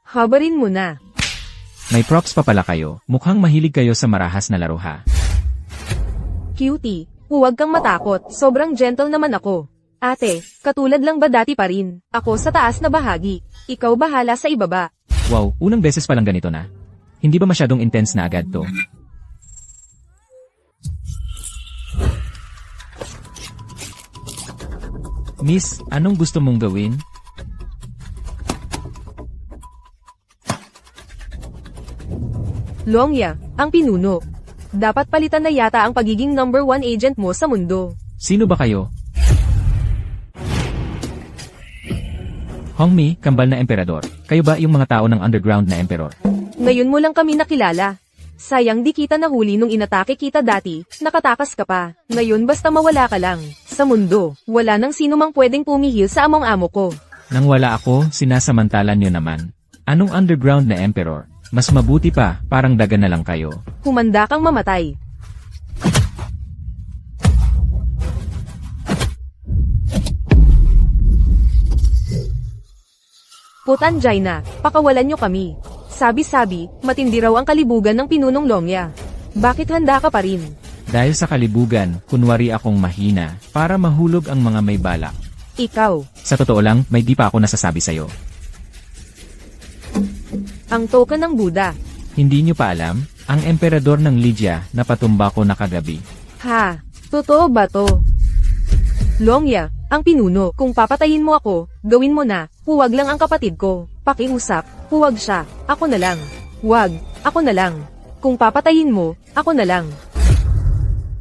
Habarin mo na. May props pa pala kayo. Mukhang mahilig kayo sa marahas na laro ha. Cutie, huwag kang matakot. Sobrang gentle naman ako. Ate, katulad lang ba dati pa rin? Ako sa taas na bahagi. Ikaw bahala sa ibaba. Wow, unang beses palang ganito na. Hindi ba masyadong intense na agad to? Miss, anong gusto mong gawin? Longya, ang pinuno. Dapat palitan na yata ang pagiging number 1 agent mo sa mundo. Sino ba kayo? Hongmi, kambal na emperador. Kayo ba yung mga tao ng underground na emperor? Ngayon mo lang kami nakilala. Sayang di kita nahuli nung inatake kita dati, nakatakas ka pa. Ngayon basta mawala ka lang. Sa mundo, wala nang sino mang pwedeng pumihil sa among amo ko. Nang wala ako, sinasamantalan nyo naman. Anong underground na emperor? Mas mabuti pa, parang daga na lang kayo. Humanda kang mamatay. Putan Jaina, pakawalan nyo kami. Sabi-sabi, matindi raw ang kalibugan ng pinunong Longya. Bakit handa ka pa rin? Dahil sa kalibugan, kunwari akong mahina, para mahulog ang mga may balak. Ikaw, Sa totoo lang, may di pa ako nasasabi sa'yo. ang token ng Buddha. Hindi nyo pa alam, ang emperador ng Lydia na patumba ko na kagabi. Ha, totoo ba to? Longya, ang pinuno, kung papatayin mo ako, gawin mo na, huwag lang ang kapatid ko. Pakiusap, huwag siya, ako na lang. Huwag, ako na lang. Kung papatayin mo, ako na lang.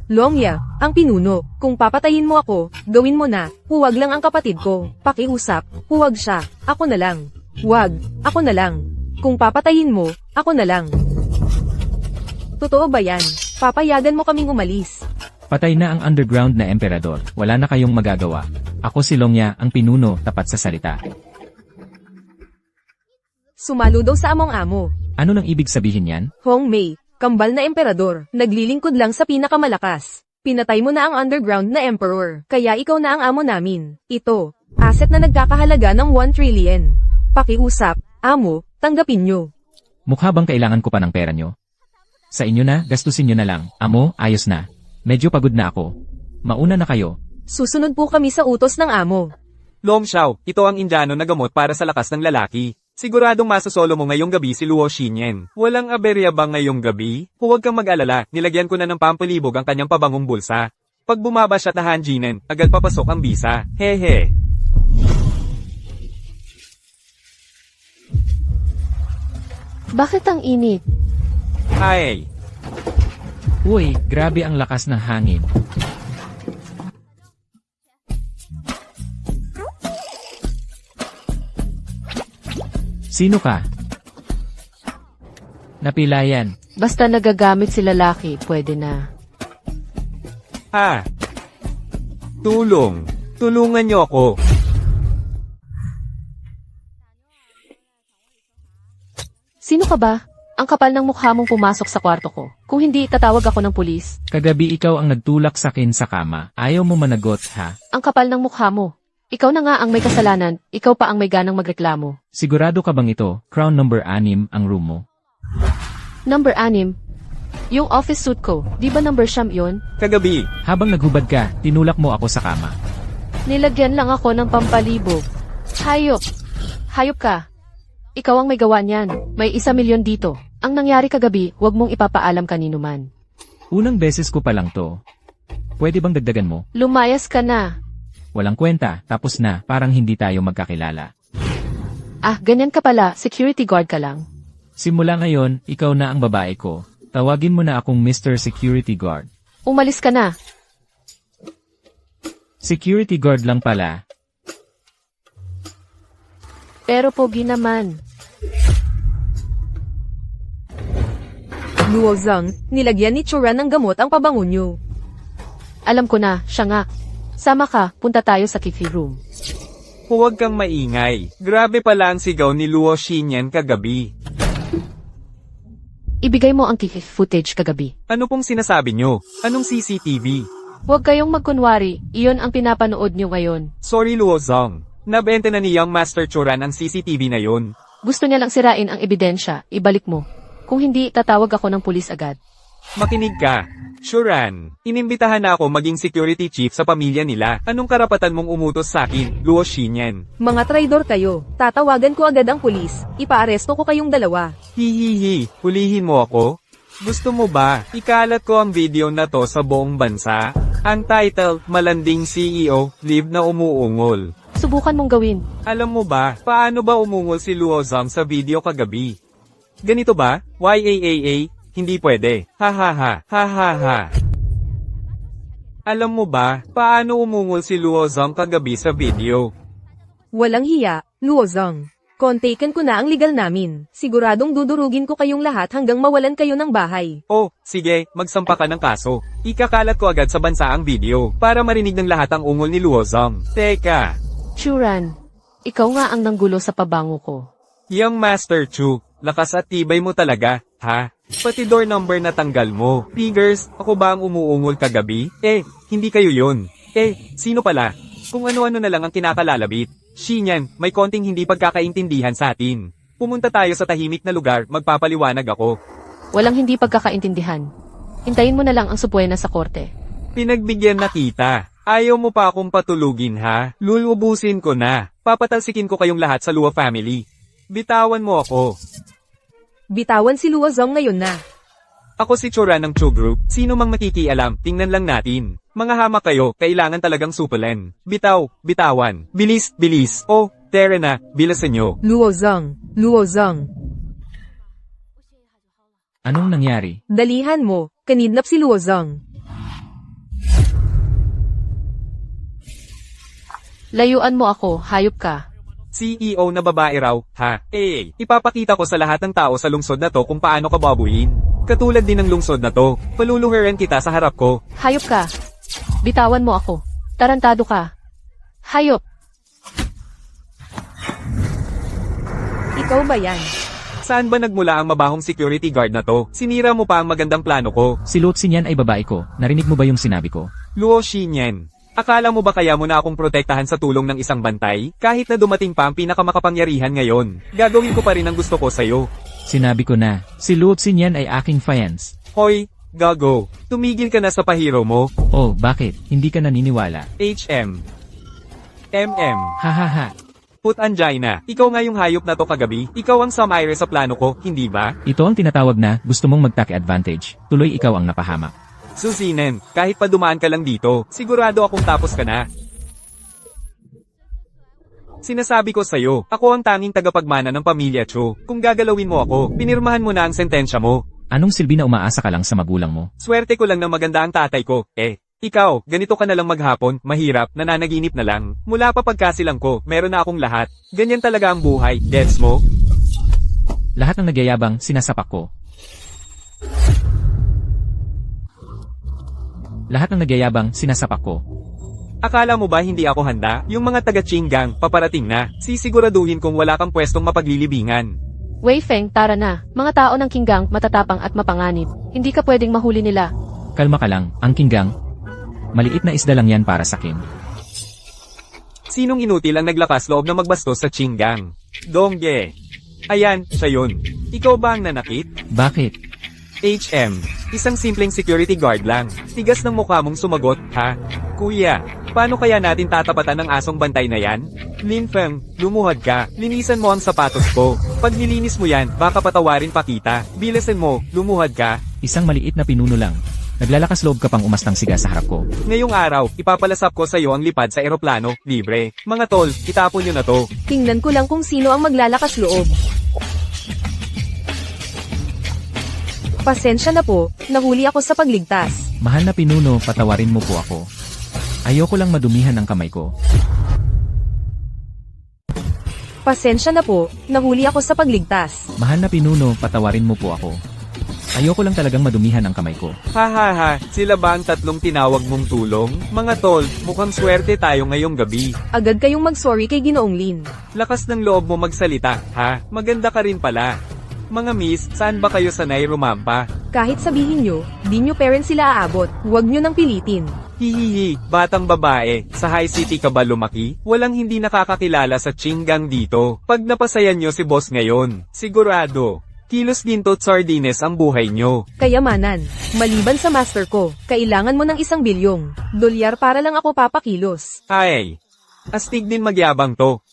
Longya, ang pinuno, kung papatayin mo ako, gawin mo na, huwag lang ang kapatid ko. Pakiusap, huwag siya, ako na lang. Huwag, ako na lang. Kung papatayin mo, ako na lang. Totoo ba yan? Papayagan mo kaming umalis. Patay na ang underground na emperador, wala na kayong magagawa. Ako si Longya, ang pinuno, tapat sa salita. Sumalo daw sa among amo. Ano nang ibig sabihin yan? Hong Mei, kambal na emperador, naglilingkod lang sa pinakamalakas. Pinatay mo na ang underground na emperor, kaya ikaw na ang amo namin. Ito, asset na nagkakahalaga ng 1 trillion. Pakiusap, amo, tanggapin nyo. Mukha bang kailangan ko pa ng pera nyo? Sa inyo na, gastusin nyo na lang. Amo, ayos na. Medyo pagod na ako. Mauna na kayo. Susunod po kami sa utos ng amo. Long Xiao, ito ang Indiano na gamot para sa lakas ng lalaki. Siguradong masasolo mo ngayong gabi si Luo Xinyan. Walang aberya ba ngayong gabi? Huwag kang mag-alala, nilagyan ko na ng pampalibog ang kanyang pabangong bulsa. Pag bumaba siya at nahanjinen, agad papasok ang bisa. Hehe. Bakit ang init? Ay, Uy, grabe ang lakas ng hangin. Sino ka? Napilayan. Basta nagagamit si lalaki, pwede na. ha. Tulong. Tulungan niyo ako. Sino ka ba? Ang kapal ng mukha mong pumasok sa kwarto ko. Kung hindi, tatawag ako ng pulis. Kagabi ikaw ang nagtulak sa akin sa kama. Ayaw mo managot, ha? Ang kapal ng mukha mo. Ikaw na nga ang may kasalanan, ikaw pa ang may ganang magreklamo. Sigurado ka bang ito, crown number 6 ang room mo? Number 6. Yung office suit ko, di ba number siyam yun? Kagabi, Habang naghubad ka, tinulak mo ako sa kama. Nilagyan lang ako ng pampalibog. Hayop. Hayop ka. Ikaw ang may gawa niyan. May 1 milyon dito. Ang nangyari kagabi, huwag mong ipapaalam kanino man. Unang beses ko pa lang to. Pwede bang dagdagan mo? Lumayas ka na. Walang kwenta, tapos na, parang hindi tayo magkakilala. Ah, ganyan ka pala, security guard ka lang. Simula ngayon, ikaw na ang babae ko. Tawagin mo na akong Mr. Security Guard. Umalis ka na. Security Guard lang pala. Pero pogi naman. Luo Zhang, nilagyan ni Churan ng gamot ang pabango nyo. Alam ko na, siya nga. Sama ka, punta tayo sa Kifi room. huwag kang maingay. Grabe pala ang sigaw ni Luo Xinyan kagabi. Ibigay mo ang Kifi footage kagabi. Ano pong sinasabi nyo? Anong CCTV? Huwag kayong magkunwari, iyon ang pinapanood nyo ngayon. Sorry Luo Zong. Nabenta na ni Young Master Choran ang CCTV na yun. Gusto niya lang sirain ang ebidensya, ibalik mo. Kung hindi, tatawag ako ng pulis agad. Makinig ka. Shuran, inimbitahan na ako maging security chief sa pamilya nila. Anong karapatan mong umutos sa akin, Luo Xinyan? Mga traidor kayo. Tatawagan ko agad ang pulis. Ipaaresto ko kayong dalawa. Hihihi, hulihin mo ako? Gusto mo ba, ikalat ko ang video na to sa buong bansa? Ang title, Malanding CEO, Live na umuungol. Subukan mong gawin. Alam mo ba, paano ba umungol si Luo Zhang sa video kagabi? Ganito ba? YAAA? Hindi pwede. Ha ha ha, ha ha ha. Alam mo ba, paano umungol si Luo Zhang kagabi sa video? Walang hiya, Luozong. Kontaken ko na ang legal namin. Siguradong dudurugin ko kayong lahat hanggang mawalan kayo ng bahay. Oh, sige, magsampa ka ng kaso. Ikakalat ko agad sa bansa ang video, para marinig ng lahat ang ungol ni Luo Zhang. Teka, Shuran, ikaw nga ang nanggulo sa pabango ko. Young Master Chu, lakas at tibay mo talaga, ha? Pati door number na tanggal mo. Figures, ako ba ang umuungol kagabi? Hindi kayo yun. Sino pala? Kung ano-ano na lang ang kinakalalabit. Xinyan, may konting hindi pagkakaintindihan sa atin. Pumunta tayo sa tahimik na lugar, magpapaliwanag ako. Walang hindi pagkakaintindihan. Hintayin mo na lang ang supwena sa korte. Pinagbigyan na kita. Ayaw mo pa akong patulugin ha? Lulubusin ko na. Papatalsikin ko kayong lahat sa Luo family. Bitawan mo ako. Bitawan si Luozong ngayon na. Ako si Chora ng Chu Group. Sino mang makikialam, tingnan lang natin. Mga hamak kayo, kailangan talagang supulen. Bitaw, bitawan. Bilis, bilis. Oh, tere na, bilasan nyo. Luozong. Luozong. Anong nangyari? Dalihan mo. Kanidnap si Luozong. Layuan mo ako, hayop ka. CEO na babae raw, ha? Ipapakita ko sa lahat ng tao sa lungsod na to kung paano ka babuin. Katulad din ng lungsod na to, paluluhuran kita sa harap ko. Hayop ka. Bitawan mo ako. Tarantado ka. Hayop. Ikaw ba yan? Saan ba nagmula ang mabahong security guard na to? Sinira mo pa ang magandang plano ko. Si Luo Xinyan ay babae ko. Narinig mo ba yung sinabi ko? Luo Xinyan. Akala mo ba kaya mo na akong protektahan sa tulong ng isang bantay? Kahit na dumating pa ang pinakamakapangyarihan ngayon, gagawin ko pa rin ang gusto ko sa'yo. Sinabi ko na, si Luo Xinyan ay aking fans. Hoy, gago, tumigil ka na sa pahiro mo. Oh, bakit? Hindi ka naniniwala? HM. MM. Hahaha. Put angina. Ikaw nga yung hayop na to kagabi. Ikaw ang sumaire sa plano ko, hindi ba? Ito ang tinatawag na gusto mong mag-take advantage. Tuloy ikaw ang napahamak. Susinen, kahit pa dumaan ka lang dito, sigurado akong tapos ka na. Sinasabi ko sa'yo, ako ang tanging tagapagmana ng pamilya Cho. Kung gagalawin mo ako, pinirmahan mo na ang sentensya mo. Anong silbi na umaasa ka lang sa magulang mo? Swerte ko lang na maganda ang tatay ko, Ikaw, ganito ka na lang maghapon, mahirap, nananaginip na lang. Mula pa pagkasilang ko, meron na akong lahat. Ganyan talaga ang buhay, gets mo? Lahat ng nagyayabang, sinasapak ko. Lahat ng nagyayabang, sinasapak ko. Akala mo ba hindi ako handa? Yung mga taga-Chingang, paparating na. Sisiguraduhin kung wala kang pwestong mapaglilibingan. Wei Feng, tara na. Mga tao ng Kinggang, matatapang at mapanganib. Hindi ka pwedeng mahuli nila. Kalma ka lang, ang Kinggang. Maliit na isda lang yan para sa akin. Sinong inutil ang naglakas loob na magbastos sa Chingang? Dongge. Ayan, siya yun. Ikaw ba ang nanakit? Bakit? HM. Isang simpleng security guard lang. Tigas ng mukha mong sumagot, ha? Kuya, paano kaya natin tatapatan ng asong bantay na yan? Lin Feng, lumuhad ka. Linisan mo ang sapatos ko. Pag nilinis mo yan, baka patawarin pa kita. Bilasan mo, lumuhad ka. Isang maliit na pinuno lang. Naglalakas loob ka pang umastang siga sa harap ko. Ngayong araw, ipapalasap ko sa iyo ang lipad sa eroplano, libre. Mga tol, itapon nyo na to. Tingnan ko lang kung sino ang maglalakas loob. Pasensya na po, nahuli ako sa pagligtas. Mahal na pinuno, patawarin mo po ako. Ayoko lang madumihan ang kamay ko. Pasensya na po, nahuli ako sa pagligtas. Mahal na pinuno, patawarin mo po ako. Ayoko lang talagang madumihan ang kamay ko. Ha ha ha, sila ba ang tatlong tinawag mong tulong? Mga tol, mukhang swerte tayo ngayong gabi. Agad kayong mag-sorry kay Ginoong Lin. Lakas ng loob mo magsalita, ha? Maganda ka rin pala. Mga miss, saan ba kayo sanay rumampa? Kahit sabihin nyo, di nyo parents sila aabot, huwag nyo nang pilitin. Hihihi, batang babae, sa high city ka ba lumaki? Walang hindi nakakakilala sa Chingang dito. Pag napasayan nyo si boss ngayon, sigurado, kilos ginto at sardines ang buhay nyo. Kayamanan. Maliban sa master ko, kailangan mo ng 1 bilyong dolyar para lang ako papakilos. Ay, astig din magyabang to.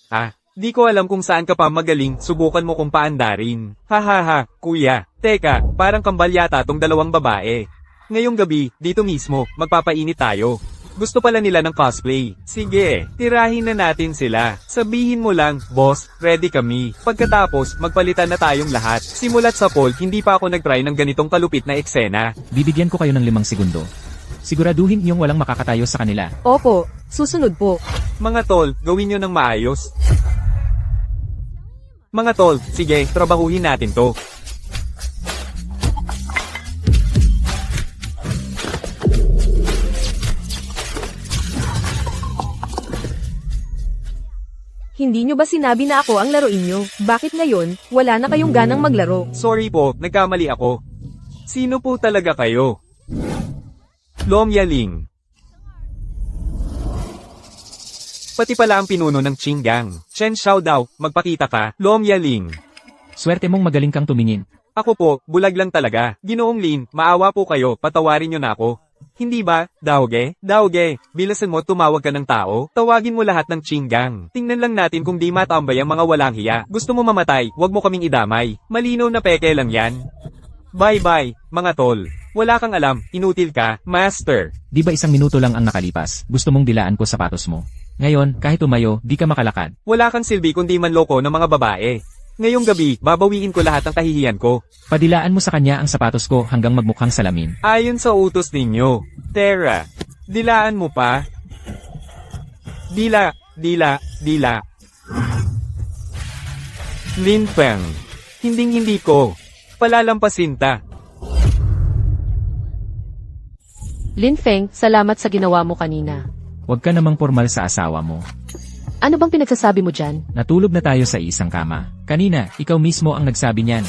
Di ko alam kung saan ka pa magaling, subukan mo kung paandarin. Hahaha, kuya, teka, parang kambal yata tong dalawang babae. Ngayong gabi, dito mismo, magpapainit tayo. Gusto pala nila ng cosplay. Sige, tirahin na natin sila. Sabihin mo lang, boss, ready kami. Pagkatapos, magpalitan na tayong lahat. Simulat sa poll, hindi pa ako nag-try ng ganitong kalupit na eksena. Bibigyan ko kayo ng 5 segundo. Siguraduhin niyong walang makakatayo sa kanila. Opo, susunod po. Mga tol, gawin nyo ng maayos. Mga tol, sige, trabahuhin natin to. Hindi nyo ba sinabi na ako ang laruin nyo? Bakit ngayon, wala na kayong ganang maglaro? Sorry po, nagkamali ako. Sino po talaga kayo? Lom Yaling. Pati pala ang pinuno ng Chingang. Chen Xiao daw, magpakita ka, Lom Yaling. Swerte mong magaling kang tumingin. Ako po, bulag lang talaga. Ginoong Lin, maawa po kayo, patawarin nyo na ako. Hindi ba, Daoge? Daoge, bilasan mo tumawag ka ng tao, tawagin mo lahat ng Chingang. Tingnan lang natin kung di matambay ang mga walang hiya. Gusto mo mamatay, wag mo kaming idamay. Malinaw na peke lang yan. Bye-bye, mga tol. Wala kang alam, inutil ka, master. Di ba 1 minuto lang ang nakalipas, gusto mong dilaan ko sapatos mo? Ngayon, kahit tumayo, di ka makalakad. Wala kang silbi kundi manloko ng mga babae. Ngayong gabi, babawiin ko lahat ng kahihiyan ko. Padilaan mo sa kanya ang sapatos ko hanggang magmukhang salamin. Ayon sa utos ninyo. Tera, dilaan mo pa. Dila. Lin Feng. Hinding-hindi ko. Palalampasin ta. Lin Feng, salamat sa ginawa mo kanina. Huwag ka namang formal sa asawa mo. Ano bang pinagsasabi mo dyan? Natulog na tayo sa isang kama. Kanina, ikaw mismo ang nagsabi niyan.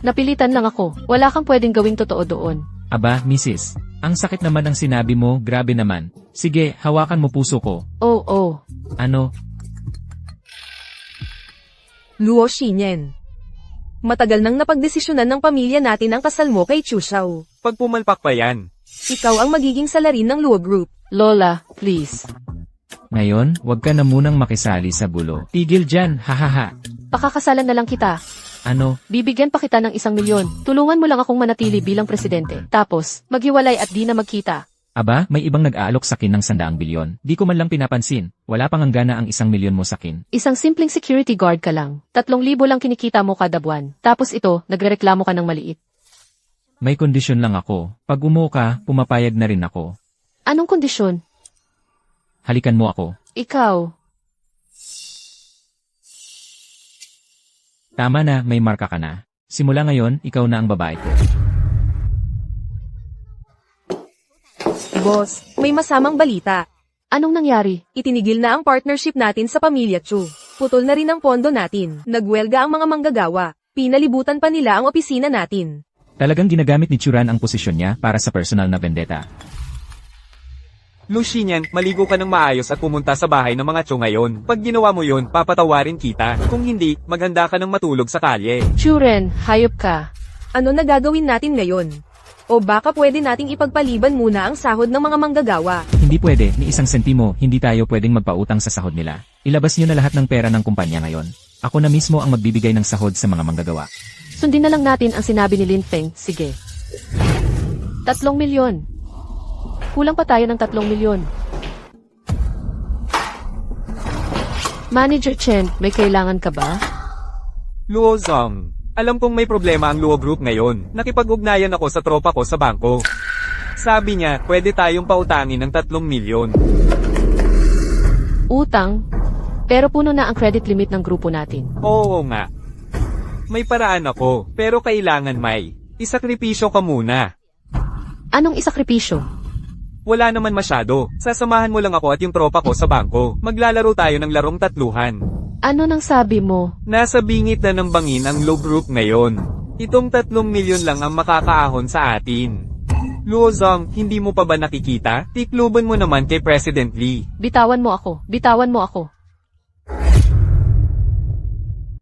Napilitan lang ako. Wala kang pwedeng gawing totoo doon. Aba, misis. Ang sakit naman ang sinabi mo, grabe naman. Sige, hawakan mo puso ko. Oh. Ano? Luo Xinyen. Matagal nang napagdesisyonan ng pamilya natin ang kasal mo kay Chu Xiao. Pag pumalpak pa yan. Ikaw ang magiging salarin ng Luo Group. Lola, please. Ngayon, huwag ka na munang makisali sa gulo. Tigil dyan, hahaha. Pakakasalan na lang kita. Ano? Bibigyan pa kita ng 1 milyon. Tulungan mo lang akong manatili bilang presidente. Tapos, maghiwalay at di na magkita. Aba, may ibang nag-aalok sakin ng 100 bilyon. Di ko man lang pinapansin. Wala pang hangana ang 1 milyon mo sakin. Isang simpleng security guard ka lang. 3,000 lang kinikita mo kada buwan. Tapos ito, nagrereklamo ka ng maliit. May kondisyon lang ako. Pag ka, pumapayag na rin ako. Anong kondisyon? Halikan mo ako. Ikaw. Tama na, may marka ka na. Simula ngayon, ikaw na ang babae ko. Boss, may masamang balita. Anong nangyari? Itinigil na ang partnership natin sa pamilya Chu. Putol na rin ang pondo natin. Nagwelga ang mga manggagawa. Pinalibutan pa nila ang opisina natin. Talagang ginagamit ni Churan ang posisyon niya para sa personal na vendetta. Lucian, maligo ka ng maayos at pumunta sa bahay ng mga Cho ngayon. Pag ginawa mo yun, papatawarin kita. Kung hindi, maghanda ka ng matulog sa kalye. Churen, hayop ka. Ano na gagawin natin ngayon? O baka pwede nating ipagpaliban muna ang sahod ng mga manggagawa. Hindi pwede, ni 1 sentimo, hindi tayo pwedeng magpautang sa sahod nila. Ilabas niyo na lahat ng pera ng kumpanya ngayon. Ako na mismo ang magbibigay ng sahod sa mga manggagawa. Sundin na lang natin ang sinabi ni Lin Feng. Sige. 3 milyon. Kulang pa tayo ng 3 milyon. Manager Chen, may kailangan ka ba? Luo Zong, alam kong may problema ang Luo Group ngayon. Nakipag-ugnayan ako sa tropa ko sa bangko. Sabi niya, pwede tayong pautangin ng 3 milyon. Utang? Pero puno na ang credit limit ng grupo natin. Oo nga. May paraan ako, pero kailangan may. Isakripisyo ka muna. Anong isakripisyo? Wala naman masyado. Sasamahan mo lang ako at yung tropa ko sa bangko. Maglalaro tayo ng larong tatluhan. Ano nang sabi mo? Nasa bingit na ng bangin ang Luo Group ngayon. Itong 3 milyon lang ang makakaahon sa atin. Luo Zong, hindi mo pa ba nakikita? Tikluban mo naman kay President Lee. Bitawan mo ako. Bitawan mo ako.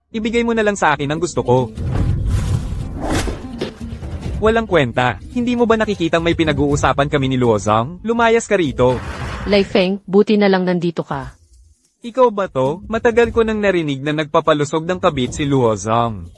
Ibigay mo na lang sa akin ang gusto ko. Walang kwenta. Hindi mo ba nakikitang may pinag-uusapan kami ni Luo Zong? Lumayas ka rito. Lei Feng, buti na lang nandito ka. Ikaw ba to? Matagal ko nang narinig na nagpapalusog ng kabit si Luo Zong.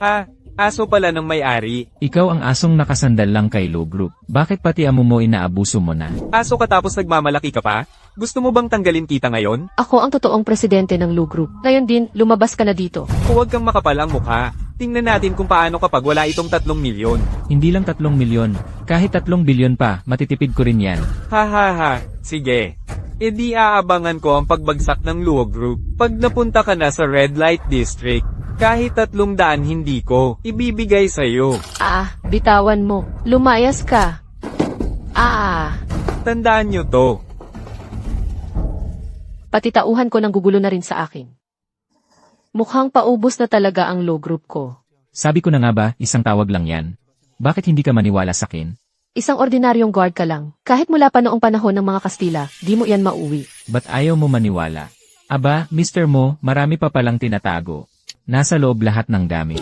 Aso pala ng may-ari. Ikaw ang asong nakasandal lang kay Lo Group. Bakit pati amo mo inaabuso mo na? Aso ka tapos nagmamalaki ka pa? Gusto mo bang tanggalin kita ngayon? Ako ang totoong presidente ng Lu Group. Ngayon din, lumabas ka na dito. Huwag kang makapal ang mukha. Tingnan natin kung paano kapag wala itong 3 milyon. Hindi lang 3 milyon. Kahit 3 bilyon pa, matitipid ko rin yan. Ha. Sige. E di aabangan ko ang pagbagsak ng Luo Group. Pag napunta ka na sa Red Light District, kahit 300 hindi ko ibibigay sa'yo. Bitawan mo. Lumayas ka. Tandaan nyo to. Pati tauhan ko nang gugulo na rin sa akin. Mukhang paubos na talaga ang Lu Group ko. Sabi ko na nga ba, isang tawag lang yan. Bakit hindi ka maniwala sa akin? Isang ordinaryong guard ka lang. Kahit mula pa noong panahon ng mga Kastila, di mo yan mauwi. Ba't ayaw mo maniwala? Aba, Mr. Mo, marami pa palang tinatago. Nasa loob lahat ng dami.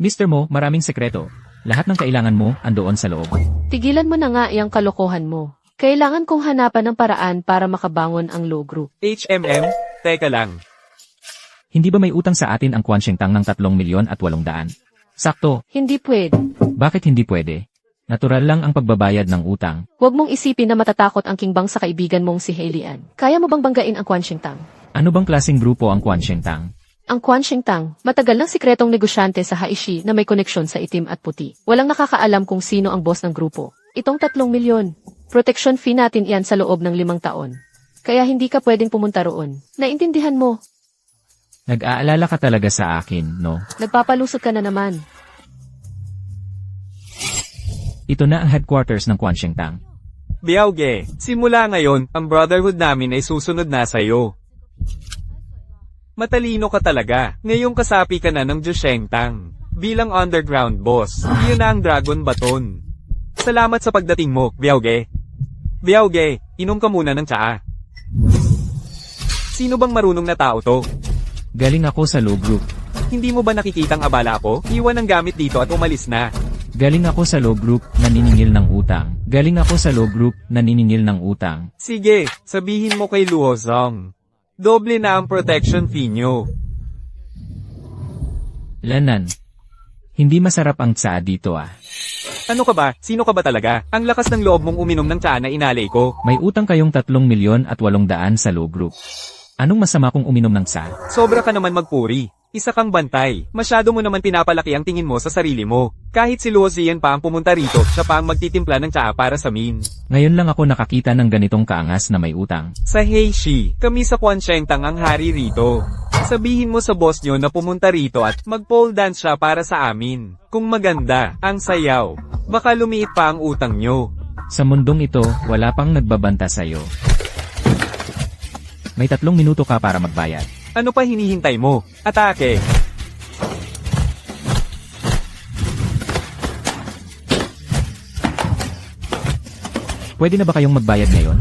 Mr. Mo, maraming sekreto. Lahat ng kailangan mo, andoon sa loob. Tigilan mo na nga iyang kalokohan mo. Kailangan kong hanapan ng paraan para makabangon ang Lu Group. HMM, teka lang. Hindi ba may utang sa atin ang Quan Shengtang ng 3,800,000? Sakto. Hindi pwede. Bakit hindi pwede? Natural lang ang pagbabayad ng utang. Huwag mong isipin na matatakot ang kingbang sa kaibigan mong si Hailian. Kaya mo bang banggain ang Quan Shengtang? Ano bang klaseng grupo ang Quan Shengtang? Ang Quan Shengtang, matagal ng sikretong negosyante sa Haishi na may koneksyon sa itim at puti. Walang nakakaalam kung sino ang boss ng grupo. Itong 3 milyon. Protection fee natin iyan sa loob ng 5 taon. Kaya hindi ka pwedeng pumunta roon. Naintindihan mo? Nag-aalala ka talaga sa akin, no? Nagpapalusot ka na naman. Ito na ang headquarters ng Quan Shengtang. Biaoge, simula ngayon, ang brotherhood namin ay susunod na sa'yo. Matalino ka talaga. Ngayong kasapi ka na ng Jushengtang. Bilang underground boss, iyon na ang Dragon Baton. Salamat sa pagdating mo, Biaoge. Biaoge, inom ka muna ng tsaa. Sino bang marunong na tao to? Galing ako sa Lu Group. Hindi mo ba nakikitang abala ako? Iwan ang gamit dito at umalis na. Galing ako sa Lu Group, naniningil ng utang. Galing ako sa Lu Group, naniningil ng utang. Sige, sabihin mo kay Luo Zong. Doble na ang protection fee nyo. Lanan. Hindi masarap ang tsaa dito ah. Ano ka ba? Sino ka ba talaga? Ang lakas ng loob mong uminom ng tsaa na inalay ko. May utang kayong 3,800,000 sa Lu Group. Anong masama kung uminom ng tsaa? Sobra ka naman magpuri. Isa kang bantay. Masyado mo naman pinapalaki ang tingin mo sa sarili mo. Kahit si Luo Ziyan pa ang pumunta rito, siya pa ang magtitimpla ng tsaa para sa min. Ngayon lang ako nakakita ng ganitong kaangas na may utang. Sa Heishi, kami sa Quan Shengtang ang hari rito. Sabihin mo sa boss nyo na pumunta rito at mag-pole dance siya para sa amin. Kung maganda, ang sayaw. Baka lumiit pa ang utang nyo. Sa mundong ito, wala pang nagbabanta sa'yo. May 3 minuto ka para magbayad. Ano pa hinihintay mo? Atake! Pwede na ba kayong magbayad ngayon?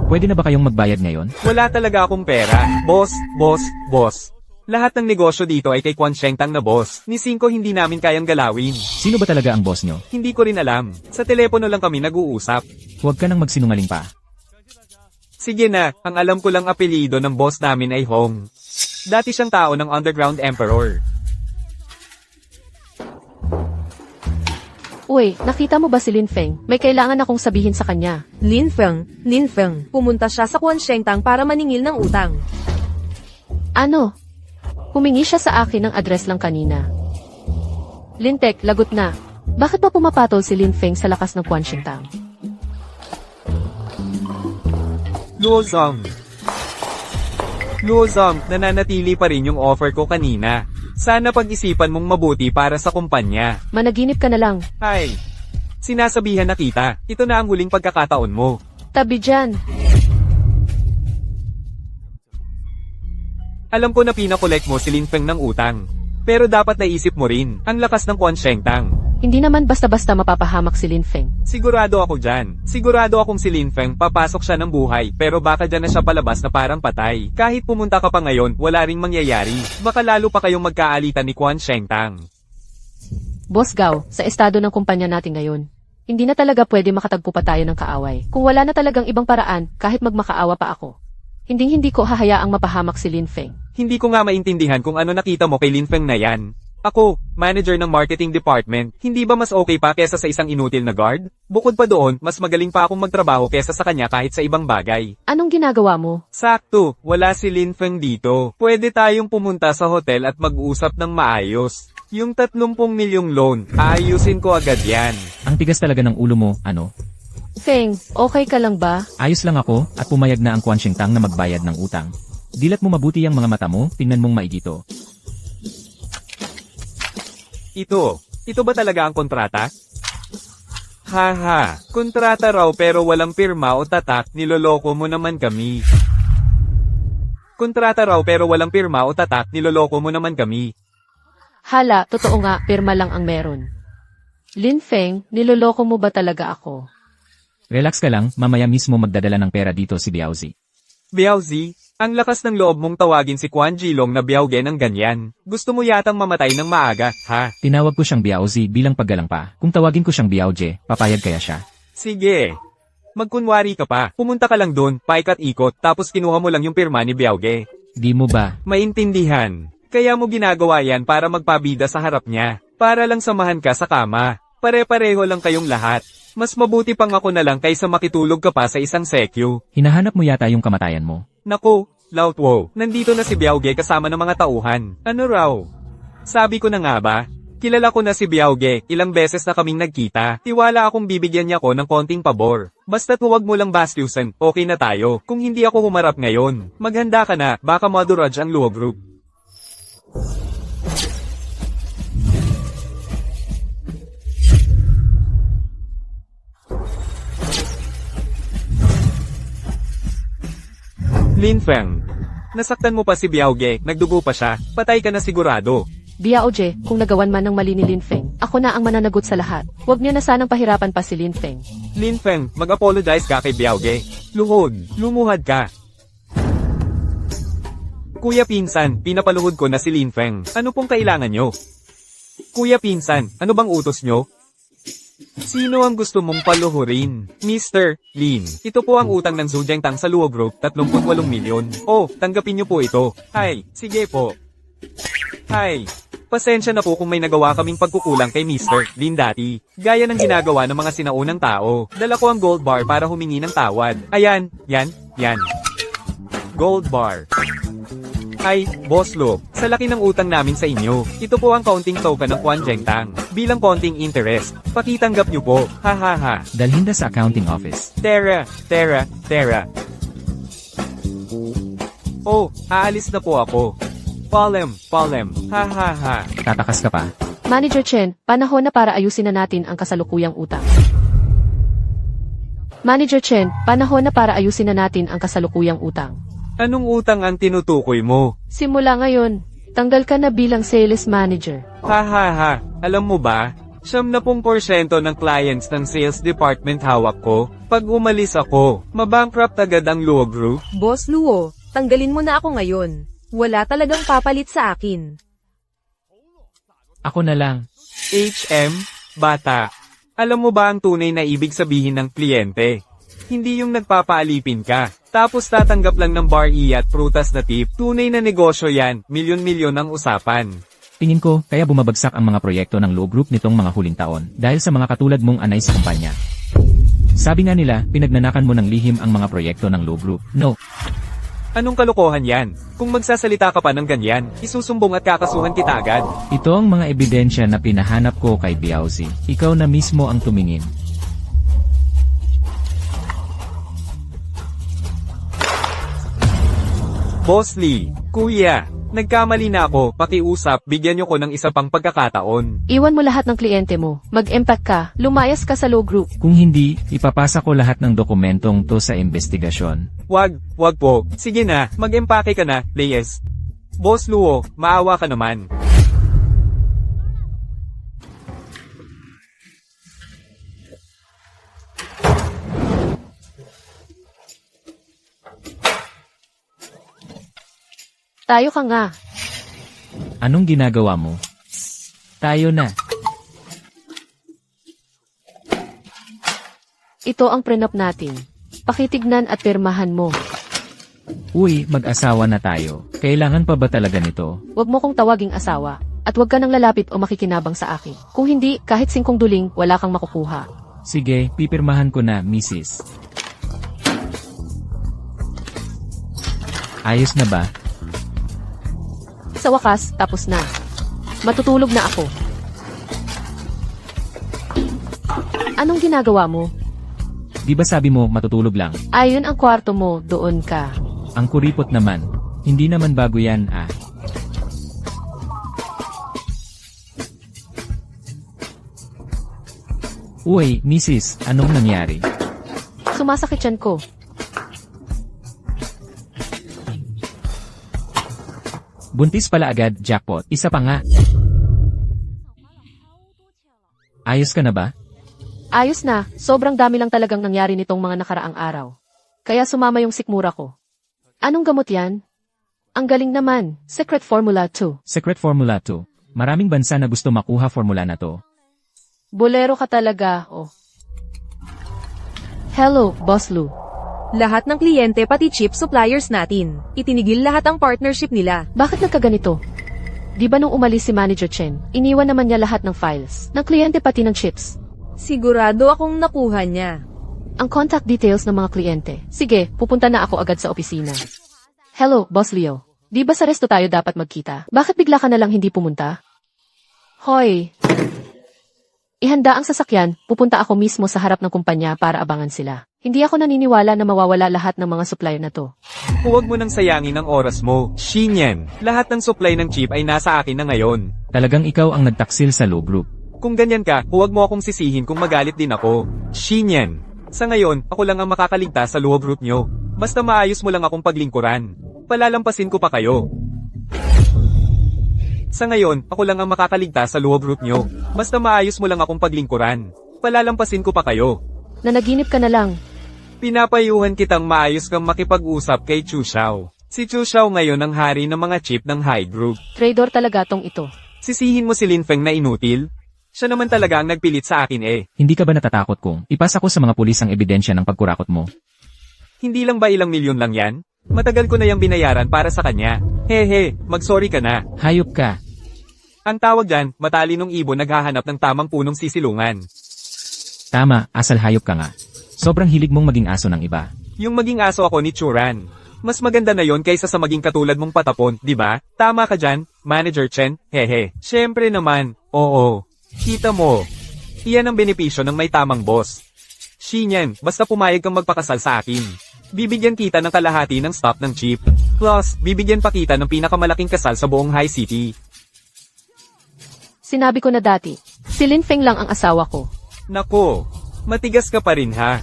Pwede na ba kayong magbayad ngayon? Wala talaga akong pera. Boss. Lahat ng negosyo dito ay kay Quan Shengtang na boss. Ni Cinco hindi namin kayang galawin. Sino ba talaga ang boss nyo? Hindi ko rin alam. Sa telepono lang kami nag-uusap. Huwag ka nang magsinungaling pa. Sige na, ang alam ko lang apelyido ng boss namin ay Hong. Dati siyang tao ng Underground Emperor. Uy, nakita mo ba si Lin Feng? May kailangan akong sabihin sa kanya. Lin Feng, pumunta siya sa Quan Shengtang para maningil ng utang. Ano? Humingi siya sa akin ng address lang kanina. Lintek, lagot na. Bakit ba pumapatol si Lin Feng sa lakas ng Quan Shengtang? Luo Zong, nananatili pa rin yung offer ko kanina. Sana pag-isipan mong mabuti para sa kumpanya. Managinip ka na lang. Ay, sinasabihan na kita. Ito na ang huling pagkakataon mo. Tabi dyan. Alam ko na pinakolek mo si Lin Feng ng utang. Pero dapat naisip mo rin, ang lakas ng Quan Shengtang. Hindi naman basta-basta mapapahamak si Lin Feng. Sigurado ako dyan. Sigurado akong si Lin Feng papasok siya ng buhay, pero baka dyan na siya palabas na parang patay. Kahit pumunta ka pa ngayon, wala ring mangyayari. Baka lalo pa kayong magkaalitan ni Quan Shengtang. Boss Gao, sa estado ng kumpanya natin ngayon, hindi na talaga pwede makatagpo pa tayo ng kaaway. Kung wala na talagang ibang paraan, kahit magmakaawa pa ako, hindi ko hahayaang mapahamak si Lin Feng. Hindi ko nga maintindihan kung ano nakita mo kay Lin Feng na yan. Ako, manager ng marketing department, hindi ba mas okay pa kesa sa isang inutil na guard? Bukod pa doon, mas magaling pa akong magtrabaho kesa sa kanya kahit sa ibang bagay. Anong ginagawa mo? Sakto, wala si Lin Feng dito. Pwede tayong pumunta sa hotel at mag-usap ng maayos. Yung 30 milyong loan, aayusin ko agad yan. Ang tigas talaga ng ulo mo, ano? Feng, okay ka lang ba? Ayos lang ako, at pumayag na ang Quan Shengtang na magbayad ng utang. Dilat mo mabuti ang mga mata mo, tingnan mong maigito. Ito ba talaga ang kontrata? Haha, kontrata raw pero walang pirma o tatak, niloloko mo naman kami. Kontrata raw pero walang pirma o tatak, niloloko mo naman kami. Hala, totoo nga, pirma lang ang meron. Lin Feng, niloloko mo ba talaga ako? Relax ka lang, mamaya mismo magdadala ng pera dito si Biaozi. Biaozi, ang lakas ng loob mong tawagin si Quan Jilong na Biaoge ng ganyan. Gusto mo yatang mamatay ng maaga, ha? Tinawag ko siyang Biaozi bilang paggalang pa. Kung tawagin ko siyang Biaoje, papayag kaya siya. Sige. Magkunwari ka pa. Pumunta ka lang doon, paikat-ikot, tapos kinuha mo lang yung pirma ni Biaoge. Di mo ba? Maintindihan. Kaya mo ginagawa yan para magpabida sa harap niya. Para lang samahan ka sa kama. Pare-pareho lang kayong lahat. Mas mabuti pang ako na lang kaysa makitulog ka pa sa isang sekyu. Hinahanap mo yata yung kamatayan mo. Naku, Lautwo, nandito na si Biaoge kasama ng mga tauhan. Ano raw? Sabi ko na nga ba? Kilala ko na si Biaoge, ilang beses na kaming nagkita. Tiwala akong bibigyan niya ko ng konting pabor. Basta't huwag mo lang bastyusan, okay na tayo. Kung hindi ako humarap ngayon, maghanda ka na, baka maduraj ang Luo Group. Lin Feng, nasaktan mo pa si Biaoge, nagdugo pa siya, patay ka na sigurado. Biaoje, kung nagawan man ng mali ni Lin Feng, ako na ang mananagot sa lahat. Huwag niyo na sanang pahirapan pa si Lin Feng. Lin Feng, mag-apologize ka kay Biaoge. Luhod, lumuhad ka. Kuya Pinsan, pinapaluhod ko na si Lin Feng. Ano pong kailangan nyo? Kuya Pinsan, ano bang utos nyo? Sino ang gusto mong paluhurin? Mr. Lin, ito po ang utang ng Zhujiang Tang sa Luo Group, 38 milyon. Oh, tanggapin niyo po ito. Hay, sige po. Hay, pasensya na po kung may nagawa kaming pagkukulang kay Mr. Lin dati. Gaya ng ginagawa ng mga sinaunang tao. Dala ko ang gold bar para humingi ng tawad. Ayan, yan. Gold bar. Ay, Boss Lo, sa laki ng utang namin sa inyo, ito po ang counting token ng Quan Shengtang. Bilang konting interest, pakitanggap nyo po, ha ha ha. Dalhin na sa accounting office. Tera. Oh, aalis na po ako. Palem, ha ha ha. Tatakas ka pa. Manager Chen, panahon na para ayusin na natin ang kasalukuyang utang. Manager Chen, panahon na para ayusin na natin ang kasalukuyang utang. Anong utang ang tinutukoy mo? Simula ngayon, tanggal ka na bilang sales manager. Ha ha ha, alam mo ba? 70% ng clients ng sales department hawak ko. Pag umalis ako, mabankrupt agad ang Luo Group. Boss Luo, tanggalin mo na ako ngayon. Wala talagang papalit sa akin. Ako na lang. HM, bata. Alam mo ba ang tunay na ibig sabihin ng kliyente? Hindi yung nagpapaalipin ka, tapos tatanggap lang ng bar at prutas na tip. Tunay na negosyo yan, milyon-milyon ang usapan. Tingin ko, kaya bumabagsak ang mga proyekto ng Luo Group nitong mga huling taon, dahil sa mga katulad mong anay sa kumpanya. Sabi nga nila, pinagnanakan mo ng lihim ang mga proyekto ng Luo Group. No. Anong kalokohan yan? Kung magsasalita ka pa ng ganyan, isusumbong at kakasuhan kita agad. Ito ang mga ebidensya na pinahanap ko kay Biaozi. Ikaw na mismo ang tumingin. Boss Lee, kuya, nagkamali na ako, pakiusap, bigyan niyo ko ng isa pang pagkakataon. Iwan mo lahat ng kliyente mo, mag-impact ka, lumayas ka sa Luo Group. Kung hindi, ipapasa ko lahat ng dokumentong to sa investigasyon. Wag po, sige na, mag-empake ka na, Leyes. Boss Luo, maawa ka naman. Tayo ka nga. Anong ginagawa mo? Tayo na. Ito ang prenup natin. Pakitignan at pirmahan mo. Uy, mag-asawa na tayo. Kailangan pa ba talaga nito? Huwag mo kong tawaging asawa. At huwag ka nang lalapit o makikinabang sa akin. Kung hindi, kahit 5 duling, wala kang makukuha. Sige, pipirmahan ko na, Mrs. Ayos na ba? Sa wakas, tapos na. Matutulog na ako. Anong ginagawa mo? Di ba sabi mo matutulog lang? Ayun ang kwarto mo, doon ka. Ang kuripot naman. Hindi naman bago yan, ah. Uy, Mrs., anong nangyari? Sumasakit yan ko. Buntis pala agad, jackpot. Isa pa nga. Ayos ka na ba? Ayos na, sobrang dami lang talagang nangyari nitong mga nakaraang araw. Kaya sumama yung sikmura ko. Anong gamot yan? Ang galing naman, Secret Formula 2. Secret Formula 2. Maraming bansa na gusto makuha formula na to. Bolero ka talaga, oh. Hello, Boss Lou. Lahat ng kliyente pati chip suppliers natin. Itinigil lahat ang partnership nila. Bakit nagkaganito? Di ba nung umalis si Manager Chen, iniwan naman niya lahat ng files, ng kliyente pati ng chips? Sigurado akong nakuha niya. Ang contact details ng mga kliyente. Sige, pupunta na ako agad sa opisina. Hello, Boss Leo. Di ba sa resto tayo dapat magkita? Bakit bigla ka na lang hindi pumunta? Hoy. Ihanda ang sasakyan, pupunta ako mismo sa harap ng kumpanya para abangan sila. Hindi ako naniniwala na mawawala lahat ng mga supplier na to. Huwag mo nang sayangin ang oras mo, Shinyan. Lahat ng supply ng chip ay nasa akin na ngayon. Talagang ikaw ang nagtaksil sa Low Group. Kung ganyan ka, huwag mo akong sisihin kung magalit din ako. Shinyan. Sa ngayon, ako lang ang makakaligtas sa Luo Group nyo. Basta maayos mo lang akong paglingkuran. Palalampasin ko pa kayo. Sa ngayon, ako lang ang makakaligtas sa Luo Group nyo. Basta maayos mo lang akong paglingkuran. Palalampasin ko pa kayo. Nanaginip ka na lang. Pinapayuhan kitang maayos kang makipag-usap kay Chu Xiao. Si Chu Xiao ngayon ang hari ng mga chip ng High Group. Trader talaga tong ito. Sisihin mo si Lin Feng na inutil? Siya naman talaga ang nagpilit sa akin eh. Hindi ka ba natatakot kung ipasa ko sa mga pulis ang ebidensya ng pagkurakot mo? Hindi lang ba ilang milyon lang yan? Matagal ko na yung binayaran para sa kanya. Hehe, mag-sorry ka na. Hayop ka. Ang tawag dyan, matalinong ibon naghahanap ng tamang punong sisilungan. Tama, asal hayop ka nga. Sobrang hilig mong maging aso ng iba. Yung maging aso ako ni Churan. Mas maganda na yon kaysa sa maging katulad mong patapon, di ba? Tama ka dyan, Manager Chen, hehe. Siyempre naman, oo. Kita mo. Iyan ang benepisyo ng may tamang boss. Shinyan, basta pumayag kang magpakasal sa akin. Bibigyan kita ng kalahati ng stock ng chip. Plus, bibigyan pa kita ng pinakamalaking kasal sa buong High City. Sinabi ko na dati, si Lin Feng lang ang asawa ko. Nako, matigas ka pa rin ha.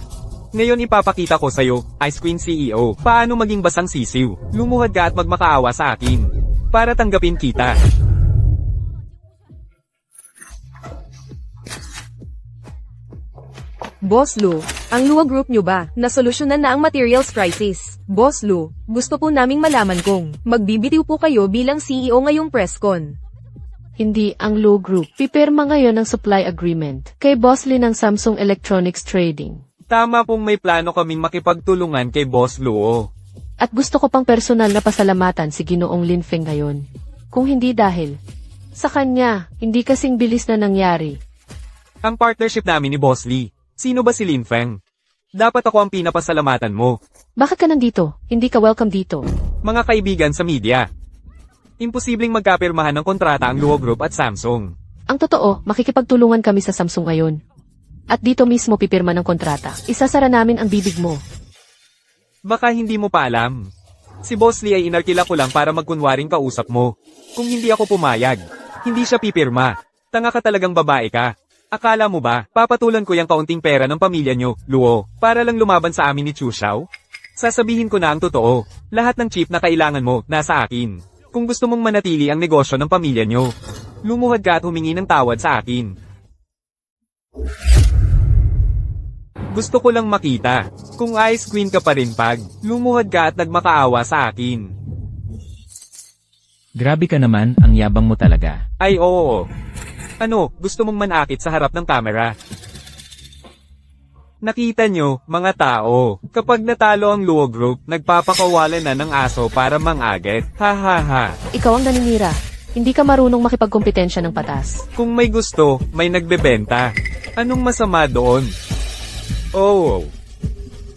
Ngayon ipapakita ko sa'yo, Ice Queen CEO, paano maging basang sisiw. Lumuhad ka at magmakaawa sa akin. Para tanggapin kita. Boss Lou, ang Luo Group nyo ba, nasolusyonan na ang materials crisis? Boss Lou, gusto po naming malaman kung magbibitiw po kayo bilang CEO ngayong presscon. Hindi ang Luo Group. Pipirma ngayon ng supply agreement kay Boss Lin ng Samsung Electronics Trading. Tama pong may plano kaming makipagtulungan kay Boss Luo. At gusto ko pang personal na pasalamatan si Ginoong Lin Feng ngayon. Kung hindi dahil sa kanya, hindi kasing bilis na nangyari. Ang partnership namin ni Boss Lee. Sino ba si Lin Feng? Dapat ako ang pinapasalamatan mo. Bakit ka nandito? Hindi ka welcome dito. Mga kaibigan sa media. Imposibleng magkapirmahan ng kontrata ang Luo Group at Samsung. Ang totoo, makikipagtulungan kami sa Samsung ngayon. At dito mismo pipirma ng kontrata. Isasara namin ang bibig mo. Baka hindi mo pa alam. Si Boss Lee ay inarkila ko lang para magkunwaring kausap mo. Kung hindi ako pumayag, hindi siya pipirma. Tanga ka talagang babae ka. Akala mo ba, papatulan ko yung kaunting pera ng pamilya nyo, Luo, para lang lumaban sa amin ni Chu Xiao? Sasabihin ko na ang totoo. Lahat ng chip na kailangan mo, nasa akin. Kung gusto mong manatili ang negosyo ng pamilya nyo, lumuhad ka at humingi ng tawad sa akin. Gusto ko lang makita, kung Ice Queen ka pa rin pag, lumuhad ka at nagmakaawa sa akin. Grabe ka naman, ang yabang mo talaga. Ay oo. Ano, gusto mong manakit sa harap ng kamera? Nakita nyo, mga tao, kapag natalo ang Luo Group, nagpapakawalan na ng aso para mangagit. Ha ha ha. Ikaw ang naninira. Hindi ka marunong makipagkompetensya ng patas. Kung may gusto, may nagbebenta. Anong masama doon? Oh.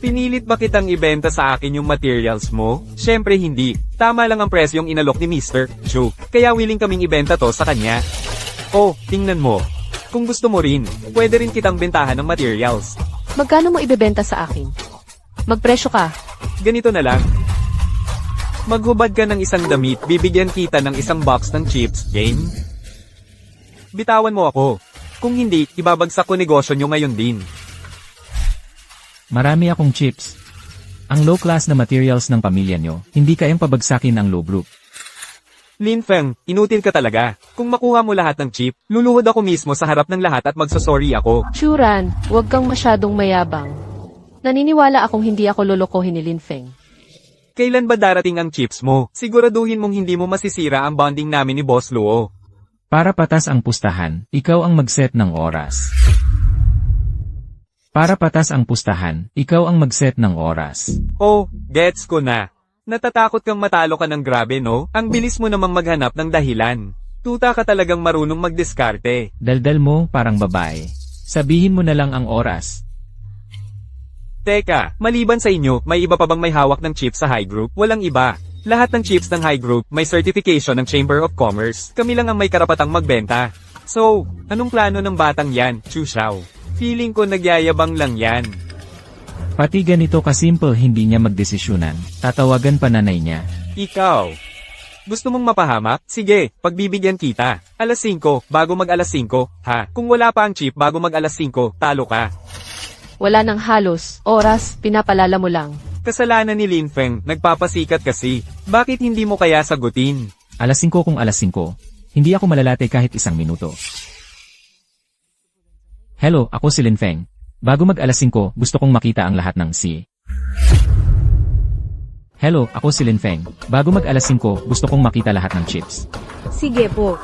Pinilit ba kitang ibenta sa akin yung materials mo? Syempre hindi. Tama lang ang presyong inalok ni Mr. Chu. Kaya willing kaming ibenta to sa kanya. Oh, tingnan mo. Kung gusto mo rin, pwede rin kitang bentahan ng materials. Magkano mo ibebenta sa akin? Magpresyo ka. Ganito na lang. Maghubad ka ng isang damit, bibigyan kita ng isang box ng chips, game? Bitawan mo ako. Kung hindi, ibabagsak ko negosyo nyo ngayon din. Marami akong chips. Ang low class na materials ng pamilya nyo, hindi kayang pabagsakin ang low group. Lin Feng, inutil ka talaga. Kung makuha mo lahat ng chip, luluhod ako mismo sa harap ng lahat at magsasorry ako. Churan, huwag kang masyadong mayabang. Naniniwala akong hindi ako lolokohin ni Lin Feng. Kailan ba darating ang chips mo? Siguraduhin mong hindi mo masisira ang bonding namin ni Boss Luo. Para patas ang pustahan, ikaw ang mag-set ng oras. Para patas ang pustahan, ikaw ang mag-set ng oras. Oh, gets ko na. Natatakot kang matalo ka ng grabe no? Ang bilis mo namang maghanap ng dahilan. Tuta ka talagang marunong magdiskarte. Daldal mo parang babae. Sabihin mo na lang ang oras. Teka, maliban sa inyo, may iba pa bang may hawak ng chips sa High Group? Walang iba. Lahat ng chips ng High Group may certification ng Chamber of Commerce. Kami lang ang may karapatang magbenta. So, anong plano ng batang yan, Chu Xiao? Feeling ko nagyayabang lang yan. Pati ganito kasimple hindi niya magdesisyonan, tatawagan pa nanay niya. Ikaw. Gusto mong mapahamak? Sige, pagbibigyan kita. Alas 5, bago mag alas 5, ha? Kung wala pa ang chip bago mag alas 5, talo ka. Wala nang halos, oras, pinapalala mo lang. Kasalanan ni Lin Feng, nagpapasikat kasi. Bakit hindi mo kaya sagutin? Alas 5 kung alas 5. Hindi ako malalate kahit isang minuto. Hello, ako si Lin Feng. Bago mag alas 5, gusto kong makita ang lahat ng si. Hello, ako si Lin Feng. Bago mag alas 5, gusto kong makita lahat ng chips. Sige po.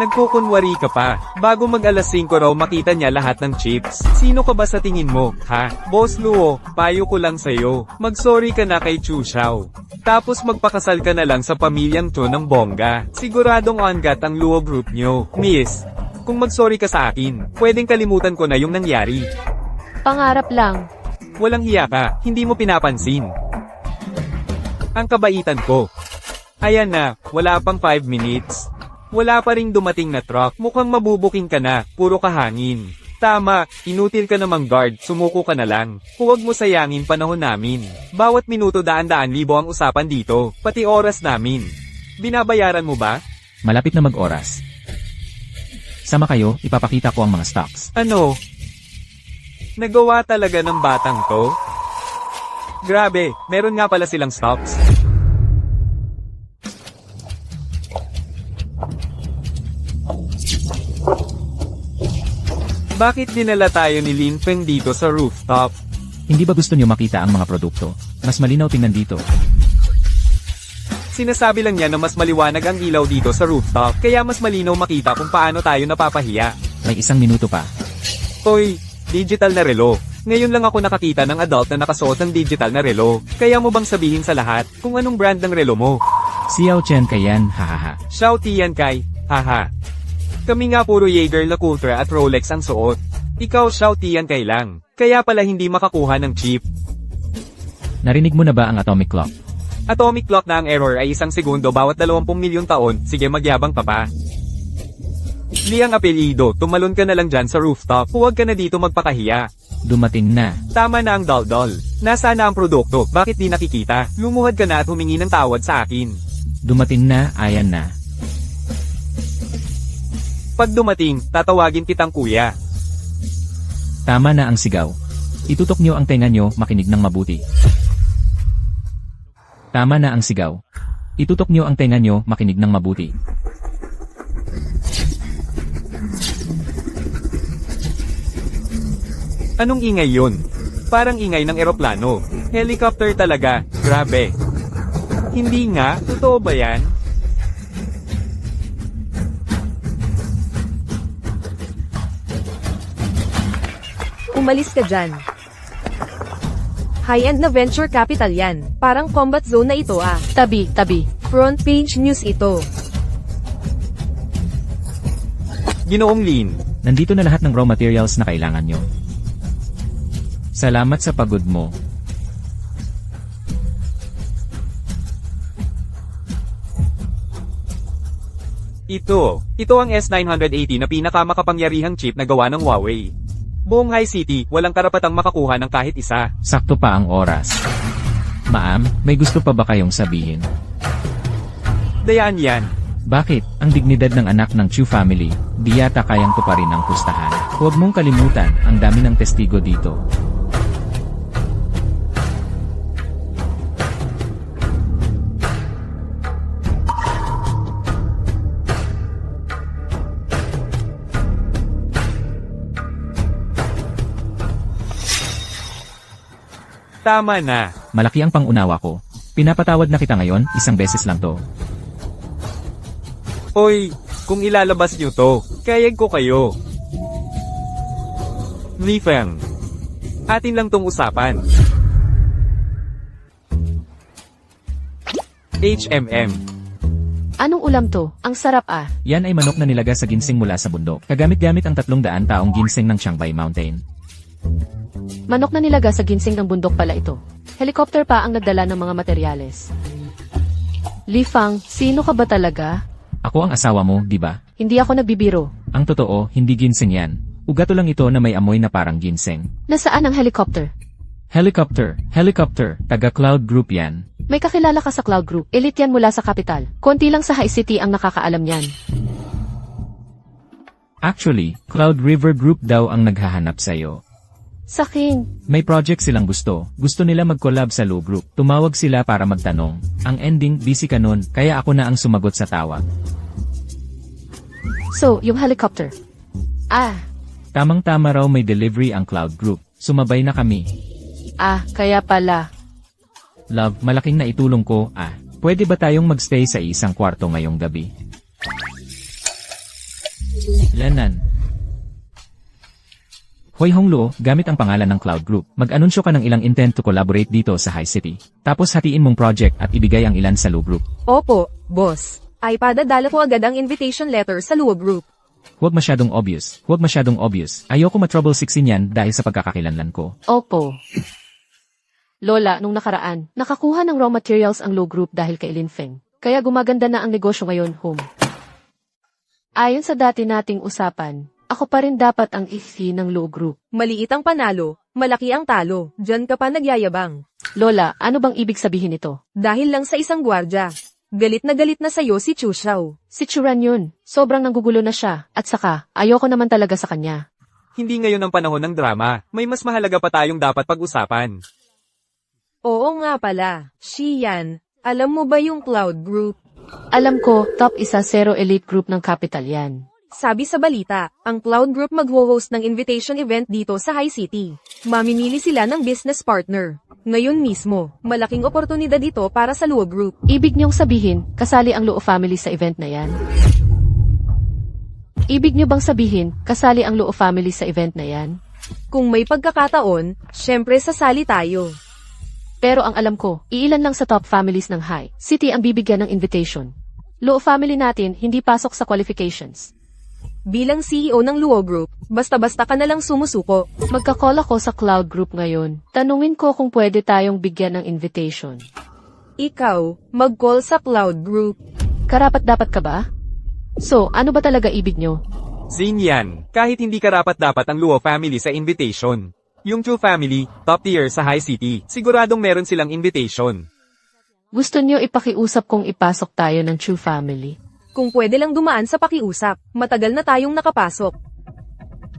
Nagkukunwari ka pa. Bago mag alas 5 raw makita niya lahat ng chips. Sino ka ba sa tingin mo, ha? Boss Luo, payo ko lang sa'yo. Mag-sorry ka na kay Chu Xiao. Tapos magpakasal ka na lang sa pamilyang to ng bongga. Siguradong ongat ang Luo Group nyo. Miss, kung mag-sorry ka sa akin, pwedeng kalimutan ko na yung nangyari. Pangarap lang. Walang hiya ka, hindi mo pinapansin. Ang kabaitan ko. Ayan na, wala pang 5 minutes. Wala pa ring dumating na truck, mukhang mabubuking ka na, puro kahangin. Tama, inutil ka namang guard, sumuko ka na lang. Huwag mo sayangin panahon namin. Bawat minuto daan-daan libo ang usapan dito, pati oras namin. Binabayaran mo ba? Malapit na mag-oras. Sama kayo, ipapakita ko ang mga stocks. Ano? Nagawa talaga ng batang to? Grabe, meron nga pala silang stocks. Bakit dinala tayo ni Lin Feng dito sa rooftop? Hindi ba gusto niyo makita ang mga produkto? Mas malinaw tingnan dito. Sinasabi lang niya na mas maliwanag ang ilaw dito sa rooftop, kaya mas malinaw makita kung paano tayo napapahiya. May 1 minuto pa. Hoy, digital na relo. Ngayon lang ako nakakita ng adult na nakasuot ng digital na relo. Kaya mo bang sabihin sa lahat kung anong brand ng relo mo? Xiao Chen Kayan, hahaha. Xiao Tian Kai, haha. Kami nga puro Jaeger LeCoultre at Rolex ang suot. Ikaw Xiao Tian Kai lang. Kaya pala hindi makakuha ng chip. Narinig mo na ba ang atomic clock? Atomic clock na ang error ay 1 segundo bawat 20 milyong taon. Sige magyabang ka pa. Liang apelido, tumalon ka na lang dyan sa rooftop. Huwag ka na dito magpakahiya. Dumating na. Tama na ang daldal. Nasaan na ang produkto? Bakit di nakikita? Lumuhad ka na at humingi ng tawad sa akin. Dumating na, ayan na. Pag dumating, tatawagin kitang kuya. Tama na ang sigaw. Itutok nyo ang tenga nyo, makinig ng mabuti. Tama na ang sigaw. Itutok nyo ang tenga nyo, makinig ng mabuti. Anong ingay yun? Parang ingay ng eroplano. Helicopter talaga, grabe. Hindi nga, totoo ba yan? Umalis ka dyan. High-end na venture capital yan. Parang combat zone na ito ah. Tabi. Front page news ito. Ginoong Lin, Nandito na lahat ng raw materials na kailangan nyo. Salamat sa pagod mo. Ito ang S980 na pinakamakapangyarihang chip na gawa ng Huawei. Buong High City, walang karapatang makakuha ng kahit isa. Sakto pa ang oras. Ma'am, may gusto pa ba kayong sabihin? Dayaan yan. Bakit, ang dignidad ng anak ng Chu family, di yata kayang tuparin ang pustahan. Huwag mong kalimutan, ang dami ng testigo dito. Tama na. Malaki ang pangunawa ko. Pinapatawad na kita ngayon, isang beses lang to. Hoy, kung ilalabas niyo to, kayag ko kayo. Li Feng. Atin lang tong usapan. HMM. Anong ulam to? Ang sarap ah. Yan ay manok na nilaga sa ginseng mula sa bundok. Kagamit-gamit ang 300 taong ginseng ng Chiangbai Mountain. Manok na nilaga sa ginseng ng bundok pala ito. Helicopter pa ang nagdala ng mga materyales. Li Fang, sino ka ba talaga? Ako ang asawa mo, di ba? Hindi ako nagbibiro. Ang totoo, hindi ginseng yan. Ugato lang ito na may amoy na parang ginseng. Nasaan ang helicopter? Helicopter, taga Cloud Group yan. May kakilala ka sa Cloud Group. Elite yan mula sa kapital. Konti lang sa High City ang nakakaalam niyan. Actually, Cloud River Group daw ang naghahanap sa'yo. Sakin. May project silang gusto. Gusto nila mag-collab sa Low Group. Tumawag sila para magtanong. Ang ending, busy ka nun, kaya ako na ang sumagot sa tawag. So, yung helicopter. Ah, Tamang-tama raw may delivery ang Cloud Group. Sumabay na kami. kaya pala. Love, malaking naitulong ko, Pwede ba tayong magstay sa isang kwarto ngayong gabi? Lanan. Hoy Hongluo, gamit ang pangalan ng Cloud Group, mag-anunsyo ka ng ilang intent to collaborate dito sa High City. Tapos hatiin mong project at ibigay ang ilan sa Low Group. Opo, boss. Ay padadala ko agad ang invitation letter sa Luo Group. Huwag masyadong obvious. Ayoko ma-trouble 16 yan dahil sa pagkakakilanlan ko. Opo. Lola, nung nakaraan, nakakuha ng raw materials ang Low Group dahil kay Lin Feng. Kaya gumaganda na ang negosyo ngayon, home. Ayon sa dati nating usapan, ako pa rin dapat ang ihi ng Low Group. Maliit ang panalo, malaki ang talo. Diyan ka pa nagyayabang. Lola, ano bang ibig sabihin nito? Dahil lang sa isang gwardya. Galit na sa'yo si Chu Xiao. Si Churan yun. Sobrang nanggugulo na siya. At saka, ayoko naman talaga sa kanya. Hindi ngayon ang panahon ng drama. May mas mahalaga pa tayong dapat pag-usapan. Oo nga pala. Xian, alam mo ba yung Cloud Group? Alam ko, top isa 0 elite group ng capital yan. Sabi sa balita, ang Cloud Group magho-host ng invitation event dito sa High City. Mamimili sila ng business partner. Ngayon mismo, malaking oportunidad ito para sa Luo Group. Ibig niyong sabihin, kasali ang Luo family sa event na yan? Ibig niyo bang sabihin, kasali ang Luo family sa event na yan? Kung may pagkakataon, syempre sasali tayo. Pero ang alam ko, iilan lang sa top families ng High City ang bibigyan ng invitation. Luo family natin, hindi pasok sa qualifications. Bilang CEO ng Luo Group, basta-basta ka na lang sumusuko. Magka-call ako sa Cloud Group ngayon. Tanungin ko kung pwede tayong bigyan ng invitation. Ikaw, mag-call sa Cloud Group. Karapat-dapat ka ba? So, ano ba talaga ibig nyo? Zin yan, kahit hindi karapat-dapat ang Luo family sa invitation. Yung Chu family, top tier sa High City, siguradong meron silang invitation. Gusto nyo ipakiusap kung ipasok tayo ng Chu family? Kung pwede lang dumaan sa pakiusap, matagal na tayong nakapasok.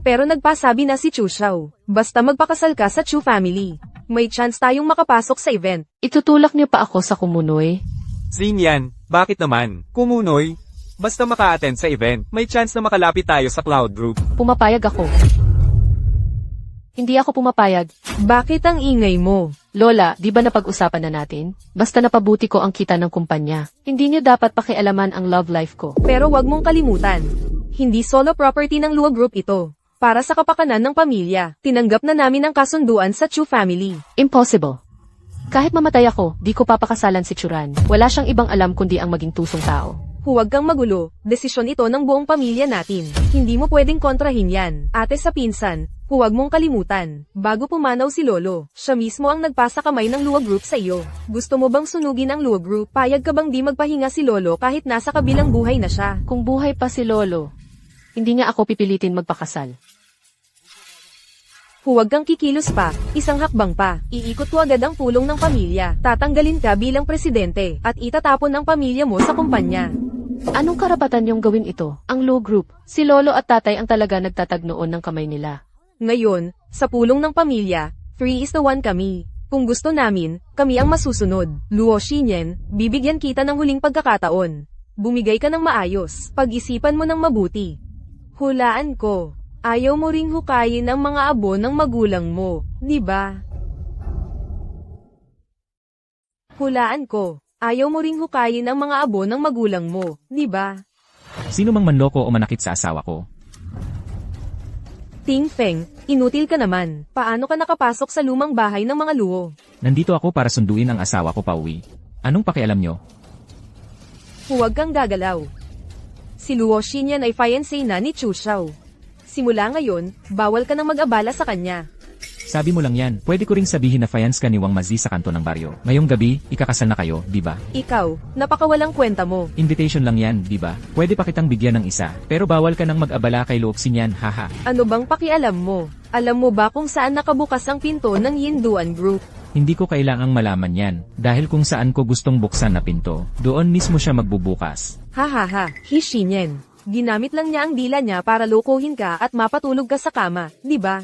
Pero nagpasabi na si Chu Xiao, basta magpakasal ka sa Chu family, may chance tayong makapasok sa event. Itutulak niyo pa ako sa kumunoy? Zin yan, bakit naman? Kumunoy. Basta maka-attend sa event, may chance na makalapit tayo sa Cloud Group. Pumapayag ako. Hindi ako pumapayag. Bakit ang ingay mo? Lola, di ba napag-usapan na natin? Basta napabuti ko ang kita ng kumpanya. Hindi niyo dapat pakialaman ang love life ko. Pero wag mong kalimutan, hindi solo property ng Luo Group ito. Para sa kapakanan ng pamilya, tinanggap na namin ang kasunduan sa Chu family. Impossible. Kahit mamatay ako, di ko papakasalan si Churan. Wala siyang ibang alam kundi ang maging tusong tao. Huwag kang magulo, desisyon ito ng buong pamilya natin. Hindi mo pwedeng kontrahin yan. Ate sa pinsan, huwag mong kalimutan. Bago pumanaw si Lolo, siya mismo ang nagpasa kamay ng Luo Group sa iyo. Gusto mo bang sunugin ang Luo Group? Payag ka bang di magpahinga si Lolo kahit nasa kabilang buhay na siya? Kung buhay pa si Lolo, hindi nga ako pipilitin magpakasal. Huwag kang kikilos pa, isang hakbang pa, iikot ko agad ang pulong ng pamilya, tatanggalin ka bilang presidente, at itatapon ang pamilya mo sa kumpanya. Anong karapatan yung gawin ito? Ang Luo Group, si Lolo at Tatay ang talaga nagtatag noon ng kamay nila. Ngayon, sa pulong ng pamilya, 3:1 kami. Kung gusto namin, kami ang masusunod. Luo Shinyen, bibigyan kita ng huling pagkakataon. Bumigay ka ng maayos, pag-isipan mo ng mabuti. Hulaan ko. Ayaw mo ring hukayin ang mga abo ng magulang mo, di ba? Hulaan ko. Ayaw mo ring hukayin ang mga abo ng magulang mo, di ba? Sino mang manloko o manakit sa asawa ko? Ting Feng, inutil ka naman. Paano ka nakapasok sa lumang bahay ng mga luo? Nandito ako para sunduin ang asawa ko pauwi. Anong pakialam nyo? Huwag kang gagalaw. Si Luo Xinyan ay fiancé na ni Chu Xiao. Simula ngayon, bawal ka nang mag-abala sa kanya. Sabi mo lang yan, pwede ko ring sabihin na fiance ka ni Wang Mazi sa kanto ng baryo. Ngayong gabi, ikakasal na kayo, di ba? Ikaw, napakawalang kwenta mo. Invitation lang yan, di ba? Pwede pa kitang bigyan ng isa, pero bawal ka nang mag-abala kay Luo Xinyan, haha. Ano bang pakialam mo? Alam mo ba kung saan nakabukas ang pinto ng Yinduan Group? Hindi ko kailangang malaman yan, dahil kung saan ko gustong buksan na pinto, doon mismo siya magbubukas. Hahaha, Hishinyen. Ginamit lang niya ang dila niya para lokohin ka at mapatulog ka sa kama, di ba?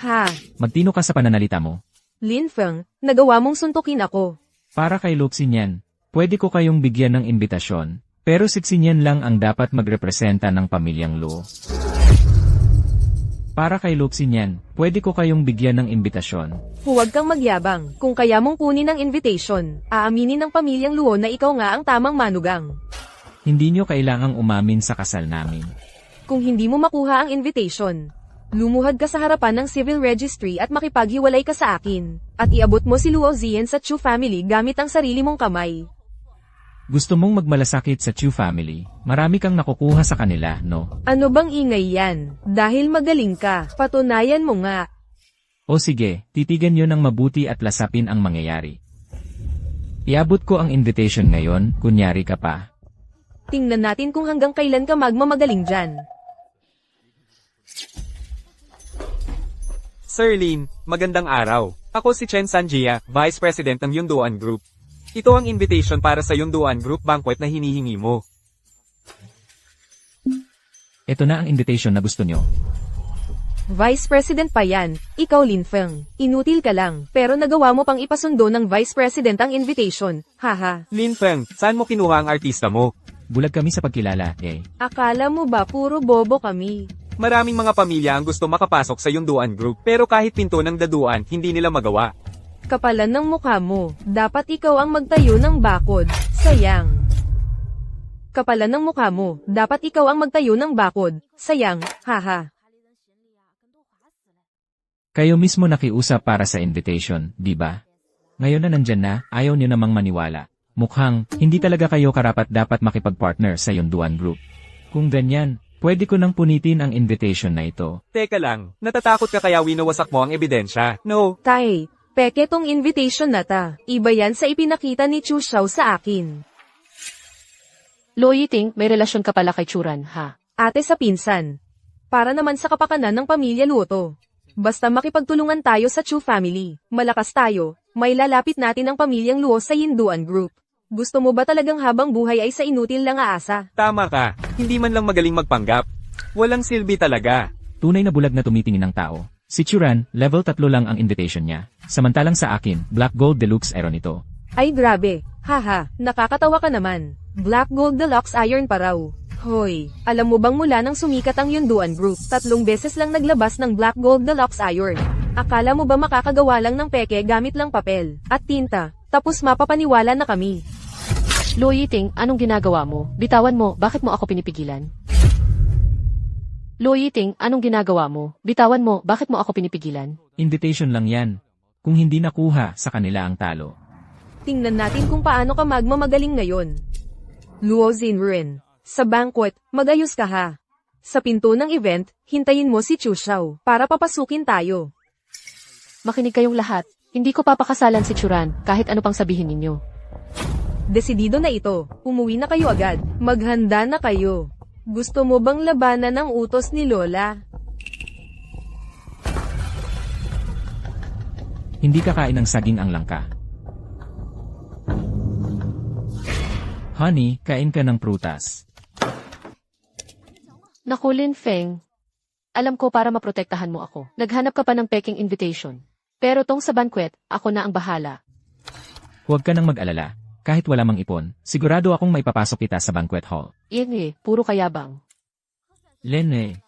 Ha, Magtino ka sa pananalita mo. Lin Feng, nagawa mong suntukin ako. Para kay Luo Xinyan, pwede ko kayong bigyan ng imbitasyon, pero si Xinyan lang ang dapat magrepresenta ng pamilyang Luo. Para kay Luo Xinyan, pwede ko kayong bigyan ng imbitasyon. Huwag kang magyabang. Kung kaya mong kunin ang invitation, aaminin ng pamilyang Luo na ikaw nga ang tamang manugang. Hindi nyo kailangang umamin sa kasal namin. Kung hindi mo makuha ang invitation, lumuhad ka sa harapan ng civil registry at makipaghiwalay ka sa akin. At iabot mo si Luo Ziyan sa Chu family gamit ang sarili mong kamay. Gusto mong magmalasakit sa Chu family, marami kang nakukuha sa kanila, no? Ano bang ingay yan? Dahil magaling ka, patunayan mo nga. O sige, titigan nyo ng mabuti at lasapin ang mangyayari. Iabot ko ang invitation ngayon, kunyari ka pa. Tingnan natin kung hanggang kailan ka magmamagaling dyan. Sir Lin, magandang araw. Ako si Chen Sanjia, Vice President ng Yunduan Group. Ito ang invitation para sa Yunduan Group banquet na hinihingi mo. Ito na ang invitation na gusto nyo. Vice President pa yan, ikaw Lin Feng. Inutil ka lang, pero nagawa mo pang ipasundo ng Vice President ang invitation, haha. Lin Feng, saan mo kinuha ang artista mo? Bulag kami sa pagkilala, eh. Akala mo ba puro bobo kami? Maraming mga pamilya ang gusto makapasok sa Yunduan Group pero kahit pinto ng daduan hindi nila magawa. Kapalan ng mukha mo, dapat ikaw ang magtayo ng bakod, sayang. Kapalan ng mukha mo, dapat ikaw ang magtayo ng bakod, sayang, haha. Kayo mismo nakiusap para sa invitation, di ba? Ngayon na nandyan na, ayaw nyo namang maniwala. Mukhang, hindi talaga kayo karapat-dapat makipag-partner sa Yunduan Group. Kung ganyan, pwede ko nang punitin ang invitation na ito. Teka lang, natatakot ka kaya winawasak mo ang ebidensya? No. Tay, peke tong invitation na ta. Iba yan sa ipinakita ni Chu Xiao sa akin. Luo Yiting, may relasyon ka pala kay Churan, ha? Ate sa pinsan. Para naman sa kapakanan ng pamilya Luto. Basta makipagtulungan tayo sa Chu family, malakas tayo, may lalapit natin ang pamilyang Luo sa Yinduan Group. Gusto mo ba talagang habang buhay ay sa inutil lang aasa? Tama ka, hindi man lang magaling magpanggap. Walang silbi talaga. Tunay na bulag na tumitingin ng tao. Si Churan, level 3 lang ang invitation niya. Samantalang sa akin, Black Gold Deluxe Iron ito. Ay grabe, haha, nakakatawa ka naman. Black Gold Deluxe Iron pa raw. Hoy, alam mo bang mula nang sumikat ang Yunduan Group, 3 beses lang naglabas ng Black Gold Deluxe Iron. Akala mo ba makakagawa lang ng peke gamit lang papel at tinta, tapos mapapaniwala na kami? Luo Yiting, anong ginagawa mo? Bitawan mo, bakit mo ako pinipigilan? Luo Yiting, anong ginagawa mo? Bitawan mo, bakit mo ako pinipigilan? Invitation lang yan. Kung hindi nakuha, sa kanila ang talo. Tingnan natin kung paano ka magmamagaling ngayon. Luo Xinren. Sa banquet, magayos ka ha. Sa pinto ng event, hintayin mo si Chu Xiao para papasukin tayo. Makinig kayong lahat. Hindi ko papakasalan si Churan, kahit ano pang sabihin ninyo. Desidido na ito. Umuwi na kayo agad. Maghanda na kayo. Gusto mo bang labanan ang utos ni Lola? Hindi kakain ng saging ang langka. Honey, kain ka ng prutas. Naku, Lin Feng. Alam ko para maprotektahan mo ako. Naghanap ka pa ng peking invitation. Pero tong sa banquet, ako na ang bahala. Huwag ka nang mag-alala. Kahit wala mang ipon, sigurado akong maipapasok kita sa banquet hall. Iyan puro kayabang. Lene,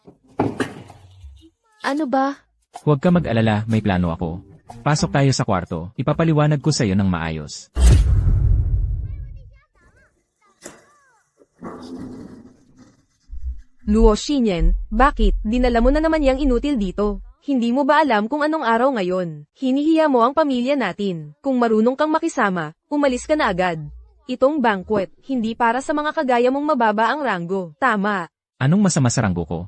Ano ba? huwag ka mag-alala, may plano ako. Pasok tayo sa kwarto, ipapaliwanag ko sa'yo ng maayos. Luo Xinyan, bakit? Dinala mo na naman yang inutil dito. Hindi mo ba alam kung anong araw ngayon? Hinihiya mo ang pamilya natin. Kung marunong kang makisama, umalis ka na agad. Itong banquet, hindi para sa mga kagaya mong mababa ang ranggo. Tama. Anong masama sa ranggo ko?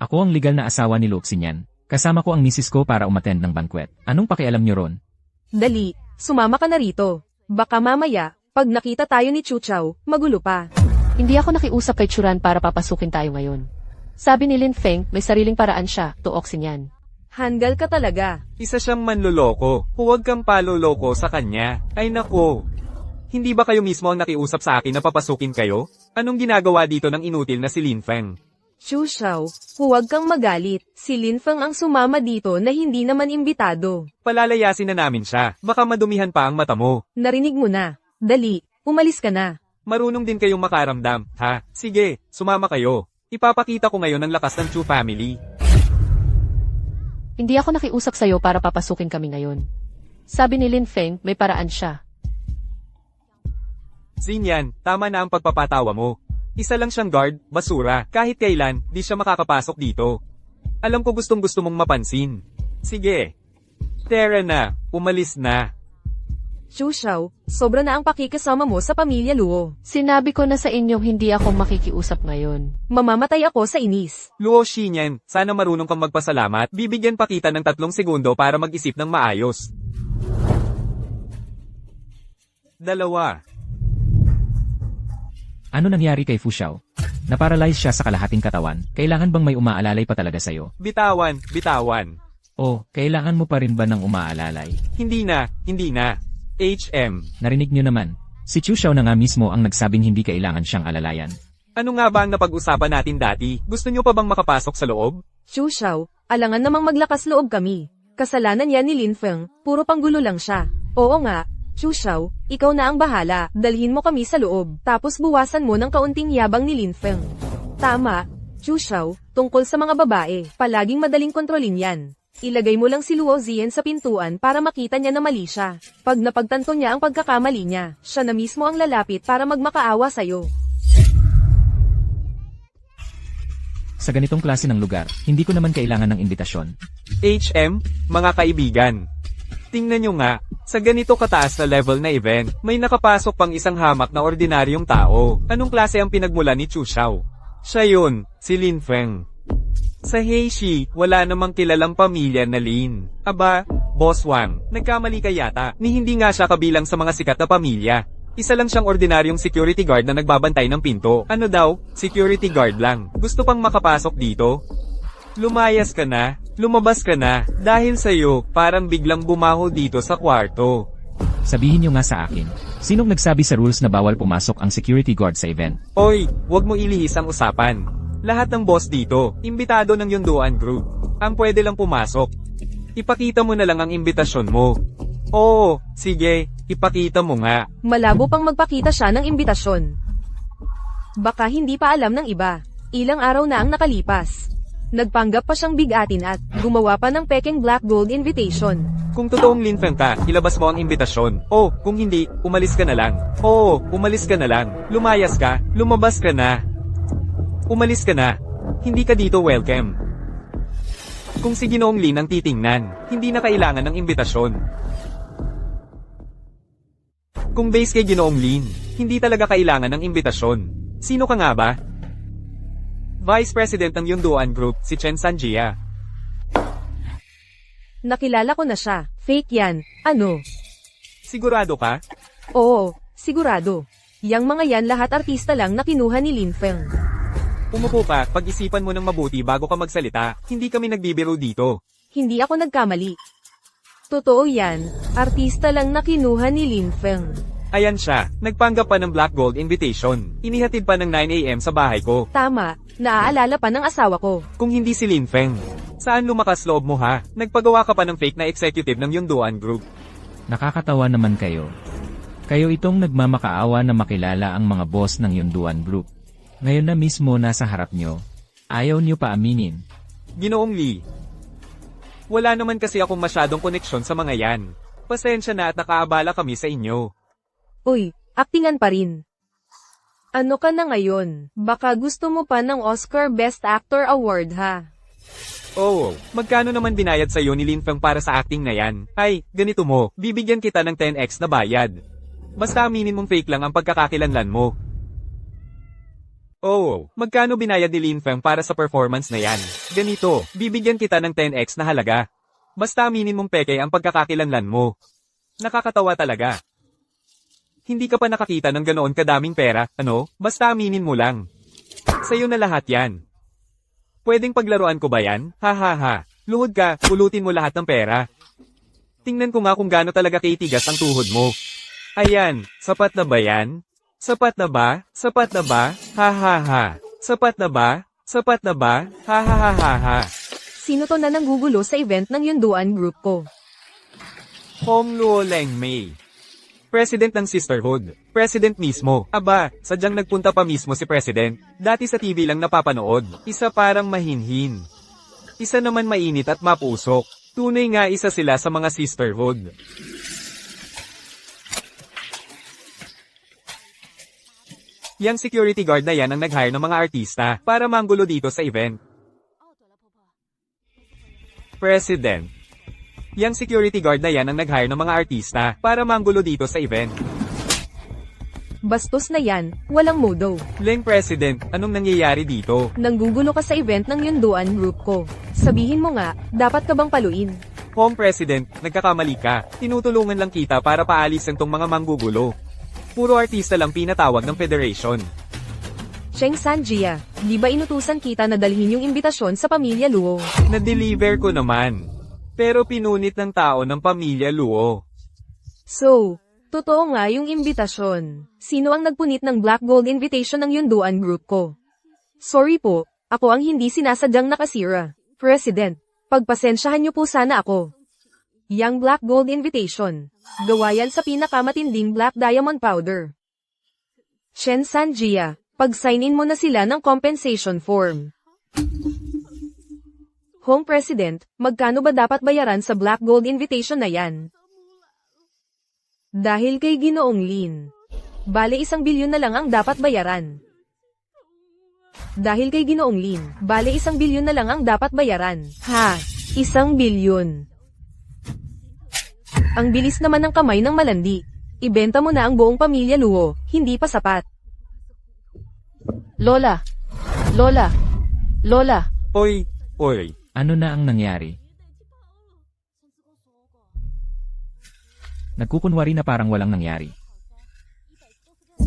Ako ang legal na asawa ni Luxinyan. Kasama ko ang misis ko para umattend ng banquet. Anong pakialam niyo ron? Dali, sumama ka na rito. Baka mamaya, pag nakita tayo ni Chu Xiao, magulo pa. Hindi ako nakiusap kay Churan para papasukin tayo ngayon. Sabi ni Lin Feng, may sariling paraan siya, tuoksin yan. Hanggal ka talaga. Isa siyang manloloko. Huwag kang paloloko sa kanya. Ay nako. Hindi ba kayo mismo ang nakiusap sa akin na papasukin kayo? Anong ginagawa dito ng inutil na si Lin Feng? Chu Xiao, huwag kang magalit. Si Lin Feng ang sumama dito na hindi naman imbitado. Palalayasin na namin siya. Baka madumihan pa ang mata mo. Narinig mo na. Dali, umalis ka na. Marunong din kayong makaramdam, ha? Sige, sumama kayo. Ipapakita ko ngayon ang lakas ng Chu family. Hindi ako nakiusap sa'yo para papasukin kami ngayon. Sabi ni Lin Feng, may paraan siya. Xinyan, tama na ang pagpapatawa mo. Isa lang siyang guard, basura, kahit kailan, di siya makakapasok dito. Alam ko gustong-gusto mong mapansin. Sige. Tara na, umalis na. Chu Xiao, sobra na ang pakikasama mo sa pamilya Luo. Sinabi ko na sa inyo hindi ako makikiusap ngayon. Mamamatay ako sa inis. Luo Xinyan, sana marunong kang magpasalamat. Bibigyan pa kita ng 3 segundo para mag-isip ng maayos. 2. Ano nangyari kay Fu Xiao? Naparalyze siya sa kalahating katawan. Kailangan bang may umaalalay pa talaga sa'yo? Bitawan, bitawan. O, kailangan mo pa rin ba ng umaalalay? Hindi na, hindi na. HM. Narinig niyo naman. Si Chu Xiao na nga mismo ang nagsabing hindi kailangan siyang alalayan. Ano nga ba ang napag-usapan natin dati? Gusto niyo pa bang makapasok sa loob? Chu Xiao, alangan namang maglakas loob kami. Kasalanan yan ni Lin Feng, puro panggulo lang siya. Oo nga, Chu Xiao, ikaw na ang bahala. Dalhin mo kami sa loob, tapos buwasan mo ng kaunting yabang ni Lin Feng. Tama, Chu Xiao, tungkol sa mga babae, palaging madaling kontrolin yan. Ilagay mo lang si Luo Ziyan sa pintuan para makita niya na mali siya. Pag napagtanto niya ang pagkakamali niya, siya na mismo ang lalapit para magmakaawa sa'yo. Sa ganitong klase ng lugar, hindi ko naman kailangan ng imbitasyon. HM, mga kaibigan. Tingnan nyo nga, sa ganito kataas na level na event, may nakapasok pang isang hamak na ordinaryong tao. Anong klase ang pinagmula ni Chu Xiao? Siya yun, si Lin Feng. Sa Heishi, wala namang kilalang pamilya na Lin. Aba, Boss Wang, nagkamali ka yata, ni hindi nga siya kabilang sa mga sikat na pamilya. Isa lang siyang ordinaryong security guard na nagbabantay ng pinto. Ano daw? Security guard lang. Gusto pang makapasok dito? Lumayas ka na, lumabas ka na, dahil sa'yo, parang biglang bumaho dito sa kwarto. Sabihin niyo nga sa akin, sinong nagsabi sa rules na bawal pumasok ang security guard sa event? Oy, wag mo ilihis ang usapan. Lahat ng boss dito, imbitado ng Yunduan Group. Ang pwede lang pumasok. Ipakita mo na lang ang imbitasyon mo. Oo, sige, ipakita mo nga. Malabo pang magpakita siya ng imbitasyon. Baka hindi pa alam ng iba. Ilang araw na ang nakalipas. Nagpanggap pa siyang bigatin at gumawa pa ng pekeng black gold invitation. Kung totoong Lin Feng ka, ilabas mo ang imbitasyon. O, kung hindi, umalis ka na lang. Oo, umalis ka na lang. Lumayas ka, lumabas ka na. Umalis ka na. hindi ka dito welcome. Kung si Ginoong Lin ang titingnan, hindi na kailangan ng imbitasyon. Kung base kay Ginoong Lin, hindi talaga kailangan ng imbitasyon. Sino ka nga ba? Vice President ng Yunduan Group, si Chen Sanjia. Nakilala ko na siya. Fake yan. Ano? Sigurado ka? Oo, sigurado. Yang mga yan lahat artista lang na kinuha ni Lin Feng. Umupo ka, pag-isipan mo ng mabuti bago ka magsalita, hindi kami nagbibiro dito. Hindi ako nagkamali. Totoo yan, artista lang na kinuha ni Lin Feng. Ayan siya, nagpanggap pa ng Black Gold Invitation. Inihatid pa ng 9 AM sa bahay ko. Tama, naaalala pa ng asawa ko. Kung hindi si Lin Feng, saan lumakas loob mo ha? Nagpagawa ka pa ng fake na executive ng Yunduan Group. Nakakatawa naman kayo. Kayo itong nagmamakaawa na makilala ang mga boss ng Yunduan Group. Ngayon na mismo nasa harap nyo. Ayaw nyo pa aminin. Ginoong Lee. Wala naman kasi akong masyadong koneksyon sa mga yan. Pasensya na at nakaabala kami sa inyo. Uy, aktingan pa rin. Ano ka na ngayon? Baka gusto mo pa ng Oscar Best Actor Award ha? Oh, magkano naman binayad sa'yo ni Lin Feng para sa acting na yan? Ay, ganito mo, bibigyan kita ng 10x na bayad. Basta aminin mong fake lang ang pagkakakilanlan mo. Oh, magkano binayad ni Lin Feng para sa performance na yan? Ganito, bibigyan kita ng 10x na halaga. Basta aminin mong peke ang pagkakakilanlan mo. Nakakatawa talaga. Hindi ka pa nakakita ng ganoon kadaming pera, ano? Basta aminin mo lang. Sa'yo na lahat yan. Pwedeng paglaruan ko ba yan? Ha ha ha. Luhod ka, pulutin mo lahat ng pera. Tingnan ko nga kung gaano talaga kitigas ang tuhod mo. Ayan, sapat na ba yan? Sapat na ba? Sapat na ba? Ha ha ha. Sapat na ba? Sapat na ba? Ha ha ha ha ha. Sino to na nanggugulo sa event ng Yunduan Group ko? Hong Luo Leng Mei. President ng Sisterhood. President mismo. Aba, sadyang nagpunta pa mismo si President. Dati sa TV lang napapanood. Isa parang mahinhin. Isa naman mainit at mapusok. Tunay nga isa sila sa mga Sisterhood. Yang security guard na yan ang nag-hire ng mga artista para manggulo dito sa event. President. Yang security guard na yan ang nag-hire ng mga artista para manggulo dito sa event. Bastos na yan, walang modo. Leng President, anong nangyayari dito? Nanggugulo ka sa event ng Yunduan Group ko. Sabihin mo nga, dapat ka bang paluin? Home President, nagkakamali ka. Tinutulungan lang kita para paalisin tong mga manggugulo. Puro artista lang pinatawag ng Federation. Cheng Sanjia, di ba inutusan kita na dalhin yung imbitasyon sa pamilya Luo? Na-deliver ko naman. Pero pinunit ng tao ng pamilya Luo. So, totoo nga yung imbitasyon. Sino ang nagpunit ng Black Gold Invitation ng Yunduan Group ko? Sorry po, ako ang hindi sinasadyang nakasira. President, pagpasensyahan niyo po sana ako. Yang Black Gold Invitation. Gawa yan sa pinakamatinding Black Diamond Powder. Chen Sanjia, pag-sign-in mo na sila ng compensation form. Home President, magkano ba dapat bayaran sa Black Gold Invitation na yan? Dahil kay Ginoong Lin. Bale 1 bilyon na lang ang dapat bayaran. Dahil kay Ginoong Lin, bale 1 bilyon na lang ang dapat bayaran. Ha? 1 bilyon. Ang bilis naman ng kamay ng malandi. Ibenta mo na ang buong pamilya Luo, hindi pa sapat. Lola. Lola. Lola. Oy, oy. Ano na ang nangyari? Nagkukunwari na parang walang nangyari.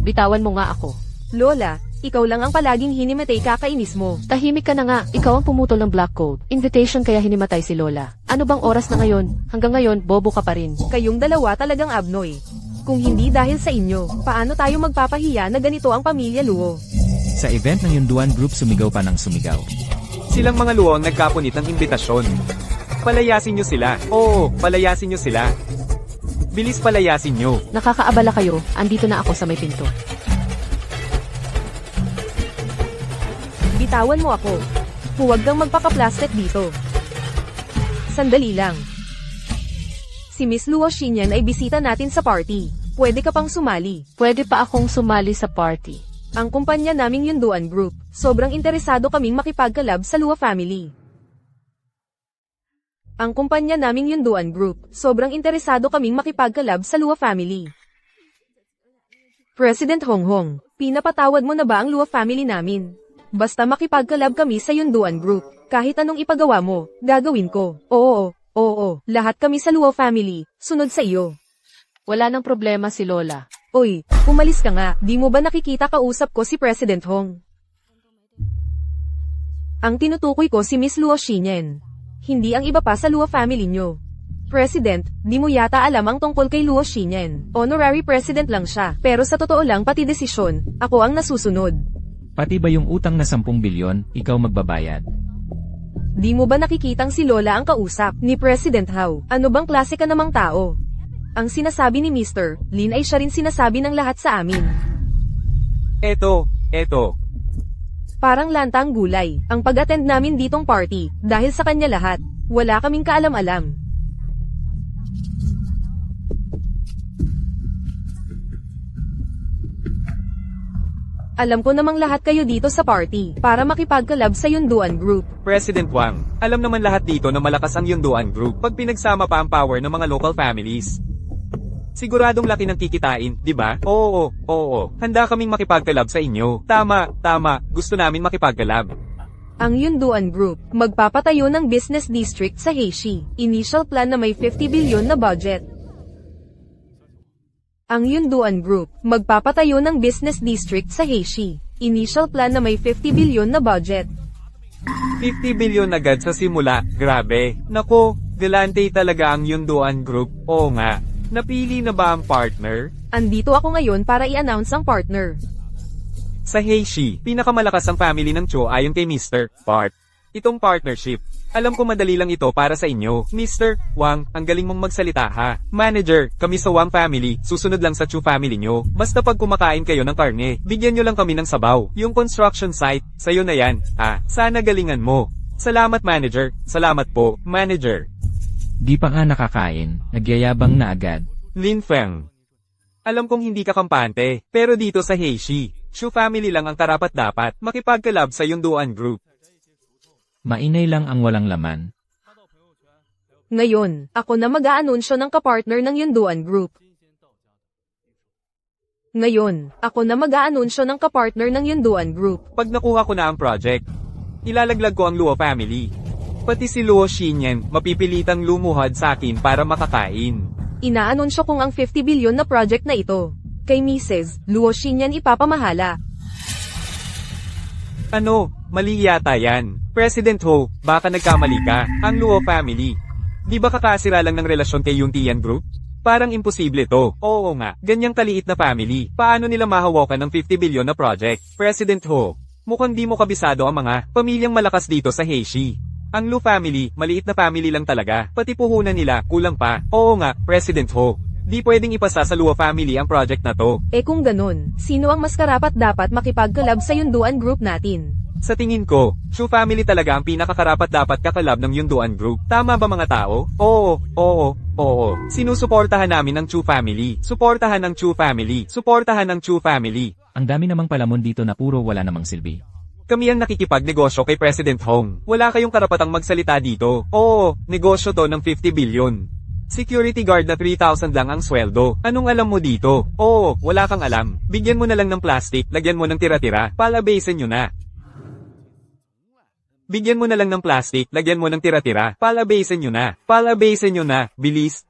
Bitawan mo nga ako. Lola, ikaw lang ang palaging hinimatay kakainis mo. Tahimik ka na nga, ikaw ang pumutol ng Black Gold. Invitation kaya hinimatay si Lola. Ano bang oras na ngayon? Hanggang ngayon, bobo ka pa rin. Kayong dalawa talagang abnoy. Kung hindi dahil sa inyo, paano tayo magpapahiya na ganito ang pamilya Luo? Sa event ng Yunduan Group sumigaw pa ng sumigaw. Silang mga Luo ang nagkapunit ng imbitasyon. Palayasin nyo sila. Oo, palayasin nyo sila. Bilis palayasin nyo. Nakakaabala kayo, andito na ako sa may pinto. Bitawan mo ako. Huwag kang magpaka-plastic dito. Sandali lang. Si Miss Luo Xinyan ay bisita natin sa party. Pwede ka pang sumali. Pwede pa akong sumali sa party. Ang kumpanya naming Yunduan Group, sobrang interesado kaming makipagkalab sa Luo family. Ang kumpanya naming Yunduan Group, sobrang interesado kaming makipagkalab sa Luo family. President Honghong, pinapatawad mo na ba ang Luo family namin? Basta makipagkalab kami sa Yunduan Group, kahit anong ipagawa mo, gagawin ko. Oo, lahat kami sa Luo family, sunod sa iyo. Wala nang problema si Lola. Oy, umalis ka nga, di mo ba nakikita kausap ko si President Hong? Ang tinutukoy ko si Miss Luo Xinyan. Hindi ang iba pa sa Luo family nyo. President, di mo yata alam ang tungkol kay Luo Xinyan. Honorary president lang siya, pero sa totoo lang pati desisyon, ako ang nasusunod. Pati ba yung utang na 10 bilyon, ikaw magbabayad? Di mo ba nakikitang si Lola ang kausap ni President Hao? Ano bang klase ka namang tao? Ang sinasabi ni Mr. Lin ay siya rin sinasabi ng lahat sa amin. Eto. Parang lantang gulay, ang pag-attend namin ditong party, dahil sa kanya lahat, wala kaming kaalam-alam. Alam ko namang lahat kayo dito sa party, para makipagkalab sa Yunduan Group. President Wang, alam naman lahat dito na malakas ang Yunduan Group pag pinagsama pa ang power ng mga local families. Siguradong laki ng kikitain, di ba? Oo. Handa kaming makipagkalab sa inyo. Tama. Gusto namin makipagkalab. Ang Yunduan Group, magpapatayo ng business district sa Heishi. Initial plan na may 50 billion na budget. Ang Yunduan Group, magpapatayo ng business district sa Heishi. Initial plan na may 50 billion na budget. 50 billion agad sa simula, grabe. Nako, galante talaga ang Yunduan Group. Oo nga. Napili na ba ang partner? Andito ako ngayon para i-announce ang partner. Sa Heishi, pinakamalakas ang family ng Cho ayon kay Mr. Park. Itong partnership. Alam ko madali lang ito para sa inyo. Mr. Wang, ang galing mong magsalita ha. Manager, kami sa Wang family, susunod lang sa Chu family nyo. Basta pag kumakain kayo ng karne, bigyan nyo lang kami ng sabaw. Yung construction site, sayo na yan. Sana galingan mo. Salamat manager. Salamat po, manager. Di pa nga nakakain, nagyayabang na agad. Lin Feng. Alam kong hindi ka kampante, pero dito sa Heishi, Chu family lang ang karapat-dapat makipagkalab sa Yunduan Group. Mainay lang ang walang laman. Ngayon, ako na mag-aanunsyo ng kapartner ng Yunduan Group. Pag nakuha ko na ang project, ilalaglag ko ang Luo family. Pati si Luo Xinyan, mapipilitang lumuhad sa akin para makakain. Inaanunsyo kong ang 50 billion na project na ito. Kay Mrs. Luo Xinyan ipapamahala. Ano, mali yata yan. President Ho, baka nagkamali ka. Ang Luo family. Di ba kakasira lang ng relasyon kay Yuntian Group? Parang imposible to. Oo nga, ganyang kaliit na family. Paano nila mahawakan ng 50 billion na project? President Ho, mukhang di mo kabisado ang mga pamilyang malakas dito sa Heishi. Ang Lu family, maliit na family lang talaga. Pati puhunan nila, kulang pa. Oo nga, President Ho. Di pwedeng ipasa sa Luo family ang project na to. Kung ganun, sino ang mas karapat dapat makipagkalab sa Yunduan Group natin? Sa tingin ko, Chu family talaga ang pinakakarapat dapat kakalab ng Yunduan Group. Tama ba mga tao? Oo. Sinusuportahan namin ang Chu family. Suportahan ng Chu family. Ang dami namang palamon dito na puro wala namang silbi. Kami ang nakikipagnegosyo kay President Hong. Wala kayong karapatang magsalita dito. Oo, negosyo to ng 50 billion. Security guard na 3,000 lang ang sweldo. Anong alam mo dito? Oo, wala kang alam. Bigyan mo na lang ng plastic, lagyan mo ng tira-tira, palabasin nyo na. Bigyan mo na lang ng plastic, lagyan mo ng tira-tira, palabasin nyo na. Bilis.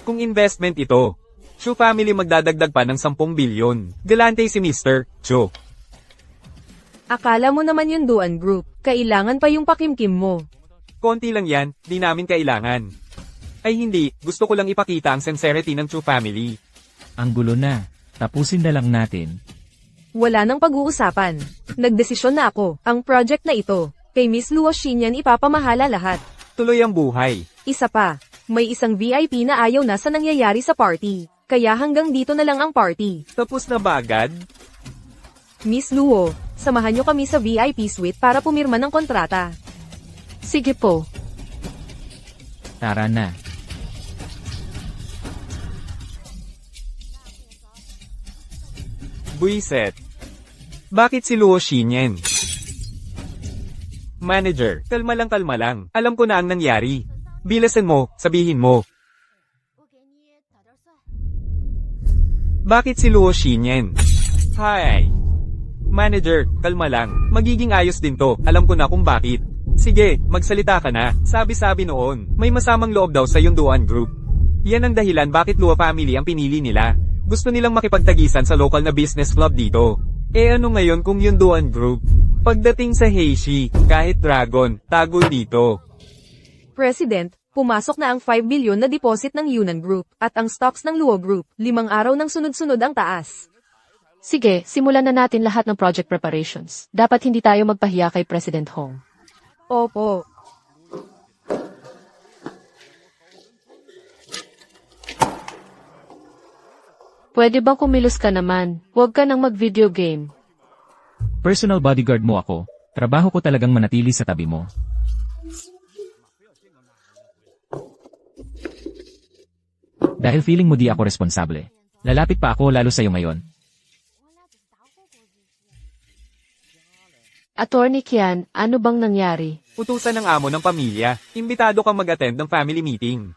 Kung investment ito, Chu family magdadagdag pa ng 10 bilyon. Galante si Mr. Chu. Akala mo naman Yunduan Group, kailangan pa yung pakimkim mo. Konti lang yan, di namin kailangan. Ay hindi, gusto ko lang ipakita ang sincerity ng Chu family. Ang gulo na, tapusin na lang natin. Wala nang pag-uusapan. Nagdesisyon na ako, ang project na ito, kay Miss Luo Xinyan ipapamahala lahat. Tuloy ang buhay. Isa pa, may isang VIP na ayaw na sa nangyayari sa party. Kaya hanggang dito na lang ang party. Tapos na ba agad? Miss Luo, samahan niyo kami sa VIP suite para pumirma ng kontrata. Sige po. Tara na. Buiset. Bakit si Luo Shinyen? Manager, kalma lang. Alam ko na ang nangyari. Bilasan mo, sabihin mo. Bakit si Luo Shinyen? Hi. Manager, kalma lang. Magiging ayos din to. Alam ko na kung bakit. Sige, magsalita ka na. Sabi-sabi noon, may masamang loob daw sa yung Duan Group. Yan ang dahilan bakit Luo family ang pinili nila. Gusto nilang makipagtagisan sa local na business club dito. Eh ano ngayon kung yung Duan Group? Pagdating sa Heishi, kahit Dragon, tago dito. President, pumasok na ang 5 billion na deposit ng Yunnan Group, at ang stocks ng Luo Group, 5 araw ng sunod-sunod ang taas. Sige, simulan na natin lahat ng project preparations. Dapat hindi tayo magpahiya kay President Hong. Opo. Pwede bang kumilos ka naman? Huwag ka nang mag-video game. Personal bodyguard mo ako. Trabaho ko talagang manatili sa tabi mo. Dahil feeling mo di ako responsable. Lalapit pa ako lalo sa'yo ngayon. Attorney Kian, ano bang nangyari? Utusan ng amo ng pamilya. Imbitado kang mag-attend ng family meeting.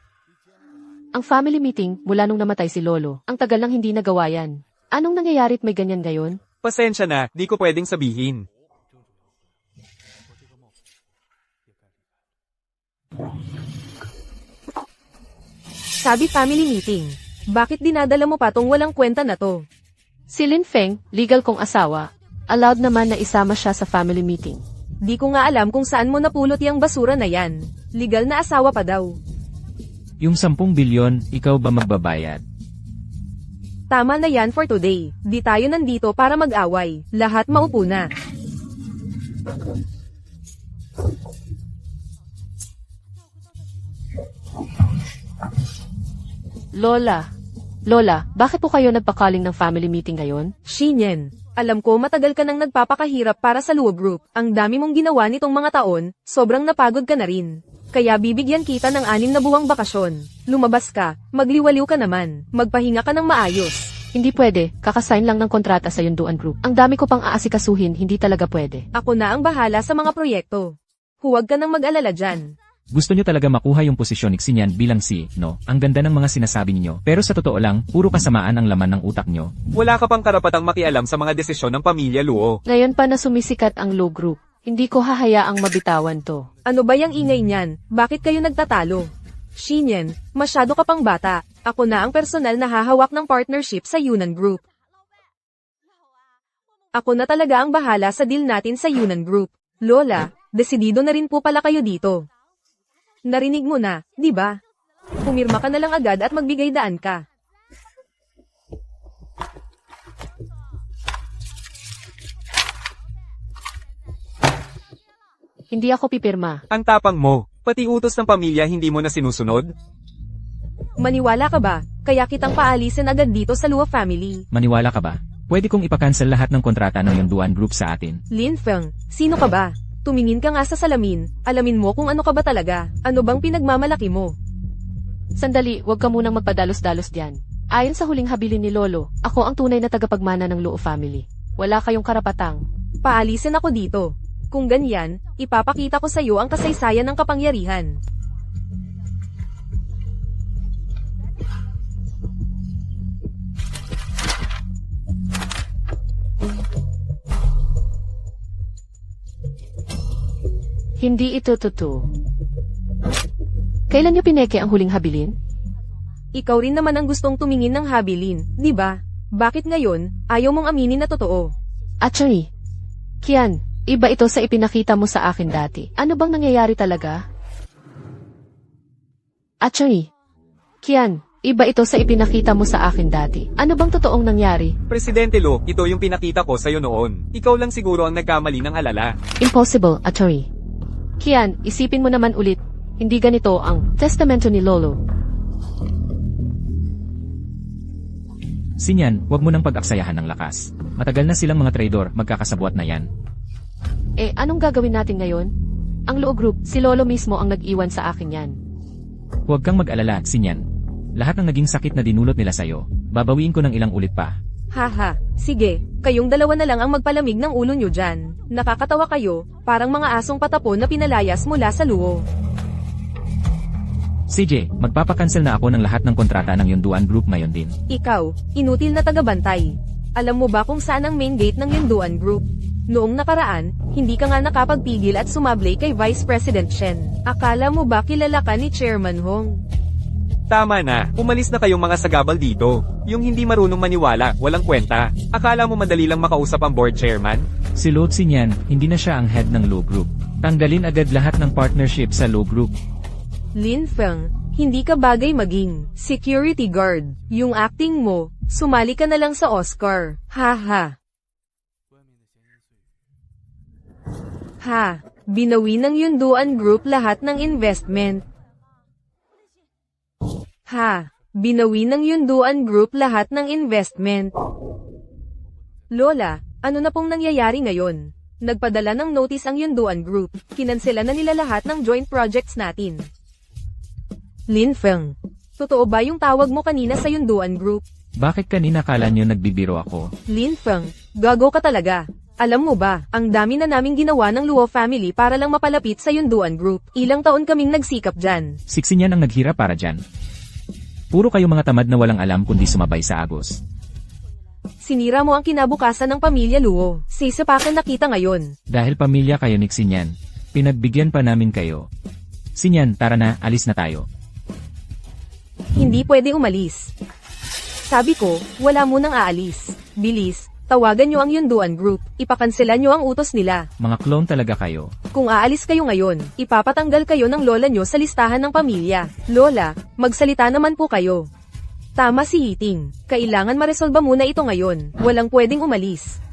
Ang family meeting mula nung namatay si Lolo. Ang tagal lang hindi nagawa yan. Anong nangyayari't may ganyan ngayon? Pasensya na, di ko pwedeng sabihin. Sabi family meeting. Bakit dinadala mo pa tong walang kwenta na to? Si Lin Feng, legal kong asawa, allowed naman na isama siya sa family meeting. Di ko nga alam kung saan mo napulot yung basura na yan. Legal na asawa pa daw. Yung 10 bilyon, ikaw ba magbabayad? Tama na yan for today. Di tayo nandito para mag-away. Lahat maupo na. Lola, bakit po kayo nagpakaling ng family meeting ngayon? Shinyen, alam ko matagal ka nang nagpapakahirap para sa Luo Group. Ang dami mong ginawa nitong mga taon, sobrang napagod ka na rin. Kaya bibigyan kita ng 6 na buwang bakasyon. Lumabas ka, magliwaliw ka naman, magpahinga ka ng maayos. Hindi pwede, kakasign lang ng kontrata sa Yunduan Group. Ang dami ko pang aasikasuhin, hindi talaga pwede. Ako na ang bahala sa mga proyekto. Huwag ka nang mag-alala dyan. Gusto nyo talaga makuha yung posisyon ni Xinyan bilang no? Ang ganda ng mga sinasabi ninyo. Pero sa totoo lang, puro kasamaan ang laman ng utak nyo. Wala ka pang karapatang makialam sa mga desisyon ng pamilya Luo. Ngayon pa na sumisikat ang Luo Group. Hindi ko hahayaang mabitawan to. Ano ba yung ingay niyan? Bakit kayo nagtatalo? Shinyen, masyado ka pang bata. Ako na ang personal na hahawak ng partnership sa Yunnan Group. Ako na talaga ang bahala sa deal natin sa Yunnan Group. Lola, desidido na rin po pala kayo dito. Narinig mo na, di ba? Pumirma ka na lang agad at magbigay daan ka. Hindi ako pipirma. Ang tapang mo, pati utos ng pamilya hindi mo na sinusunod? Maniwala ka ba? Kaya kitang paalisin agad dito sa Luo family. Maniwala ka ba? Pwede kong ipakancel lahat ng kontrata ng Yunduan Group sa atin. Lin Feng, sino ka ba? Tumingin ka nga sa salamin, alamin mo kung ano ka ba talaga. Ano bang pinagmamalaki mo? Sandali, huwag ka munang magpadalos-dalos diyan. Ayon sa huling habilin ni Lolo, ako ang tunay na tagapagmana ng Luo family. Wala kayong karapatang. Paalisin ako dito. Kung ganyan, ipapakita ko sa iyo ang kasaysayan ng kapangyarihan. Hindi ito totoo. Kailan niyo pineke ang huling habilin? Ikaw rin naman ang gustong tumingin ng habilin, di ba? Bakit ngayon, ayaw mong aminin na totoo? Attorney, Kian, iba ito sa ipinakita mo sa akin dati. Ano bang nangyayari talaga? Attorney, Kian, iba ito sa ipinakita mo sa akin dati. Ano bang totoong nangyari? Presidente Lo, ito yung pinakita ko sa'yo noon. Ikaw lang siguro ang nagkamali ng alala. Impossible, Attorney. Kian, isipin mo naman ulit. Hindi ganito ang testamento ni Lolo. Xinyan, huwag mo nang pag-aksayahan ng lakas. Matagal na silang mga traidor, magkakasabwat na yan. Eh, anong gagawin natin ngayon? Ang Luo Group, si Lolo mismo ang nag-iwan sa akin yan. Huwag kang mag-alala, Xinyan. Lahat ng naging sakit na dinulot nila sa'yo, babawiin ko ng ilang ulit pa. Haha, Sige, kayong dalawa na lang ang magpalamig ng ulo nyo dyan. Nakakatawa kayo, parang mga asong patapon na pinalayas mula sa luwo. CJ, magpapakancel na ako ng lahat ng kontrata ng Yunduan Group ngayon din. Ikaw, inutil na tagabantay. Alam mo ba kung saan ang main gate ng Yunduan Group? Noong nakaraan, hindi ka nga nakapagpigil at sumablay kay Vice President Shen. Akala mo ba kilala ka ni Chairman Hong? Tama na, umalis na kayong mga sagabal dito. Yung hindi marunong maniwala, walang kwenta. Akala mo madali lang makausap ang board chairman? Si Lord Sinyan, hindi na siya ang head ng Law Group. Tanggalin agad lahat ng partnership sa Law Group. Lin Feng, hindi ka bagay maging security guard. Yung acting mo, sumali ka na lang sa Oscar. Ha. Binawi ng Yunduan Group lahat ng investment. Binawi ng Yunduan Group lahat ng investment. Lola, ano na pong nangyayari ngayon? Nagpadala ng notice ang Yunduan Group. Kinansela na nila lahat ng joint projects natin. Lin Feng, totoo ba yung tawag mo kanina sa Yunduan Group? Bakit kanina kala nyo nagbibiro ako? Lin Feng, gago ka talaga. Alam mo ba, ang dami na naming ginawa ng Luo family para lang mapalapit sa Yunduan Group. Ilang taon kaming nagsikap dyan. Sinyan ang naghira para dyan. Puro kayo mga tamad na walang alam kundi sumabay sa agos. Sinira mo ang kinabukasan ng pamilya Luo. Sisapakan na kita ngayon. Dahil pamilya kayo ni Sinyan, pinagbigyan pa namin kayo. Sinyan, tara na, alis na tayo. Hindi pwede umalis. Sabi ko, wala munang aalis. Bilis, tawagan nyo ang Yunduan Group. Ipakansela nyo ang utos nila. Mga clone talaga kayo. Kung aalis kayo ngayon, ipapatanggal kayo ng lola nyo sa listahan ng pamilya. Lola, magsalita naman po kayo. Tama si Yiting. Kailangan maresolba muna ito ngayon. Walang pwedeng umalis.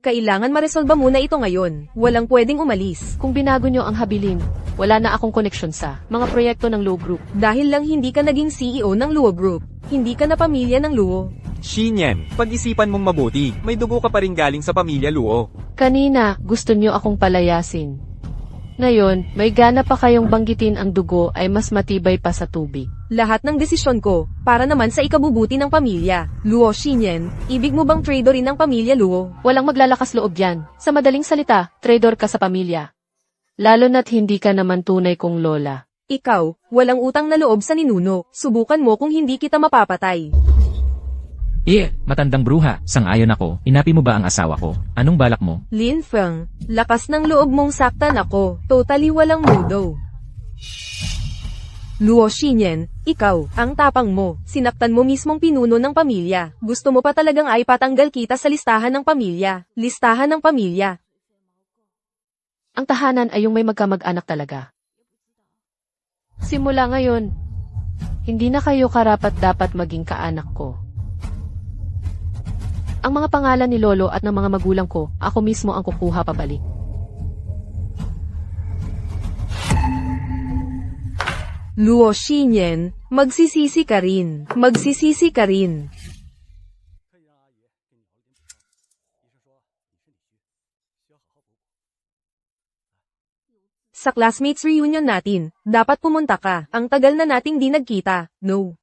Kailangan maresolba muna ito ngayon. Walang pwedeng umalis. Kung binago nyo ang habilin, wala na akong koneksyon sa mga proyekto ng Law Group. Dahil lang hindi ka naging CEO ng Luo Group. Hindi ka na pamilya ng Luo. Shinyan, pag-isipan mong mabuti, may dugo ka pa rin galing sa pamilya Luo. Kanina, gusto nyo akong palayasin. Ngayon, may gana pa kayong banggitin ang dugo ay mas matibay pa sa tubig. Lahat ng desisyon ko, para naman sa ikabubuti ng pamilya. Luo Shinyan, ibig mo bang trader rin ng pamilya Luo? Walang maglalakas loob yan. Sa madaling salita, trader ka sa pamilya. Lalo na't hindi ka naman tunay kong lola. Ikaw, walang utang na loob sa ninuno. Subukan mo kung hindi kita mapapatay. Matandang bruha, sang-ayon ako. Inapi mo ba ang asawa ko? Anong balak mo? Lin Feng, lakas ng loob mong saktan ako. Totally walang mudo. Luo Shinyan, ikaw, ang tapang mo. Sinaktan mo mismong pinuno ng pamilya. Gusto mo pa talagang ay patanggal kita sa listahan ng pamilya. Listahan ng pamilya. Ang tahanan ay yung may magkamag-anak talaga. Simula ngayon, hindi na kayo karapat-dapat maging kaanak ko. Ang mga pangalan ni Lolo at ng mga magulang ko, ako mismo ang kukuha pabalik. Luo Shinyan, magsisisi ka rin. Magsisisi ka rin. Sa classmates reunion natin, dapat pumunta ka. Ang tagal na nating di nagkita, no?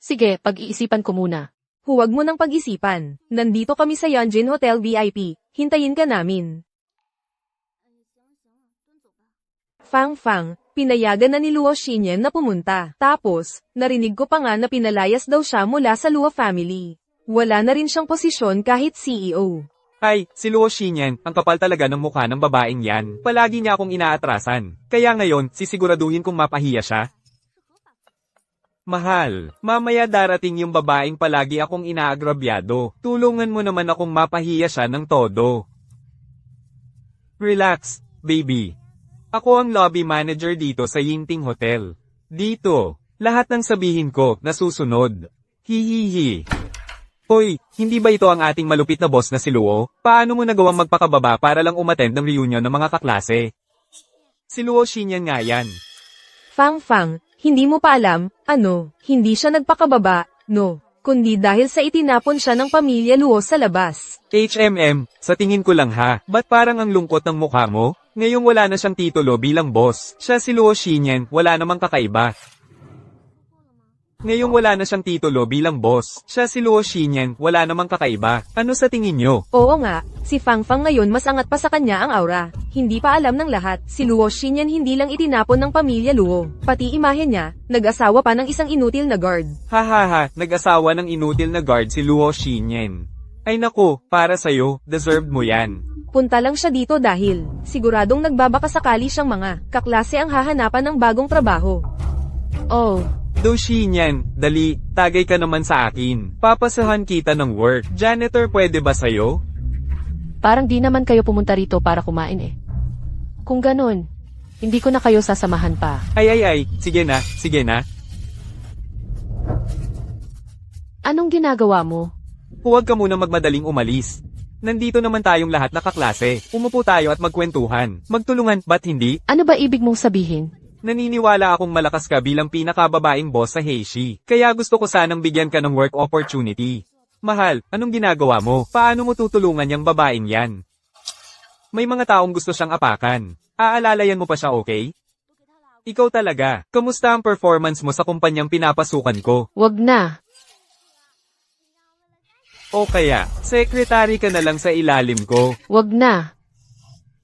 Sige, pag-iisipan ko muna. Huwag mo nang pag-isipan. Nandito kami sa Yonjin Hotel VIP. Hintayin ka namin. Fang, pinayagan na ni Luo Shinyan na pumunta. Tapos, narinig ko pa nga na pinalayas daw siya mula sa Luo family. Wala na rin siyang posisyon kahit CEO. Ay, si Luo Shinyan, ang kapal talaga ng mukha ng babaeng yan. Palagi niya akong inaatrasan. Kaya ngayon, sisiguraduhin kong mapahiya siya. Mahal, mamaya darating yung babaeng palagi akong inaagrabyado. Tulungan mo naman akong mapahiya siya ng todo. Relax, baby. Ako ang lobby manager dito sa Yinting Hotel. Dito, lahat ng sabihin ko, nasusunod. Hihihi. Hoy, hindi ba ito ang ating malupit na boss na si Luo? Paano mo nagawang magpakababa para lang umattend ng reunion ng mga kaklase? Si Luo Shinyan nga yan. Fang, hindi mo pa alam, hindi siya nagpakababa, no, kundi dahil sa itinapon siya ng pamilya Luo sa labas. HMM, sa tingin ko lang ha, ba't parang ang lungkot ng mukha mo? Ngayong wala na siyang titulo bilang boss, siya si Luo Shinyan, wala namang kakaiba. Ngayong wala na siyang titulo bilang boss. Siya si Luo Xinyan, wala namang kakaiba. Ano sa tingin nyo? Oo nga, si Fang Fang ngayon mas angat pa sa kanya ang aura. Hindi pa alam ng lahat, si Luo Xinyan hindi lang itinapon ng pamilya Luo. Pati imahe niya, nag-asawa pa ng isang inutil na guard. Hahaha, nag-asawa ng inutil na guard si Luo Xinyan. Ay naku, para sa'yo, deserved mo yan. Punta lang siya dito dahil, siguradong nagbabaka sakali siyang mga kaklase ang hahanapan ng bagong trabaho. Oh, Do Xinyan, dali, tagay ka naman sa akin. Papasahan kita ng work. Janitor pwede ba sa'yo? parang di naman kayo pumunta rito para kumain eh. Kung ganun, hindi ko na kayo sasamahan pa. Ay, sige na, sige na. Anong ginagawa mo? Huwag ka muna magmadaling umalis. Nandito naman tayong lahat na kaklase. Umupo tayo at magkwentuhan. Magtulungan, ba't hindi? Ano ba ibig mong sabihin? Naniniwala akong malakas ka bilang pinakababaeng boss sa Heishi. Kaya gusto ko sanang bigyan ka ng work opportunity. Mahal, anong ginagawa mo? Paano mo tutulungan yung babaeng yan? May mga taong gusto siyang apakan. Aalalayan mo pa siya, okay? Ikaw talaga. Kamusta ang performance mo sa kumpanyang pinapasukan ko? Wag na. O kaya, secretary ka na lang sa ilalim ko. Wag na.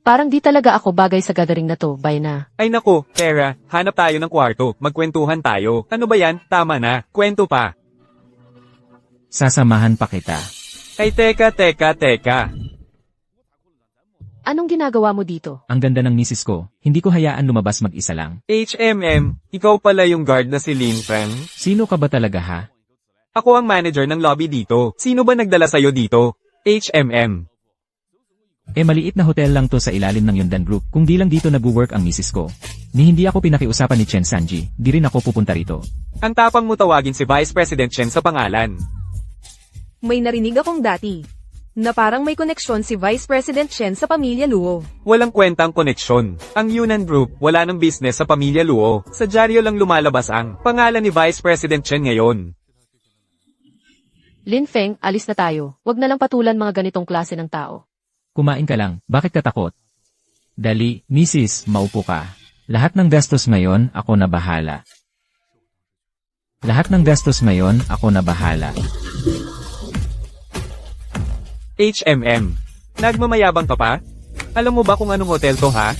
Parang di talaga ako bagay sa gathering na to, bye na. Ay nako, Tara, hanap tayo ng kwarto, magkwentuhan tayo. Ano ba yan? Tama na, kwento pa. Sasamahan pa kita. Ay teka. Anong ginagawa mo dito? Ang ganda ng misis ko, hindi ko hayaan lumabas mag-isa lang. ikaw pala yung guard na si Lin Feng? Sino ka ba talaga ha? Ako ang manager ng lobby dito. Sino ba nagdala sa'yo dito? Maliit na hotel lang to sa ilalim ng Yundan Group. Kung di lang dito nag-work ang misis ko. Ni hindi ako pinakiusapan ni Chen Sanji, di rin ako pupunta rito. Ang tapang mo tawagin si Vice President Chen sa pangalan. May narinig akong dati, na parang may koneksyon si Vice President Chen sa pamilya Luo. Walang kwentang koneksyon. Ang Yunnan Group, wala ng business sa pamilya Luo. Sa dyaryo lang lumalabas ang pangalan ni Vice President Chen ngayon. Lin Feng, alis na tayo. Wag na lang patulan mga ganitong klase ng tao. Kumain ka lang, bakit ka takot? Dali, misis, maupo ka. Lahat ng gastos ngayon, ako na bahala. Nagmamayabang ka pa? Alam mo ba kung anong hotel to ha?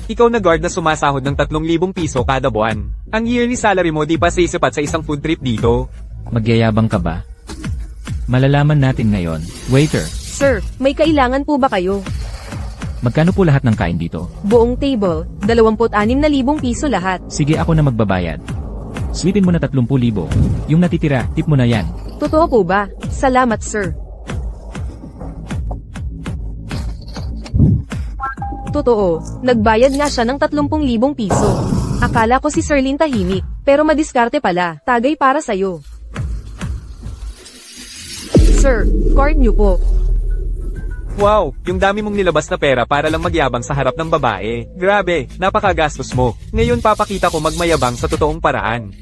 Ikaw na guard na sumasahod ng 3,000 piso kada buwan. Ang yearly salary mo di pa sisipat sa isang food trip dito. Magyayabang ka ba? Malalaman natin ngayon. Waiter, Sir, may kailangan po ba kayo? magkano po lahat ng kain dito? Buong table, 26,000 piso lahat. Sige ako na magbabayad. Sweetin mo na 30,000. Yung natitira, tip mo na yan. Totoo po ba? Salamat sir. Totoo, nagbayad nga siya ng 30,000 piso. Akala ko si Sir Lin tahimik, pero madiskarte pala, tagay para sayo. Sir, card niyo po. Wow, yung dami mong nilabas na pera para lang magyabang sa harap ng babae. Grabe, napakagastos mo. Ngayon papakita ko magmayabang sa totoong paraan.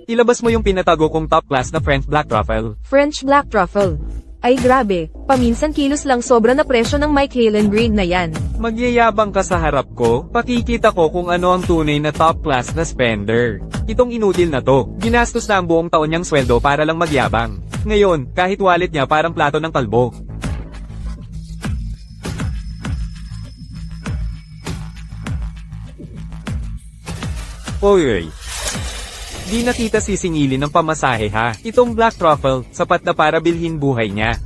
Ilabas mo yung pinatago kong top class na French Black Truffle. French Black Truffle. Ay grabe, paminsan kilos lang sobra na presyo ng Mike Halen grade na yan. Magyayabang ka sa harap ko, pakikita ko kung ano ang tunay na top class na spender. Itong inutil na to, ginastos na ang buong taon niyang sweldo para lang magyabang. Ngayon, kahit wallet niya parang plato ng kalbo. Oy, di na kita sisingilin ng pamasahe ha. Itong Black Truffle, sapat na para bilhin buhay niya.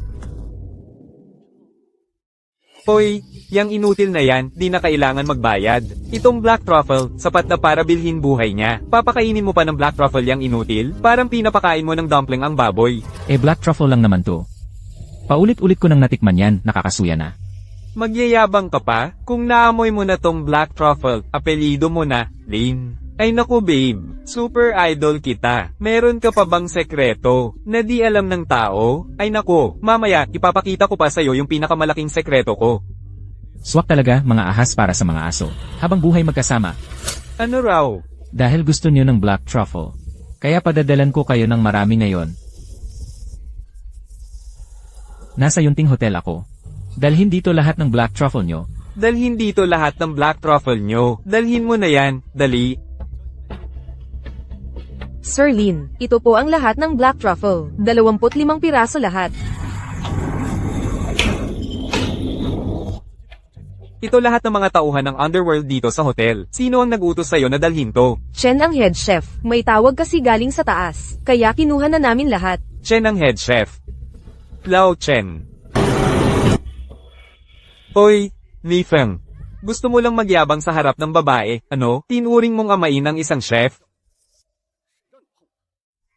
Hoy, yang inutil na yan, di na kailangan magbayad. Itong Black Truffle, sapat na para bilhin buhay niya. Papakainin mo pa ng Black Truffle yang inutil? Parang pinapakain mo ng dumpling ang baboy. Black truffle lang naman to. Paulit-ulit ko nang natikman yan, nakakasuya na. Magyayabang ka pa? Kung naamoy mo na tong Black Truffle, apelyido mo na, Lin. Ay naku babe, super idol kita. Meron ka pa bang sekreto na di alam ng tao? Ay naku, mamaya ipapakita ko pa sa'yo yung pinakamalaking sekreto ko. Swak talaga mga ahas para sa mga aso. Habang buhay magkasama. Ano raw? Dahil gusto niyo ng black truffle. Kaya padadalan ko kayo ng marami ngayon. Nasa Yunting Hotel ako. Dalhin dito lahat ng black truffle nyo. Dalhin dito lahat ng Black Truffle nyo. Dalhin mo na yan, dali. Sir Lin, ito po ang lahat ng Black Truffle. 25 piraso lahat. Ito lahat ng mga tauhan ng underworld dito sa hotel. Sino ang nag-utos sa'yo na dalhin to? Chen ang head chef. May tawag kasi galing sa taas. Kaya kinuha na namin lahat. Chen ang head chef. Lao Chen. Hoy, Li Feng. Gusto mo lang magyabang sa harap ng babae, ano? Tinuring mong amain ng isang chef?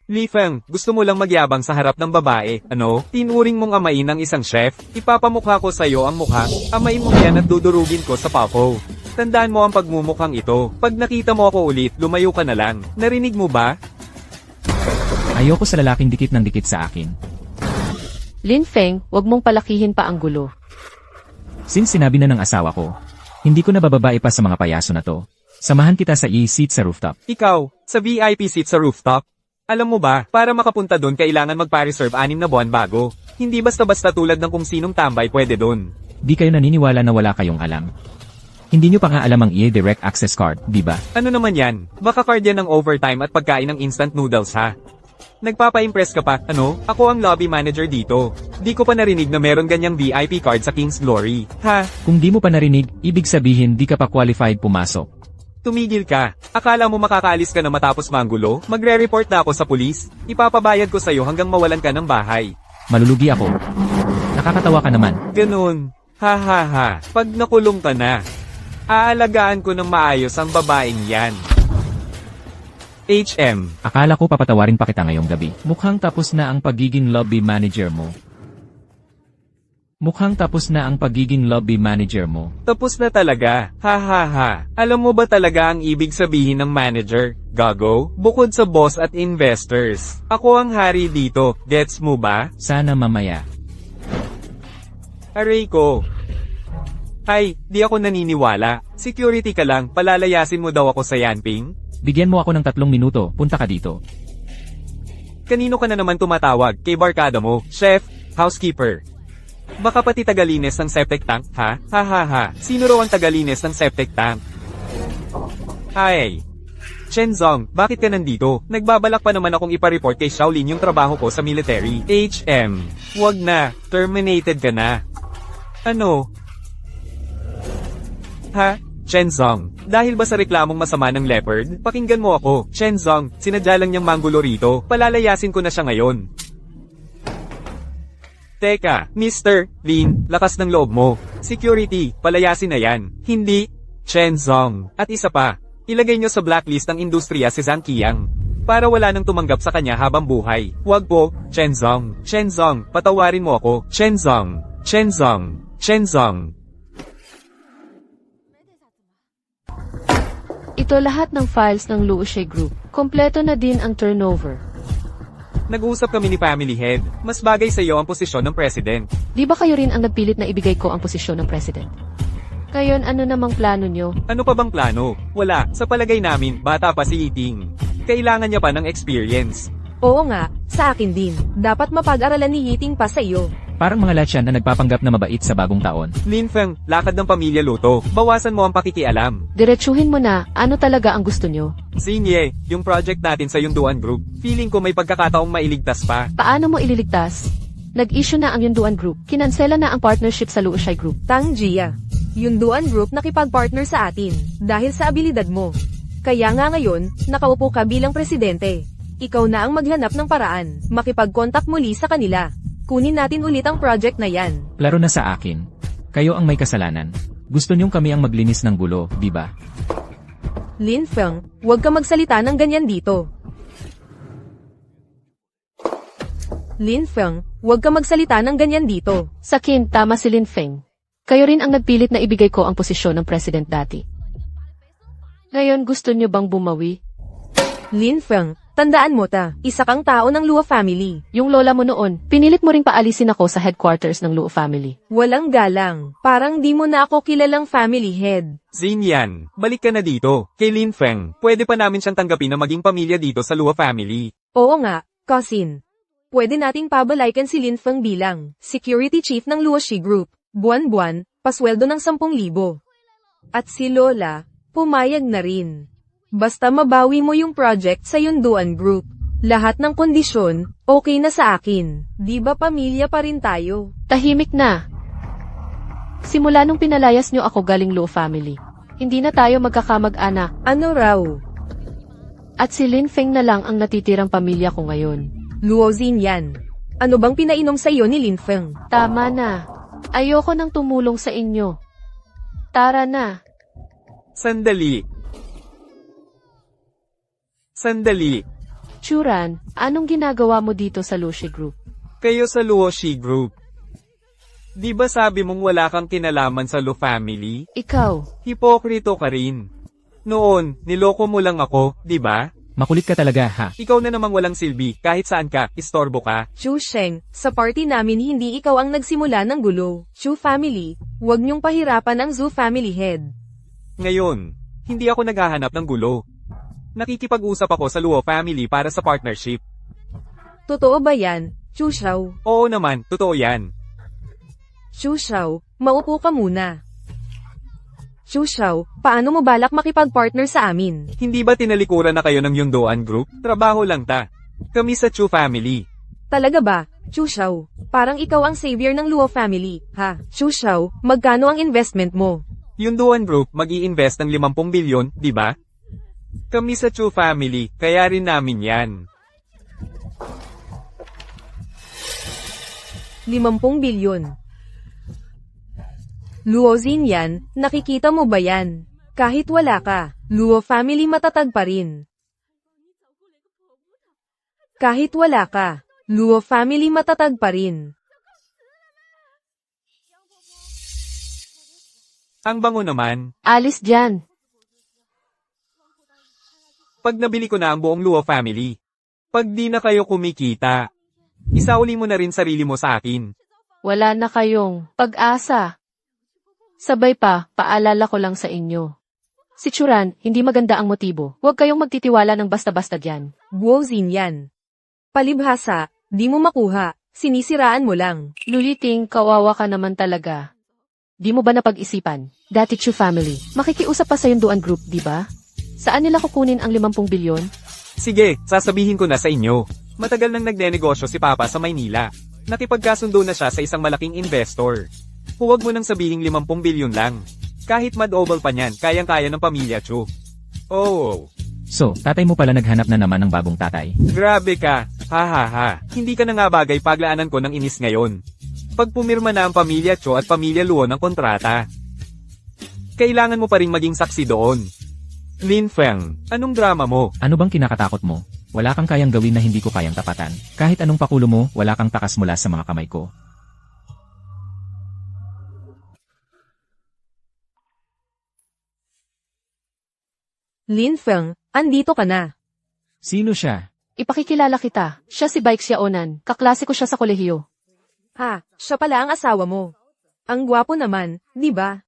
Li Feng, gusto mo lang magyabang sa harap ng babae, ano? Tinuring mong amain ng isang chef? Ipapamukha ko sa'yo ang mukha, amain mo yan at dudurugin ko sa papo. Tandaan mo ang pagmumukhang ito. Pag nakita mo ako ulit, lumayo ka na lang. Narinig mo ba? Ayoko sa lalaking dikit ng dikit sa akin. Lin Feng, wag mong palakihin pa ang gulo. Since sinabi na ng asawa ko, hindi ko na bababae pa sa mga payaso na to. Samahan kita sa e-seat sa rooftop. Ikaw, sa VIP seat sa rooftop? Alam mo ba, para makapunta doon kailangan magpa-reserve 6 na buwan bago. Hindi basta-basta tulad ng kung sinong tambay pwede doon. Di kayo naniniwala na wala kayong alam. Hindi nyo pa nga alam ang EA Direct Access Card, di ba? Ano naman yan? Baka card yan ng overtime at pagkain ng instant noodles ha? Nagpapa-impress ka pa, ano? Ako ang lobby manager dito. Di ko pa narinig na meron ganyang VIP card sa King's Glory. Ha? Kung di mo pa narinig, ibig sabihin di ka pa qualified pumasok. Tumigil ka. Akala mo makakaalis ka na matapos manggulo? Magre-report na ako sa pulis. Ipapabayad ko sa'yo hanggang mawalan ka ng bahay. Malulugi ako. Nakakatawa ka naman. Ganun. Ha ha ha. Pag nakulong ka na, aalagaan ko ng maayos ang babaeng yan. HM. Akala ko papatawarin pa kita ngayong gabi. Mukhang tapos na ang pagiging lobby manager mo. Tapos na talaga. Ha ha ha. Alam mo ba talaga ang ibig sabihin ng manager? Gago? Bukod sa boss at investors. Ako ang hari dito. Gets mo ba? Sana mamaya. Aray ko. Hay, di ako naniniwala. Security ka lang, palalayasin mo daw ako sa Yanping? Bigyan mo ako ng 3 minuto, punta ka dito. Kanino ka na naman tumatawag? Kay barkada mo? Chef? Housekeeper? Baka pati tagalinis ng septic tank, ha? Ha ha ha. Sino raw ang tagalinis ng septic tank? Ay. Shenzong, bakit ka nandito? Nagbabalak pa naman akong ipareport kay Shaolin yung trabaho ko sa military. HM. Wag na. Terminated ka na. Ano? Ha? Shenzong, dahil ba sa reklamong masama ng leopard? Pakinggan mo ako. Shenzong, sinadya lang niyang manggulo rito. Palalayasin ko na siya ngayon. Teka, Mr. Lin, lakas ng loob mo. Security, palayasin na yan. Hindi, Shenzong. At isa pa, ilagay niyo sa blacklist ng industriya si Zhang Qiang. Para wala nang tumanggap sa kanya habang buhay. Wag po, Shenzong. Shenzong, patawarin mo ako. Shenzong. Shenzong. Shenzong. Ito lahat ng files ng Luoshi Group. Kompleto na din ang turnover. Nag-uusap kami ni Family Head. Mas bagay sa iyo ang posisyon ng President. Di ba kayo rin ang nagpilit na ibigay ko ang posisyon ng President? Ngayon, ano namang plano nyo? Ano pa bang plano? Wala. Sa palagay namin, bata pa si Yiting. Kailangan niya pa ng experience. Oo nga, sa akin din. Dapat mapag-aralan ni Yiting pa sa iyo. Parang mga lahat yan na nagpapanggap na mabait sa bagong taon. Lin Feng, lakad ng pamilya luto. Bawasan mo ang pakikialam. Diretsuhin mo na, ano talaga ang gusto nyo? Sinye, yung project natin sa Yunduan Group. Feeling ko may pagkakataong mailigtas pa. Paano mo ililigtas? Nag-issue na ang Yunduan Group. Kinansela na ang partnership sa Luoshi Group. Tang Jia. Yunduan Group nakipag-partner sa atin, dahil sa abilidad mo. Kaya nga ngayon, nakaupo ka bilang presidente. Ikaw na ang maghanap ng paraan, makipag-contact muli sa kanila. Kunin natin ulit ang project na yan. Laro na sa akin. Kayo ang may kasalanan. Gusto niyong kami ang maglinis ng gulo, di ba? Lin Feng, huwag ka magsalita ng ganyan dito. Lin Feng, huwag ka magsalita ng ganyan dito. Sakin, tama si Lin Feng. Kayo rin ang nagpilit na ibigay ko ang posisyon ng President dati. Ngayon gusto nyo bang bumawi? Lin Feng, tandaan mo isa kang tao ng Luo family. Yung lola mo noon, pinilit mo ring paalisin ako sa headquarters ng Luo family. Walang galang. Parang di mo na ako kilalang family head. Xinyan, balik ka na dito. Kay Lin Feng, pwede pa namin siyang tanggapin na maging pamilya dito sa Luo family. Oo nga, cousin. Pwede nating pabalaykan si Lin Feng bilang security chief ng Luoshi Group. Buwan-buwan, pasweldo ng 10,000. At si Lola, pumayag na rin. Basta mabawi mo yung project sa Yunduan Group. Lahat ng kondisyon, okay na sa akin. Di ba pamilya pa rin tayo? Tahimik na. Simula nung pinalayas nyo ako galing Luo family, hindi na tayo magkakamag-anak. Ano raw? At si Lin Feng na lang ang natitirang pamilya ko ngayon. Luozin yan. Ano bang pinainom sa iyo ni Lin Feng? Tama na. Ayoko nang tumulong sa inyo. Tara na. Sandali. Sandali. Churan, anong ginagawa mo dito sa Luoshi Group? Kayo sa Luoshi Group. Di ba sabi mong wala kang kinalaman sa Luo family? Ikaw, Hipokrito ka rin. Noon, niloko mo lang ako, di ba? Makulit ka talaga ha. Ikaw na namang walang silbi, kahit saan ka, istorbo ka. Chu Sheng, sa party namin hindi ikaw ang nagsimula ng gulo. Chu family, huwag niyong pahirapan ang Zhu family head. Ngayon, hindi ako naghahanap ng gulo. Nakikipag-usap ako sa Luo family para sa partnership. Totoo ba yan, Chu Xiao? Oo naman, totoo yan. Chu Xiao, maupo ka muna. Chu Xiao, paano mo balak makipag-partner sa amin? Hindi ba tinalikuran na kayo ng Yunduan Group? Trabaho lang ta. Kami sa Chu family. Talaga ba, Chu Xiao? Parang ikaw ang savior ng Luo family, ha? Chu Xiao, magkano ang investment mo? Yunduan Group mag-i-invest ng 50 bilyon, di ba? Kami sa Chu family, kaya rin namin yan. 50 bilyon. Luozin yan, nakikita mo ba yan? Kahit wala ka, Luo family matatag pa rin. Kahit wala ka, Luo family matatag pa rin. Ang bango naman, alis dyan. pag nabili ko na ang buong Luo family. Pag di na kayo kumikita, isauli mo na rin sarili mo sa akin. Wala na kayong pag-asa. Sabay pa, paalala ko lang sa inyo. Si Churan, hindi maganda ang motibo. Huwag kayong magtitiwala ng basta-basta dyan. Guozin yan. Palibhasa, di mo makuha, sinisiraan mo lang. Luliting, kawawa ka naman talaga. Di mo ba napag-isipan? Dati Chu family, makikiusap pa sa Yunduan Group, di ba? Saan nila kukunin ang 50 bilyon? Sige, sasabihin ko na sa inyo. Matagal nang nagnenegosyo si Papa sa Maynila. Nakipagkasundo na siya sa isang malaking investor. Huwag mo nang sabihing 50 bilyon lang. Kahit mad-oval pa niyan, kayang-kaya ng pamilya Chu. Oh, So, tatay mo pala naghanap na naman ng bagong tatay. grabe ka. Ha ha ha. Hindi ka na nga bagay paglaanan ko ng inis ngayon. Pag pumirma na ang pamilya Chu at pamilya Luo ng kontrata, kailangan mo pa rin maging saksi doon. Lin Feng, anong drama mo? Ano bang kinakatakot mo? Wala kang kayang gawin na hindi ko kayang tapatan. Kahit anong pakulo mo, wala kang takas mula sa mga kamay ko. Lin Feng, andito ka na. Sino siya? Ipakikilala kita. Siya si Baik Xiaonan. Kaklase ko siya sa kolehiyo. Ha, siya pala ang asawa mo. Ang gwapo naman, di ba?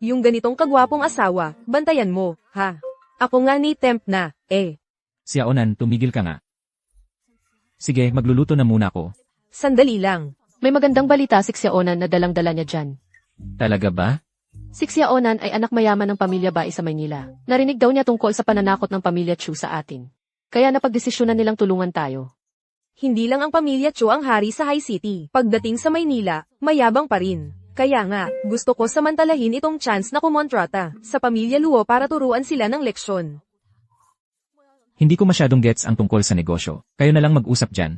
Yung ganitong kagwapong asawa, bantayan mo, ha? Ako nga ni temp na, eh. Xiaonan, tumigil ka nga. Sige, magluluto na muna ako. Sandali lang. May magandang balita si Xiaonan na dalang-dala niya dyan. Talaga ba? Si Xiaonan ay anak mayaman ng pamilya Bai sa Maynila. Narinig daw niya tungkol sa pananakot ng pamilya Chu sa atin. Kaya napagdesisyonan nilang tulungan tayo. Hindi lang ang pamilya Chu ang hari sa High City. Pagdating sa Maynila, mayabang pa rin. Kaya nga, gusto ko samantalahin itong chance na kumontrata sa pamilya Luo para turuan sila ng leksyon. Hindi ko masyadong gets ang tungkol sa negosyo. Kayo na lang mag-usap dyan.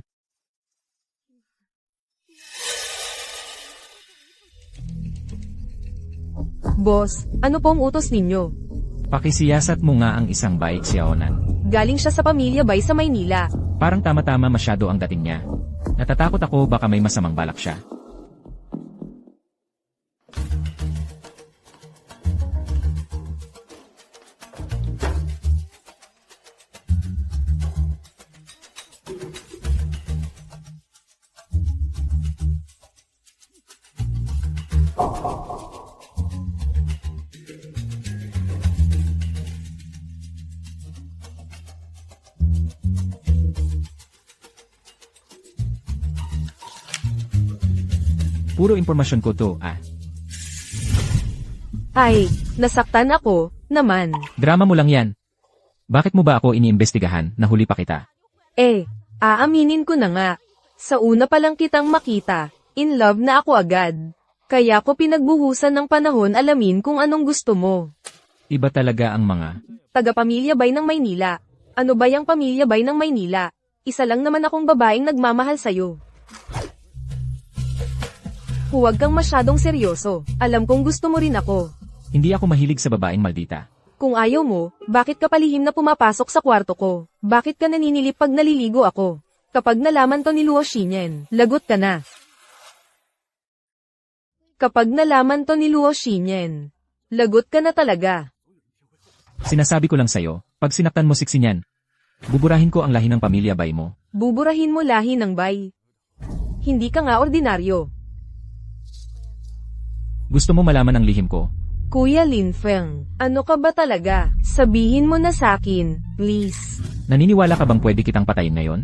Boss, ano pong utos ninyo? Pakisiyasat mo nga ang isang Baik Xiaonan. Galing siya sa pamilya Bai sa Maynila. Parang tama-tama masyado ang dating niya. Natatakot ako baka may masamang balak siya. Puro impormasyon ko to, ah. Ay, nasaktan ako, naman. Drama mo lang yan. Bakit mo ba ako iniimbestigahan, nahuli pa kita? Aaminin ko na nga. Sa una pa lang kitang makita, in love na ako agad. Kaya ko pinagbuhusan ng panahon alamin kung anong gusto mo. Iba talaga ang mga... Taga-Pamilya Bay ng Maynila. Ano ba yung Pamilya Bay ng Maynila? Isa lang naman akong babaeng nagmamahal sa'yo. Huwag kang masyadong seryoso. Alam kong gusto mo rin ako. Hindi ako mahilig sa babaeng maldita. Kung ayaw mo, bakit ka palihim na pumapasok sa kwarto ko? Bakit ka naninilip pag naliligo ako? Kapag nalaman to ni Luo Shinyen, lagot ka na. Kapag nalaman to ni Luo Shinyen, lagot ka na talaga. Sinasabi ko lang sa'yo, pag sinaktan mo siksi niyan, buburahin ko ang lahi ng Pamilya Bay mo. Buburahin mo lahi ng bay. Hindi ka nga ordinaryo. Gusto mo malaman ang lihim ko? Kuya Lin Feng, ano ka ba talaga? Sabihin mo na sakin, please. Naniniwala ka bang pwede kitang patayin ngayon?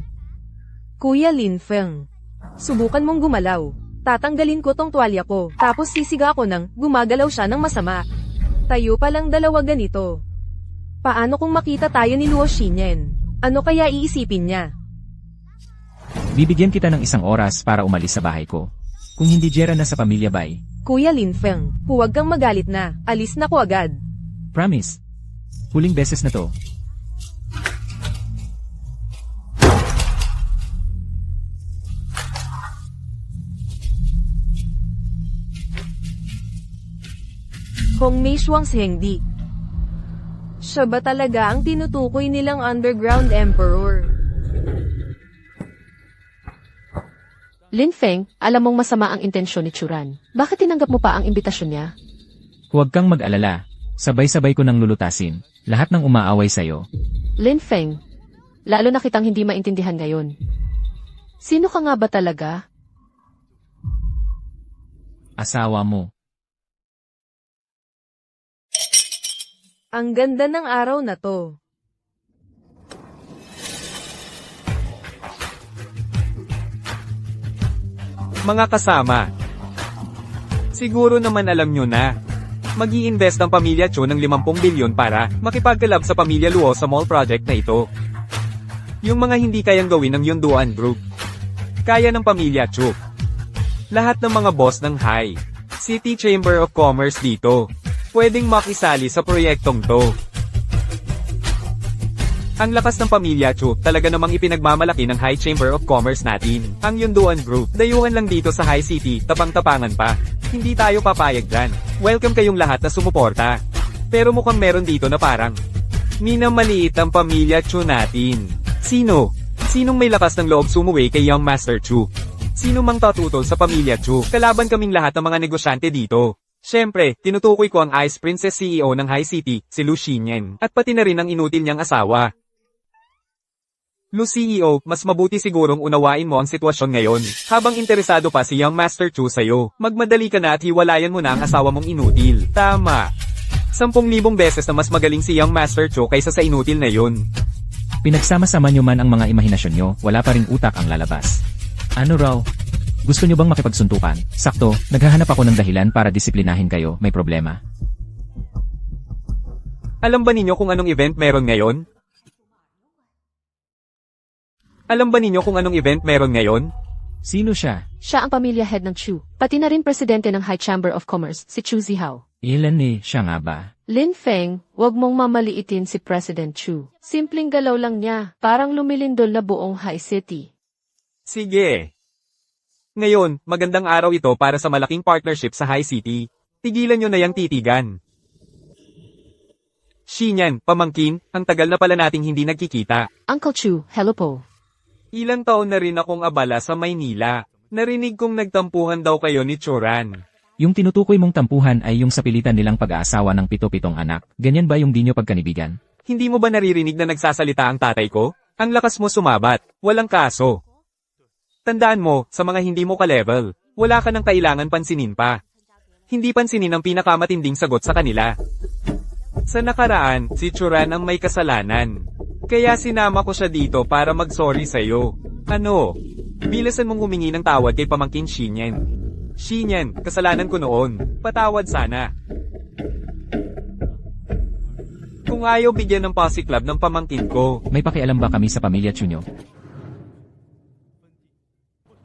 Kuya Lin Feng, subukan mong gumalaw. Tatanggalin ko tong tuwalya ko, tapos sisiga ako ng gumagalaw siya ng masama. Tayo palang dalawa ganito. Paano kung makita tayo ni Luo Shinyen? Ano kaya iisipin niya? Bibigyan kita ng 1 oras para umalis sa bahay ko. Kung hindi Jera na sa Pamilya Bay. Kuya Lin Feng, huwag kang magalit na. Alis na ko agad. Promise. Huling beses na to. Hong Mei Shuang Hengdi. Siya ba talaga ang tinutukoy nilang underground emperor? Lin Feng, alam mong masama ang intensyon ni Churan. Bakit tinanggap mo pa ang imbitasyon niya? Huwag kang mag-alala. Sabay-sabay ko nang lulutasin. Lahat ng umaaway sa'yo. Lin Feng, lalo na kitang hindi maintindihan ngayon. Sino ka nga ba talaga? Asawa mo. Ang ganda ng araw na to. Mga kasama, siguro naman alam nyo na, mag-i-invest ang Pamilya Chu ng 50 bilyon para makipagkalab sa Pamilya Luo sa mall project na ito. Yung mga hindi kayang gawin ng Yunduan Group, kaya ng Pamilya Chu. Lahat ng mga boss ng High City Chamber of Commerce dito, pwedeng makisali sa proyektong to. Ang lakas ng Pamilya Chu, talaga namang ipinagmamalaki ng High Chamber of Commerce natin. Ang Yunduan Group, dayuhan lang dito sa High City, tapang-tapangan pa. Hindi tayo papayag dyan. Welcome kayong lahat na sumuporta. Pero mukhang meron dito na parang minamaliit ang Pamilya Chu natin. Sino? Sinong may lakas ng loob sumuwi kay Young Master Chu? Sino mang tatutol sa Pamilya Chu? Kalaban kaming lahat ng mga negosyante dito. Siyempre, tinutukoy ko ang Ice Princess CEO ng High City, si Lu Xinyan, at pati na rin ang inutil niyang asawa. Lu CEO, mas mabuti sigurong unawain mo ang sitwasyon ngayon. Habang interesado pa si Young Master Chu sa'yo, magmadali ka na at hiwalayan mo na ang asawa mong inutil. Tama. 10,000 beses na mas magaling si Young Master Chu kaysa sa inutil na yun. Pinagsama-sama nyo man ang mga imahinasyon nyo, wala pa ring utak ang lalabas. Ano raw? Gusto nyo bang makipagsuntukan? Sakto, naghahanap ako ng dahilan para disiplinahin kayo, may problema. Alam ba ninyo kung anong event meron ngayon? Alam ba ninyo kung anong event meron ngayon? Sino siya? Siya ang pamilya head ng Chu. Pati na rin presidente ng High Chamber of Commerce, si Chu Zihao. Ilan siya nga ba? Lin Feng, wag mong mamaliitin si President Chu. Simpleng galaw lang niya, parang lumilindol na buong High City. Sige. Ngayon, magandang araw ito para sa malaking partnership sa High City. Tigilan nyo na yung titigan. Shinyan, pamangkin, ang tagal na pala nating hindi nagkikita. Uncle Chu, hello po. Ilang taon na rin akong abala sa Maynila. Narinig kong nagtampuhan daw kayo ni Churan. Yung tinutukoy mong tampuhan ay yung sapilitan nilang pag-aasawa ng 7 anak. Ganyan ba yung di nyo pagkanibigan? Hindi mo ba naririnig na nagsasalita ang tatay ko? Ang lakas mo sumabat, walang kaso. Tandaan mo, sa mga hindi mo ka-level, wala ka nang kailangan pansinin pa. Hindi pansinin ang pinakamatinding sagot sa kanila. Sa nakaraan, si Churan ang may kasalanan. Kaya sinama ko siya dito para mag-sorry sa'yo. Ano? Bilasan mong humingi ng tawad kay pamangkin Shinyan. Shinyan, kasalanan ko noon. Patawad sana. Kung ayaw bigyan ng Posse Club ng pamangkin ko, May pakialam ba kami sa pamilya Chu nyo?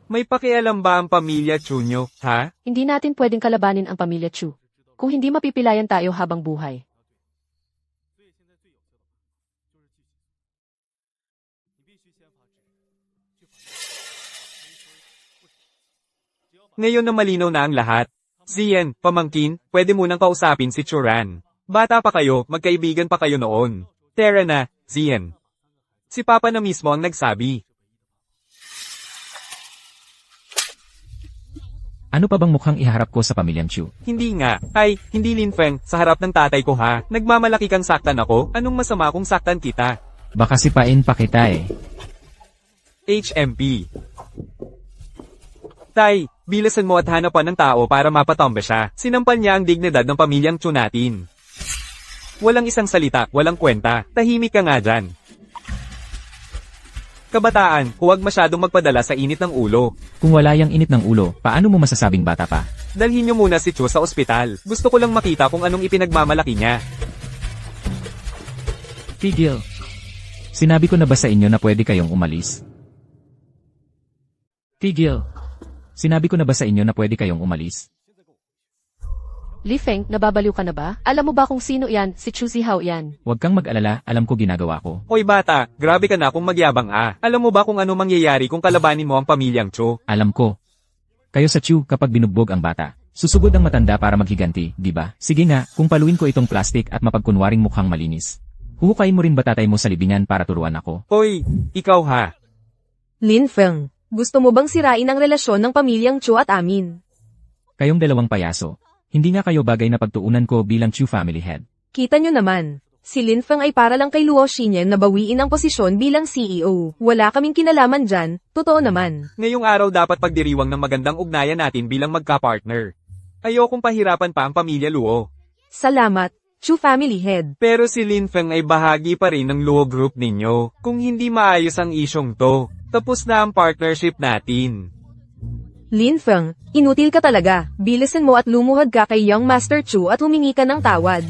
may pakialam ba ang pamilya Chunyo, ha? Hindi natin pwedeng kalabanin ang pamilya Chu. Kung hindi mapipilayan tayo habang buhay. Ngayon na malinaw na ang lahat. Zian, pamangkin, pwede munang kausapin si Churan. Bata pa kayo, magkaibigan pa kayo noon. Tara na, Zian. Si Papa na mismo ang nagsabi. Ano pa bang mukhang iharap ko sa pamilyang Chu? Hindi nga. Ay, hindi Lin Feng, sa harap ng tatay ko ha. Nagmamalaki kang saktan ako, anong masama kung saktan kita? Baka sipain pa kita eh. HMP. Tay, bilasan mo at hanapan ng tao para mapatomba siya. Sinampal niya ang dignidad ng pamilyang Chu natin. Walang isang salita, walang kwenta. Tahimik ka nga dyan. Kabataan, huwag masyadong magpadala sa init ng ulo. Kung wala yang init ng ulo, paano mo masasabing bata pa? Dalhin niyo muna si Chu sa ospital. Gusto ko lang makita kung anong ipinagmamalaki niya. Tigil. Sinabi ko na ba sa inyo na pwede kayong umalis? Tigil. Sinabi ko na ba sa inyo na pwede kayong umalis? Li Feng, nababaliw ka na ba? Alam mo ba kung sino yan? Si Chu Zihao yan. Huwag kang mag-alala, alam ko ginagawa ko. Hoy bata, grabe ka na kung magyabang Alam mo ba kung ano mangyayari kung kalabanin mo ang pamilyang Chu? Alam ko. Kayo sa Chu kapag binugbog ang bata. Susugod ang matanda para maghiganti, di ba? Sige nga, kung paluin ko itong plastic at mapagkunwaring mukhang malinis. Huhukayin mo rin ba tatay mo sa libingan para turuan ako? Hoy, ikaw ha. Lin Feng, gusto mo bang sirain ang relasyon ng pamilyang Chu at amin? Kayong dalawang payaso. Hindi nga kayo bagay na pagtuunan ko bilang Chu family head. Kita nyo naman, si Lin Feng ay para lang kay Luo Xinyan na bawiin ang posisyon bilang CEO. Wala kaming kinalaman dyan, totoo naman. Ngayong araw dapat pagdiriwang ng magandang ugnayan natin bilang magka-partner. Ayokong pahirapan pa ang pamilya Luo. Salamat, Chu family head. Pero si Lin Feng ay bahagi pa rin ng Luo group ninyo. Kung hindi maayos ang isyong to, tapos na ang partnership natin. Lin Feng, inutil ka talaga. Bilisan mo at lumuhod ka kay Young Master Chu at humingi ka ng tawad.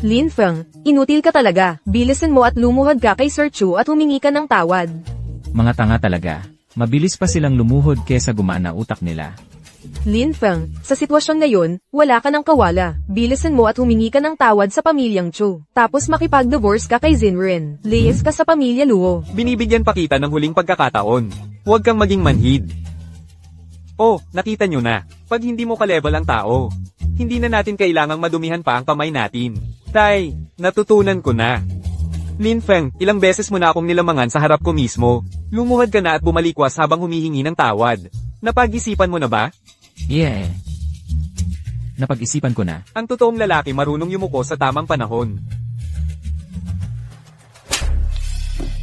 Lin Feng, inutil ka talaga. Bilisan mo at lumuhod ka kay Sir Chu at humingi ka ng tawad. Mga tanga talaga. Mabilis pa silang lumuhod kesa gumaan na utak nila. Lin Feng, sa sitwasyon ngayon, wala ka ng kawala. Bilisan mo at humingi ka ng tawad sa pamilyang Chu. Tapos makipag-divorce ka kay Zinrin. Liyes ka sa pamilya Luo. Binibigyan pa kita ng huling pagkakataon. Huwag kang maging manhid. Oh, nakita nyo na. Pag hindi mo ka-level ang tao, hindi na natin kailangang madumihan pa ang kamay natin. Tay, natutunan ko na. Lin Feng, ilang beses mo na akong nilamangan sa harap ko mismo. Lumuhad ka na at bumalikwas habang humihingi ng tawad. Napag-isipan mo na ba? Yeah. Napag-isipan ko na. Ang totoong lalaki marunong yumuko sa tamang panahon.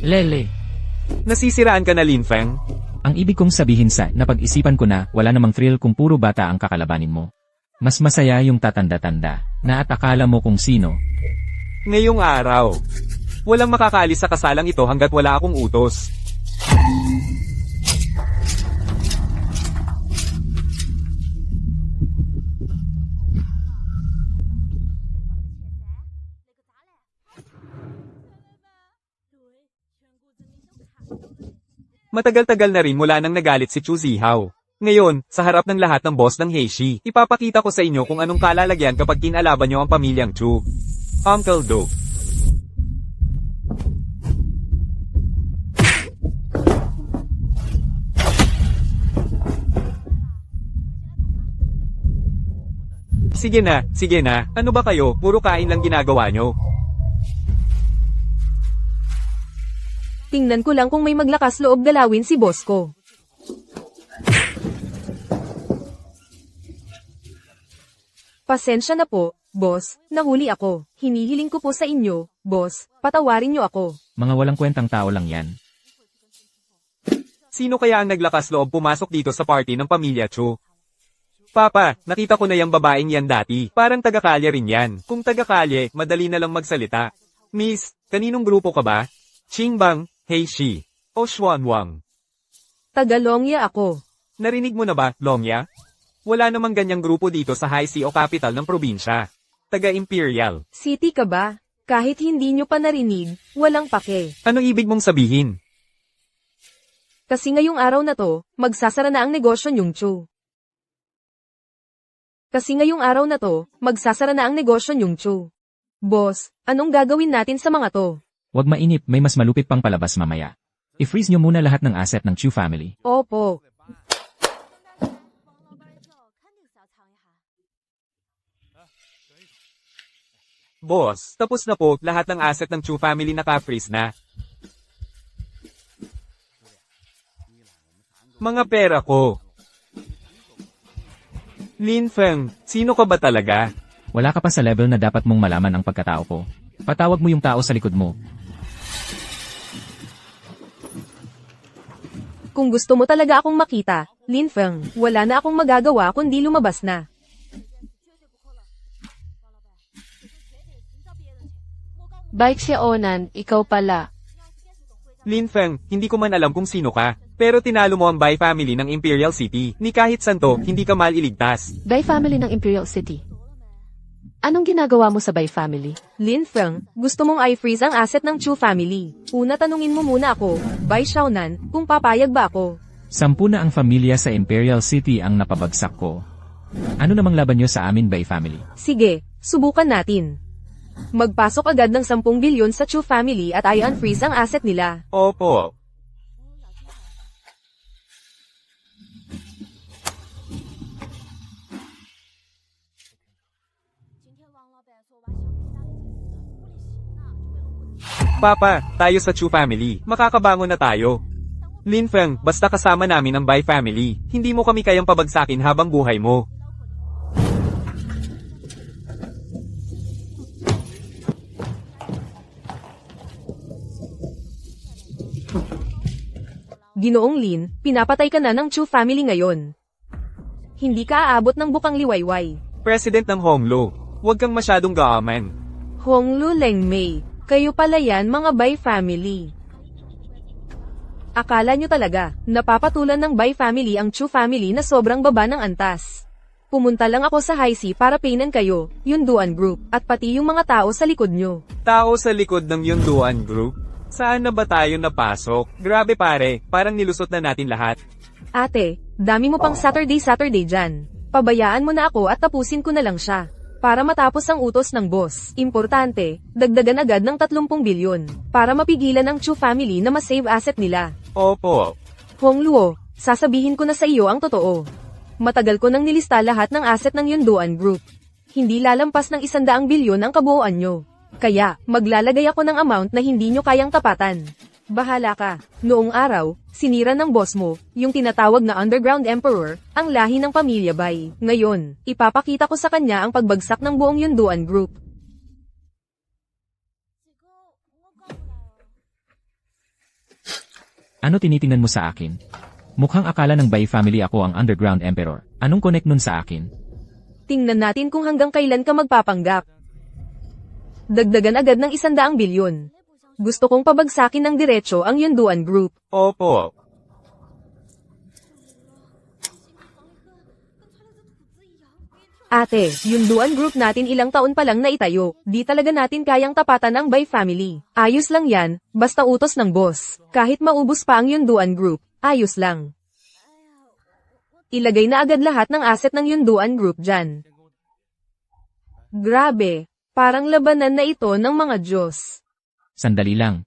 Lele. Nasisiraan ka na, Lin Feng? Ang ibig kong sabihin sa napag-isipan ko na wala namang thrill kung puro bata ang kakalabanin mo. Mas masaya yung tatanda-tanda na at akala mo kung sino. Ngayong araw, walang makakaalis sa kasalang ito hanggat wala akong utos. Matagal-tagal na rin mula nang nagalit si Chu Zihao. Ngayon, sa harap ng lahat ng boss ng Heishi, ipapakita ko sa inyo kung anong kalalagyan kapag kinalaban nyo ang pamilyang Chu. Uncle Do. Sige na, ano ba kayo, puro kain lang ginagawa nyo? Tingnan ko lang kung may maglakas loob galawin si boss ko. Pasensya na po, boss, nahuli ako. Hinihiling ko po sa inyo, boss, patawarin niyo ako. Mga walang kwentang tao lang yan. Sino kaya ang naglakas loob pumasok dito sa party ng pamilya Chu? Papa, nakita ko na yung babaeng yan dati. Parang taga-kalye rin yan. Kung taga-kalye, madali na lang magsalita. Miss, kaninong grupo ka ba? Qingbang, Heishi, o Xuanwang? Taga-Longya ako. Narinig mo na ba, Longya? Wala namang ganyang grupo dito sa High Sea o capital ng probinsya. taga-Imperial. City ka ba? Kahit hindi nyo pa narinig, walang pake. Ano ibig mong sabihin? Kasi ngayong araw na to, magsasara na ang negosyo nyong Chu. Kasi ngayong araw na to, magsasara na ang negosyo nyong Chu. Boss, anong gagawin natin sa mga to? Huwag mainip, may mas malupit pang palabas mamaya. I-freeze nyo muna lahat ng asset ng Chu family. Opo. Boss, tapos na po, lahat ng asset ng Chu family naka-freeze na. Mga pera ko. Lin Feng, sino ka ba talaga? Wala ka pa sa level na dapat mong malaman ang pagkatao ko. Patawag mo yung tao sa likod mo. Kung gusto mo talaga akong makita, Lin Feng, wala na akong magagawa kundi lumabas na. Bike siya Onan, ikaw pala. Lin Feng, hindi ko man alam kung sino ka. Pero tinalo mo ang Bai family ng Imperial City. Ni kahit santo, hindi ka maliligtas. Bai family ng Imperial City. Anong ginagawa mo sa Bai family? Lin Feng, gusto mong i-freeze ang asset ng Chu family. Una tanungin mo muna ako, Bai Xiaonan, kung papayag ba ako. 10 na ang pamilya sa Imperial City ang napabagsak ko. Ano namang laban nyo sa amin by family? Sige, subukan natin. Magpasok agad ng 10 bilyon sa Chu family at i-unfreeze ang asset nila. Opo. Papa, tayo sa Chu family. Makakabangon na tayo. Lin Feng, basta kasama namin ang Bai family. Hindi mo kami kayang pabagsakin habang buhay mo. Ginoong Lin, pinapatay ka na ng Chu family ngayon. Hindi ka aabot ng bukang liwayway. President ng Honglo, huwag kang masyadong gaaman. Honglu Lengmei, kayo pala yan mga Bai family. Akala nyo talaga, napapatulan ng Bai family ang Chu family na sobrang baba ng antas. Pumunta lang ako sa High Sea para painan kayo, yung Duan Group, at pati yung mga tao sa likod nyo. Tao sa likod ng Yunduan Group? Saan na ba tayo napasok? Grabe pare, parang nilusot na natin lahat. Ate, dami mo pang Saturday dyan. Pabayaan mo na ako at tapusin ko na lang siya. Para matapos ang utos ng boss. Importante, dagdagan agad ng 30 bilyon. Para mapigilan ang Chu family na masave asset nila. Opo. Hong Luo, sasabihin ko na sa iyo ang totoo. Matagal ko nang nilista lahat ng asset ng Yunduan Group. Hindi lalampas ng 100 bilyon ang kabuuan nyo. Kaya, maglalagay ako ng amount na hindi nyo kayang tapatan. Bahala ka. Noong araw, sinira ng boss mo, yung tinatawag na Underground Emperor, ang lahi ng pamilya Bai. Ngayon, ipapakita ko sa kanya ang pagbagsak ng buong Yunduan Group. Ano tinitingnan mo sa akin? Mukhang akala ng Bai family ako ang Underground Emperor. Anong connect nun sa akin? Tingnan natin kung hanggang kailan ka magpapanggap. Dagdagan agad ng 100 bilyon. Gusto kong pabagsakin ng diretso ang Yunduan Group. Opo. Ate, Yunduan Group natin ilang taon pa lang naitayo. Di talaga natin kayang tapatan ang Bai family. Ayos lang yan, basta utos ng boss. Kahit maubos pa ang Yunduan Group, ayos lang. Ilagay na agad lahat ng asset ng Yunduan Group dyan. Grabe, parang labanan na ito ng mga Diyos. Sandali lang.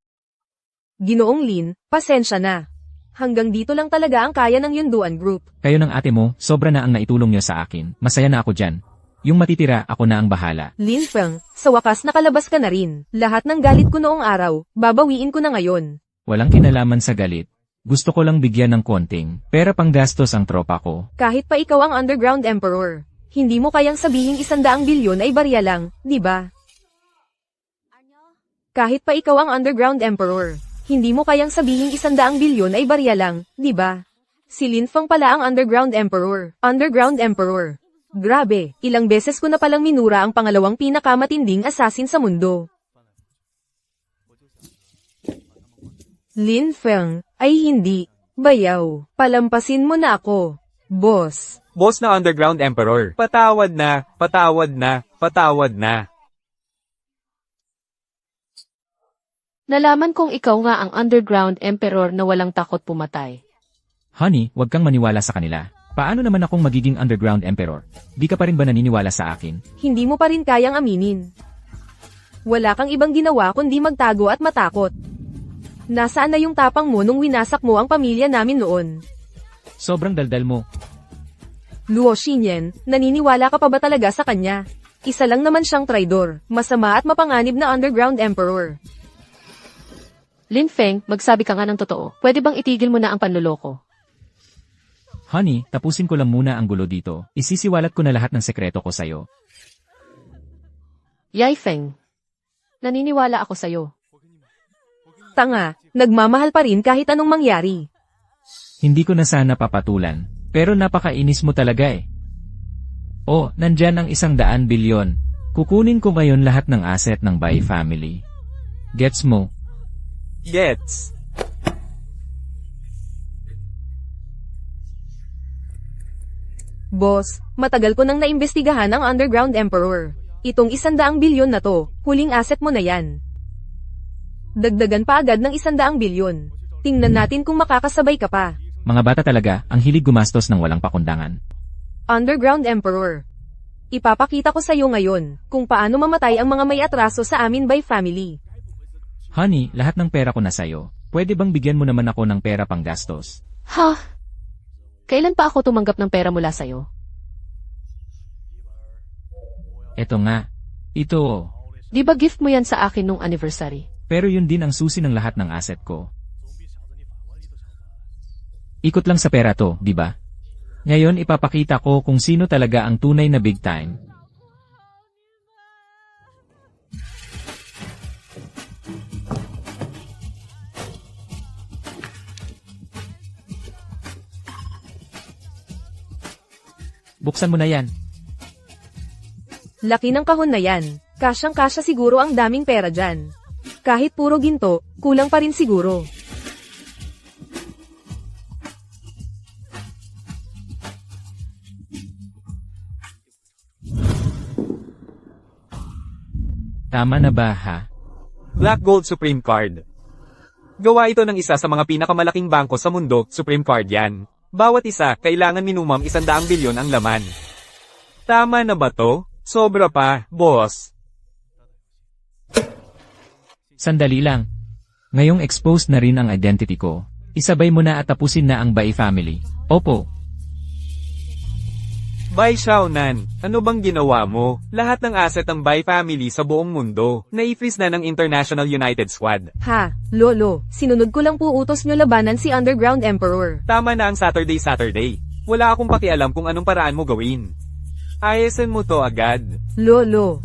Ginoong Lin, pasensya na. Hanggang dito lang talaga ang kaya ng Yunduan Group. Kayo ng ate mo, sobra na ang naitulong nyo sa akin. Masaya na ako dyan. Yung matitira, ako na ang bahala. Lin Feng, sa wakas nakalabas ka na rin. Lahat ng galit ko noong araw, babawiin ko na ngayon. Walang kinalaman sa galit. Gusto ko lang bigyan ng konting pera pang gastos ang tropa ko. Kahit pa ikaw ang Underground Emperor, hindi mo kayang sabihing 100 bilyon ay barya lang, di ba? Kahit pa ikaw ang Underground Emperor, hindi mo kayang sabihing 100 bilyon ay barya lang, di ba? Si Lin Feng pala ang Underground Emperor. Underground Emperor. Grabe, ilang beses ko na palang minura ang pangalawang pinakamatinding assassin sa mundo. Lin Feng, ay hindi. Bayaw, palampasin mo na ako. Boss. Boss na Underground Emperor. Patawad na, Patawad na. Nalaman kong ikaw nga ang underground emperor na walang takot pumatay. Honey, huwag kang maniwala sa kanila. Paano naman akong magiging underground emperor? Di ka pa rin ba naniniwala sa akin? Hindi mo pa rin kayang aminin. Wala kang ibang ginawa kundi magtago at matakot. Nasaan na yung tapang mo nung winasak mo ang pamilya namin noon? Sobrang daldal mo. Luo Xinyan, naniniwala ka pa ba talaga sa kanya? Isa lang naman siyang traidor, masama at mapanganib na underground emperor. Lin Feng, magsabi ka nga ng totoo. Pwede bang itigil mo na ang panloloko? Honey, tapusin ko lang muna ang gulo dito. Isisiwalat ko na lahat ng sekreto ko sa'yo. Yai Feng, naniniwala ako sa'yo. Tanga, nagmamahal pa rin kahit anong mangyari. Hindi ko na sana papatulan. Pero napakainis mo talaga eh. Oh, nandyan ang 100 bilyon. Kukunin ko ngayon lahat ng asset ng Bai family. Gets mo? Gets. Boss, matagal ko nang naimbestigahan ang underground emperor. Itong 100 bilyon na to, huling asset mo na yan. Dagdagan pa agad ng 100 bilyon. Tingnan natin kung makakasabay ka pa. Mga bata talaga, ang hilig gumastos ng walang pakundangan. Underground Emperor. Ipapakita ko sa iyo ngayon kung paano mamatay ang mga may atraso sa amin by family. Honey, lahat ng pera ko na sa'yo. Pwede bang bigyan mo naman ako ng pera pang gastos? Ha? Kailan pa ako tumanggap ng pera mula sa'yo? Eto nga. Ito. Di ba gift mo yan sa akin nung anniversary? Pero yun din ang susi ng lahat ng asset ko. Ikot lang sa pera to, di ba? Ngayon ipapakita ko kung sino talaga ang tunay na big time. Buksan mo na yan. Laki ng kahon na yan. Kasyang-kasya siguro ang daming pera dyan. Kahit puro ginto, kulang pa rin siguro. Tama na ba ha? Black Gold Supreme Card. Gawa ito ng isa sa mga pinakamalaking bangko sa mundo, Supreme Card yan. Bawat isa, kailangan minimum 100 bilyon ang laman. Tama na ba to? Sobra pa, boss. Sandali lang. Ngayong exposed na rin ang identity ko. Isabay mo na at tapusin na ang Bai family. Opo. Bai Xiaonan, ano bang ginawa mo? Lahat ng asset ng Bai family sa buong mundo, na-freeze na ng International United Squad. Ha, Lolo, sinunod ko lang po utos nyo labanan si Underground Emperor. Tama na ang Saturday. Wala akong pakialam kung anong paraan mo gawin. Ayasin mo to agad. Lolo.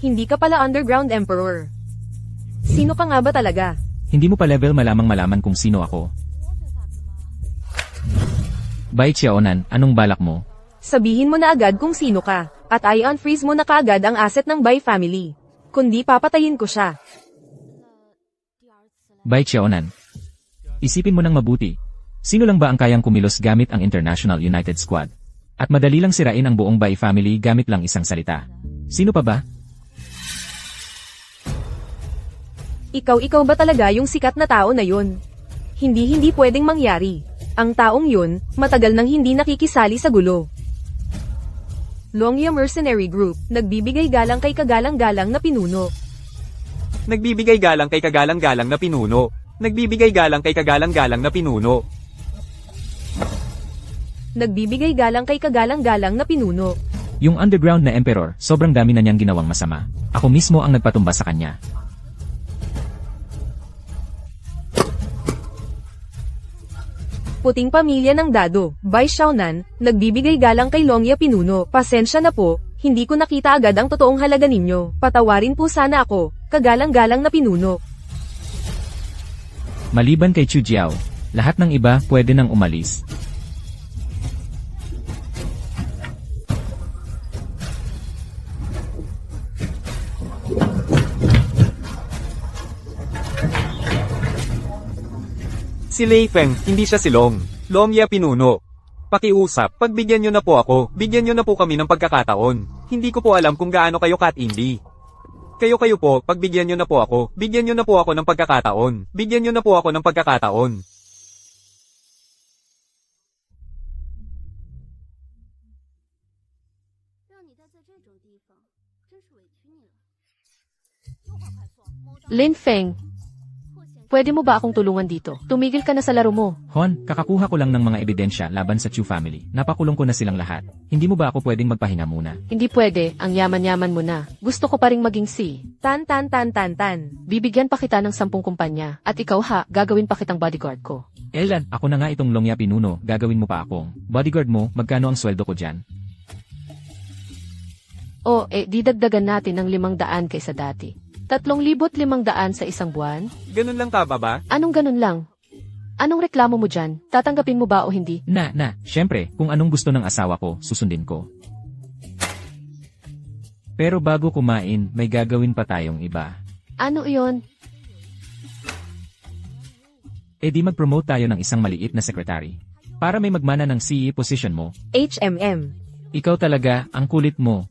Hindi ka pala Underground Emperor. Sino ka nga ba talaga? Hindi mo pa level malamang-malaman kung sino ako. Bai Xiaonan, anong balak mo? Sabihin mo na agad kung sino ka, at i-unfreeze mo na kaagad ang asset ng Bai family. Kundi papatayin ko siya. Bai Xiaonan. Isipin mo nang mabuti. Sino lang ba ang kayang kumilos gamit ang International United Squad? At madali lang sirain ang buong Bai family gamit lang isang salita. Sino pa ba? Ikaw ba talaga yung sikat na tao na yun? Hindi pwedeng mangyari. Ang taong yun, matagal nang hindi nakikisali sa gulo. Longya Mercenary Group, nagbibigay galang kay kagalang-galang na pinuno. Nagbibigay galang kay kagalang-galang na pinuno. Nagbibigay galang kay kagalang-galang na pinuno. Nagbibigay galang kay kagalang-galang na pinuno. Yung underground na emperor, sobrang dami na niyang ginawang masama. Ako mismo ang nagpatumba sa kanya. Puting pamilya ng Dado, Bai Xiaonan, nagbibigay galang kay Longya Pinuno. Pasensya na po, hindi ko nakita agad ang totoong halaga ninyo. Patawarin po sana ako, kagalang-galang na pinuno. Maliban kay Chu Jiao, lahat ng iba pwede nang umalis. Si Lei Feng, hindi siya silong. Longya Pinuno. Pakiusap, pagbigyan nyo na po ako, bigyan nyo na po kami ng pagkakataon. Hindi ko po alam kung gaano kayo katindi. Kayo po, pagbigyan nyo na po ako, bigyan nyo na po ako ng pagkakataon, bigyan nyo na po ako ng pagkakataon. 让你待在这种地方，真是委屈你了。有话快说，某张 Lin Feng, 破显 pwede mo ba akong tulungan dito? Tumigil ka na sa laro mo. Hon, kakakuha ko lang ng mga ebidensya laban sa Chu family. Napakulong ko na silang lahat. Hindi mo ba ako pwedeng magpahinga muna? Hindi pwede, ang yaman-yaman mo na. Gusto ko pa ring maging si. Tan. Bibigyan pa kita ng 10 kumpanya. At ikaw ha, gagawin pa kitang bodyguard ko. Elan, ako na nga itong Longya Pinuno, gagawin mo pa akong bodyguard mo, magkano ang sweldo ko dyan? O, didagdagan natin ng 500 kaysa dati. 3,500 sa isang buwan? Ganun lang tama ba? Anong ganun lang? Anong reklamo mo dyan? Tatanggapin mo ba o hindi? Syempre, kung anong gusto ng asawa ko, susundin ko. Pero bago kumain, may gagawin pa tayong iba. Ano iyon? Di mag-promote tayo ng isang maliit na secretary. Para may magmana ng CE position mo. HMM. Ikaw talaga, ang kulit mo.